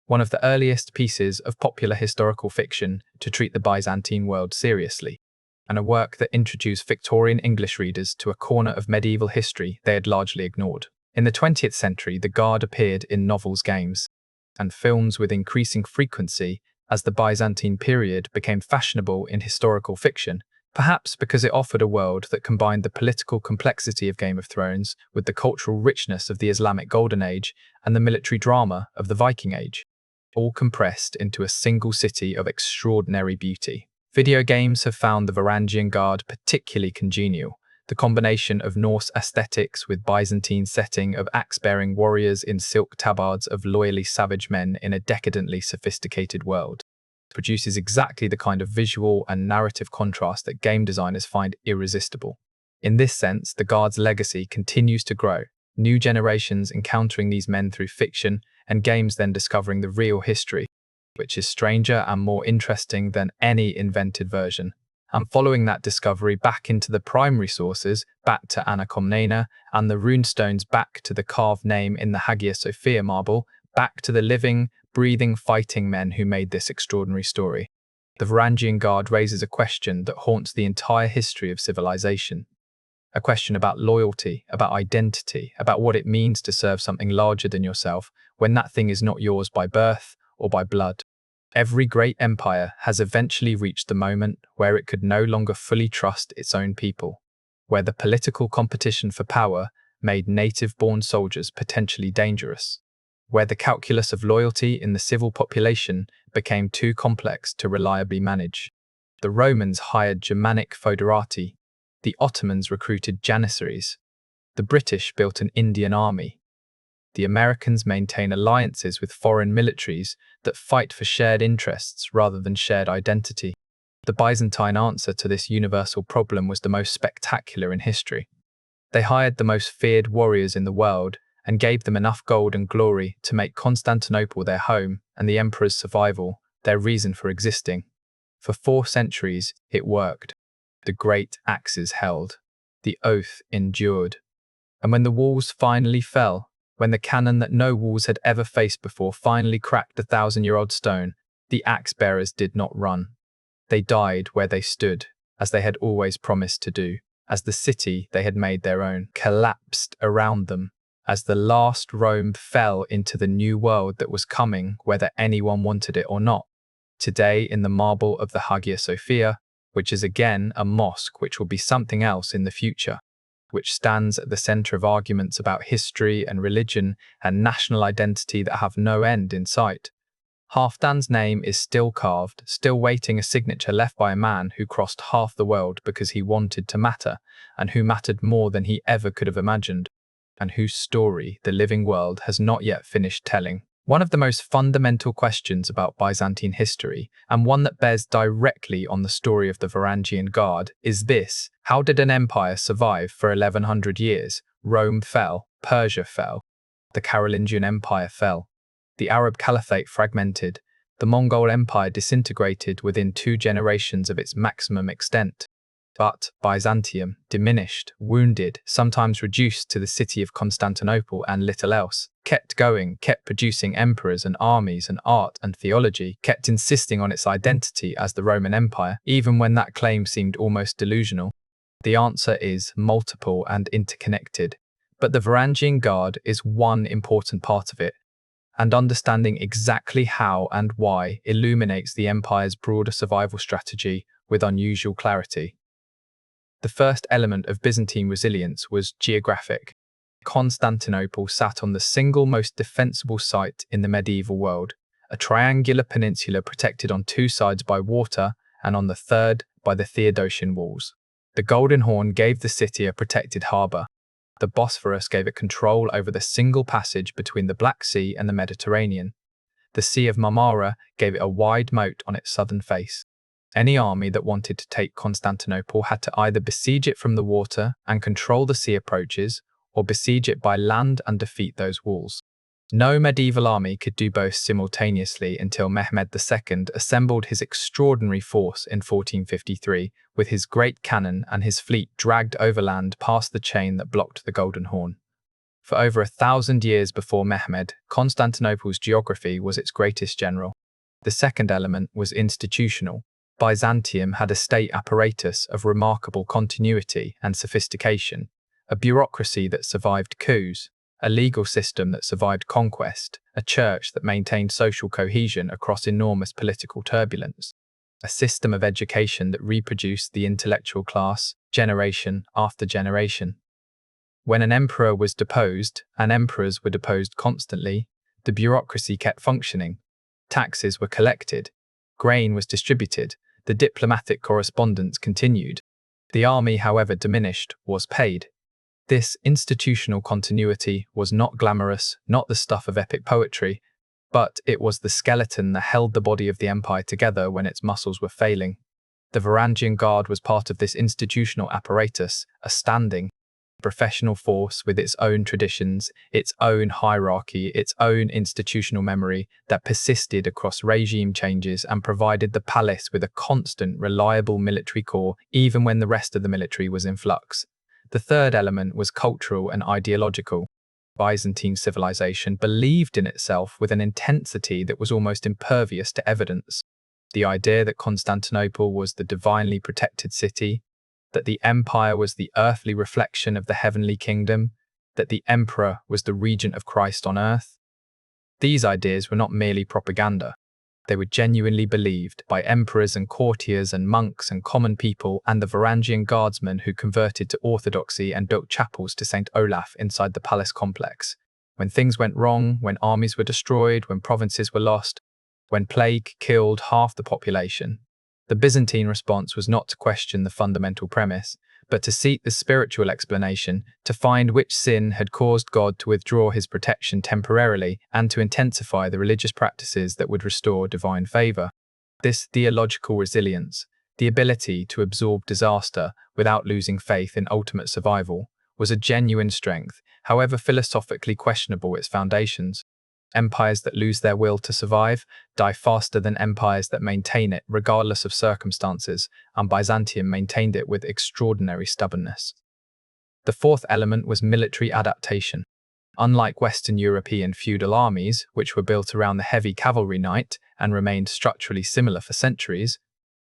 one of the earliest pieces of popular historical fiction to treat the Byzantine world seriously, and a work that introduced Victorian English readers to a corner of medieval history they had largely ignored. In the 20th century, the Guard appeared in novels, games, and films with increasing frequency as the Byzantine period became fashionable in historical fiction, perhaps because it offered a world that combined the political complexity of Game of Thrones with the cultural richness of the Islamic Golden Age and the military drama of the Viking Age, all compressed into a single city of extraordinary beauty. Video games have found the Varangian Guard particularly congenial. The combination of Norse aesthetics with Byzantine setting of axe-bearing warriors in silk tabards of loyally savage men in a decadently sophisticated world produces exactly the kind of visual and narrative contrast that game designers find irresistible. In this sense, the Guard's legacy continues to grow, new generations encountering these men through fiction and games then discovering the real history, which is stranger and more interesting than any invented version. And following that discovery back into the primary sources, back to Anna Komnena, and the runestones back to the carved name in the Hagia Sophia marble, back to the living, breathing, fighting men who made this extraordinary story. The Varangian Guard raises a question that haunts the entire history of civilization. A question about loyalty, about identity, about what it means to serve something larger than yourself when that thing is not yours by birth or by blood. Every great empire has eventually reached the moment where it could no longer fully trust its own people, where the political competition for power made native-born soldiers potentially dangerous, where the calculus of loyalty in the civil population became too complex to reliably manage. The Romans hired Germanic foederati, the Ottomans recruited janissaries, the British built an Indian army, the Americans maintain alliances with foreign militaries that fight for shared interests rather than shared identity. The Byzantine answer to this universal problem was the most spectacular in history. They hired the most feared warriors in the world and gave them enough gold and glory to make Constantinople their home and the emperor's survival their reason for existing. For 4 centuries, it worked. The great axes held. The oath endured. And when the walls finally fell, when the cannon that no walls had ever faced before finally cracked the 1,000-year-old stone, the axe-bearers did not run. They died where they stood, as they had always promised to do, as the city they had made their own collapsed around them, as the last Rome fell into the new world that was coming, whether anyone wanted it or not. Today, in the marble of the Hagia Sophia, which is again a mosque which will be something else in the future, which stands at the center of arguments about history and religion and national identity that have no end in sight. Halfdan's name is still carved, still waiting a signature left by a man who crossed half the world because he wanted to matter, and who mattered more than he ever could have imagined, and whose story the living world has not yet finished telling. One of the most fundamental questions about Byzantine history, and one that bears directly on the story of the Varangian Guard, is this: how did an empire survive for 1100 years? Rome fell, Persia fell, the Carolingian Empire fell, the Arab Caliphate fragmented, the Mongol Empire disintegrated within 2 generations of its maximum extent. But Byzantium, diminished, wounded, sometimes reduced to the city of Constantinople and little else, kept going, kept producing emperors and armies and art and theology, kept insisting on its identity as the Roman Empire, even when that claim seemed almost delusional. The answer is multiple and interconnected, but the Varangian Guard is one important part of it, and understanding exactly how and why illuminates the empire's broader survival strategy with unusual clarity. The first element of Byzantine resilience was geographic. Constantinople sat on the single most defensible site in the medieval world, a triangular peninsula protected on two sides by water and on the third by the Theodosian walls. The Golden Horn gave the city a protected harbour. The Bosphorus gave it control over the single passage between the Black Sea and the Mediterranean. The Sea of Marmara gave it a wide moat on its southern face. Any army that wanted to take Constantinople had to either besiege it from the water and control the sea approaches, or besiege it by land and defeat those walls. No medieval army could do both simultaneously until Mehmed II assembled his extraordinary force in 1453, with his great cannon and his fleet dragged overland past the chain that blocked the Golden Horn. For over 1,000 years before Mehmed, Constantinople's geography was its greatest general. The second element was institutional. Byzantium had a state apparatus of remarkable continuity and sophistication, a bureaucracy that survived coups, a legal system that survived conquest, a church that maintained social cohesion across enormous political turbulence, a system of education that reproduced the intellectual class generation after generation. When an emperor was deposed, and emperors were deposed constantly, the bureaucracy kept functioning. Taxes were collected, grain was distributed, the diplomatic correspondence continued. The army, however diminished, was paid. This institutional continuity was not glamorous, not the stuff of epic poetry, but it was the skeleton that held the body of the empire together when its muscles were failing. The Varangian Guard was part of this institutional apparatus, a standing, professional force with its own traditions, its own hierarchy, its own institutional memory that persisted across regime changes and provided the palace with a constant, reliable military corps even when the rest of the military was in flux. The third element was cultural and ideological. Byzantine civilization believed in itself with an intensity that was almost impervious to evidence. The idea that Constantinople was the divinely protected city, that the empire was the earthly reflection of the heavenly kingdom, that the emperor was the regent of Christ on earth. These ideas were not merely propaganda. They were genuinely believed by emperors and courtiers and monks and common people and the Varangian guardsmen who converted to orthodoxy and built chapels to St. Olaf inside the palace complex. When things went wrong, when armies were destroyed, when provinces were lost, when plague killed half the population, the Byzantine response was not to question the fundamental premise, but to seek the spiritual explanation, to find which sin had caused God to withdraw his protection temporarily and to intensify the religious practices that would restore divine favor. This theological resilience, the ability to absorb disaster without losing faith in ultimate survival, was a genuine strength, however philosophically questionable its foundations. Empires that lose their will to survive die faster than empires that maintain it regardless of circumstances, and Byzantium maintained it with extraordinary stubbornness. The fourth element was military adaptation. Unlike Western European feudal armies, which were built around the heavy cavalry knight and remained structurally similar for centuries,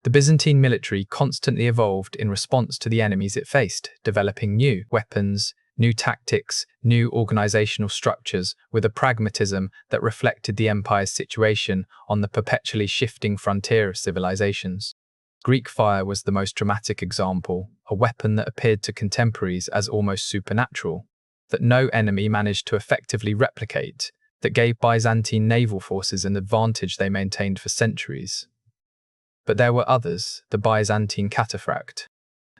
the Byzantine military constantly evolved in response to the enemies it faced, developing new weapons, new tactics, new organizational structures with a pragmatism that reflected the empire's situation on the perpetually shifting frontier of civilizations. Greek fire was the most dramatic example, a weapon that appeared to contemporaries as almost supernatural, that no enemy managed to effectively replicate, that gave Byzantine naval forces an advantage they maintained for centuries. But there were others, the Byzantine cataphract,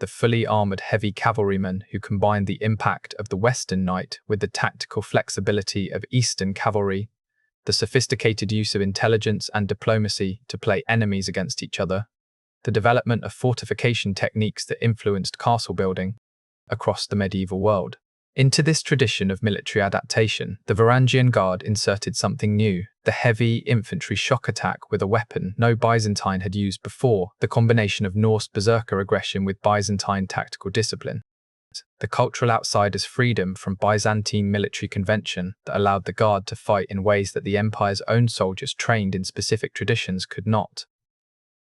the fully armoured heavy cavalrymen who combined the impact of the Western knight with the tactical flexibility of Eastern cavalry, the sophisticated use of intelligence and diplomacy to play enemies against each other, the development of fortification techniques that influenced castle building across the medieval world. Into this tradition of military adaptation, the Varangian Guard inserted something new, the heavy infantry shock attack with a weapon no Byzantine had used before, the combination of Norse berserker aggression with Byzantine tactical discipline. The cultural outsider's freedom from Byzantine military convention that allowed the Guard to fight in ways that the empire's own soldiers trained in specific traditions could not.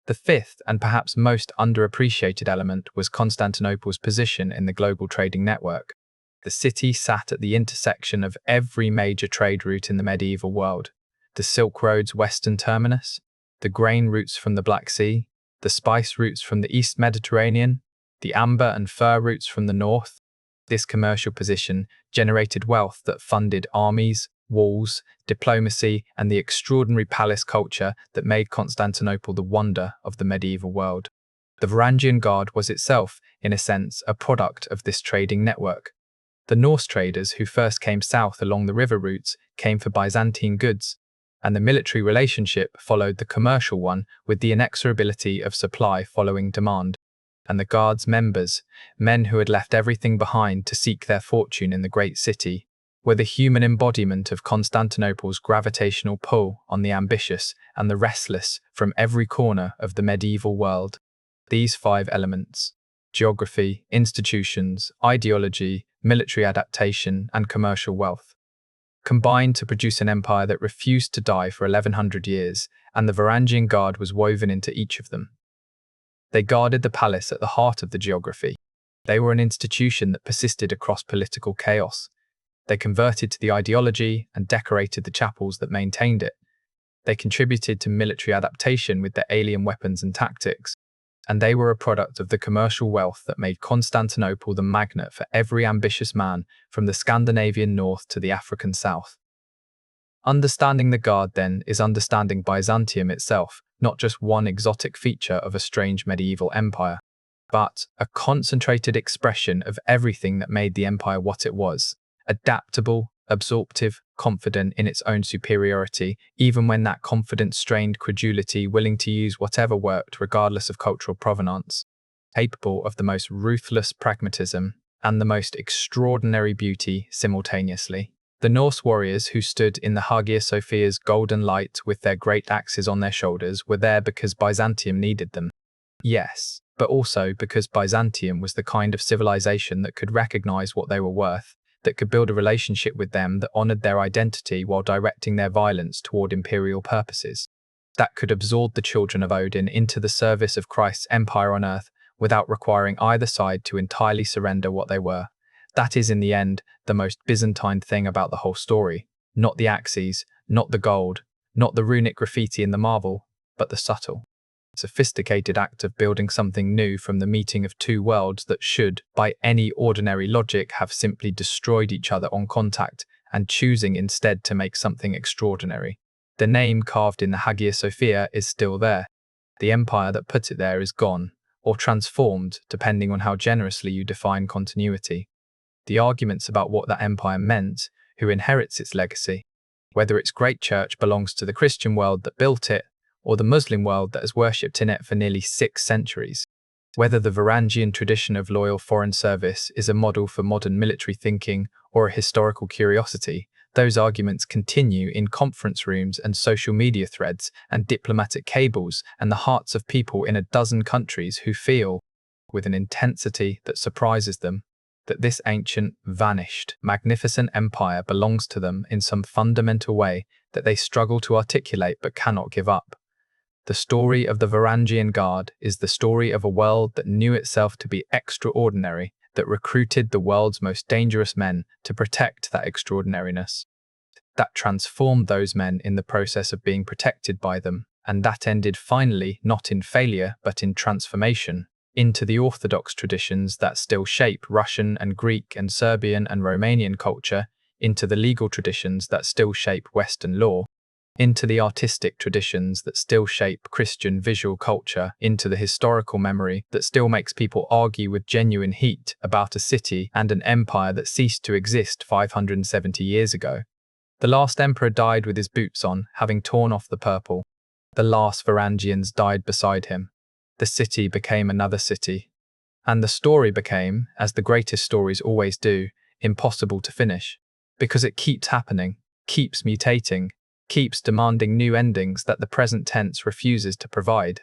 The fifth and perhaps most underappreciated element was Constantinople's position in the global trading network. The city sat at the intersection of every major trade route in the medieval world: the Silk Road's western terminus, the grain routes from the Black Sea, the spice routes from the East Mediterranean, the amber and fur routes from the north. This commercial position generated wealth that funded armies, walls, diplomacy, and the extraordinary palace culture that made Constantinople the wonder of the medieval world. The Varangian Guard was itself, in a sense, a product of this trading network. The Norse traders who first came south along the river routes came for Byzantine goods, and the military relationship followed the commercial one with the inexorability of supply following demand. And the Guard's members, men who had left everything behind to seek their fortune in the great city, were the human embodiment of Constantinople's gravitational pull on the ambitious and the restless from every corner of the medieval world. These 5 elements: geography, institutions, ideology, military adaptation, and commercial wealth, combined to produce an empire that refused to die for 1100 years, and the Varangian Guard was woven into each of them. They guarded the palace at the heart of the geography. They were an institution that persisted across political chaos. They converted to the ideology and decorated the chapels that maintained it. They contributed to military adaptation with their alien weapons and tactics. And they were a product of the commercial wealth that made Constantinople the magnet for every ambitious man from the Scandinavian north to the African south. Understanding the Guard, then, is understanding Byzantium itself, not just one exotic feature of a strange medieval empire, but a concentrated expression of everything that made the empire what it was: adaptable, absorptive, confident in its own superiority, even when that confidence strained credulity, willing to use whatever worked regardless of cultural provenance, capable of the most ruthless pragmatism and the most extraordinary beauty simultaneously. The Norse warriors who stood in the Hagia Sophia's golden light with their great axes on their shoulders were there because Byzantium needed them. Yes, but also because Byzantium was the kind of civilization that could recognize what they were worth, that could build a relationship with them that honored their identity while directing their violence toward imperial purposes, that could absorb the children of Odin into the service of Christ's empire on earth without requiring either side to entirely surrender what they were. That is, in the end, the most Byzantine thing about the whole story. Not the axes, not the gold, not the runic graffiti in the marble, but the subtle, sophisticated act of building something new from the meeting of 2 worlds that should, by any ordinary logic, have simply destroyed each other on contact, and choosing instead to make something extraordinary. The name carved in the Hagia Sophia is still there. The empire that put it there is gone, or transformed, depending on how generously you define continuity. The arguments about what that empire meant, who inherits its legacy, whether its great church belongs to the Christian world that built it, or the Muslim world that has worshipped in it for nearly 6 centuries, whether the Varangian tradition of loyal foreign service is a model for modern military thinking or a historical curiosity, those arguments continue in conference rooms and social media threads and diplomatic cables and the hearts of people in a dozen countries who feel, with an intensity that surprises them, that this ancient, vanished, magnificent empire belongs to them in some fundamental way that they struggle to articulate but cannot give up. The story of the Varangian Guard is the story of a world that knew itself to be extraordinary, that recruited the world's most dangerous men to protect that extraordinariness, that transformed those men in the process of being protected by them, and that ended finally not in failure but in transformation, into the orthodox traditions that still shape Russian and Greek and Serbian and Romanian culture, into the legal traditions that still shape Western law, into the artistic traditions that still shape Christian visual culture, into the historical memory that still makes people argue with genuine heat about a city and an empire that ceased to exist 570 years ago. The last emperor died with his boots on, having torn off the purple. The last Varangians died beside him. The city became another city. And the story became, as the greatest stories always do, impossible to finish. Because it keeps happening, keeps mutating, keeps demanding new endings that the present tense refuses to provide.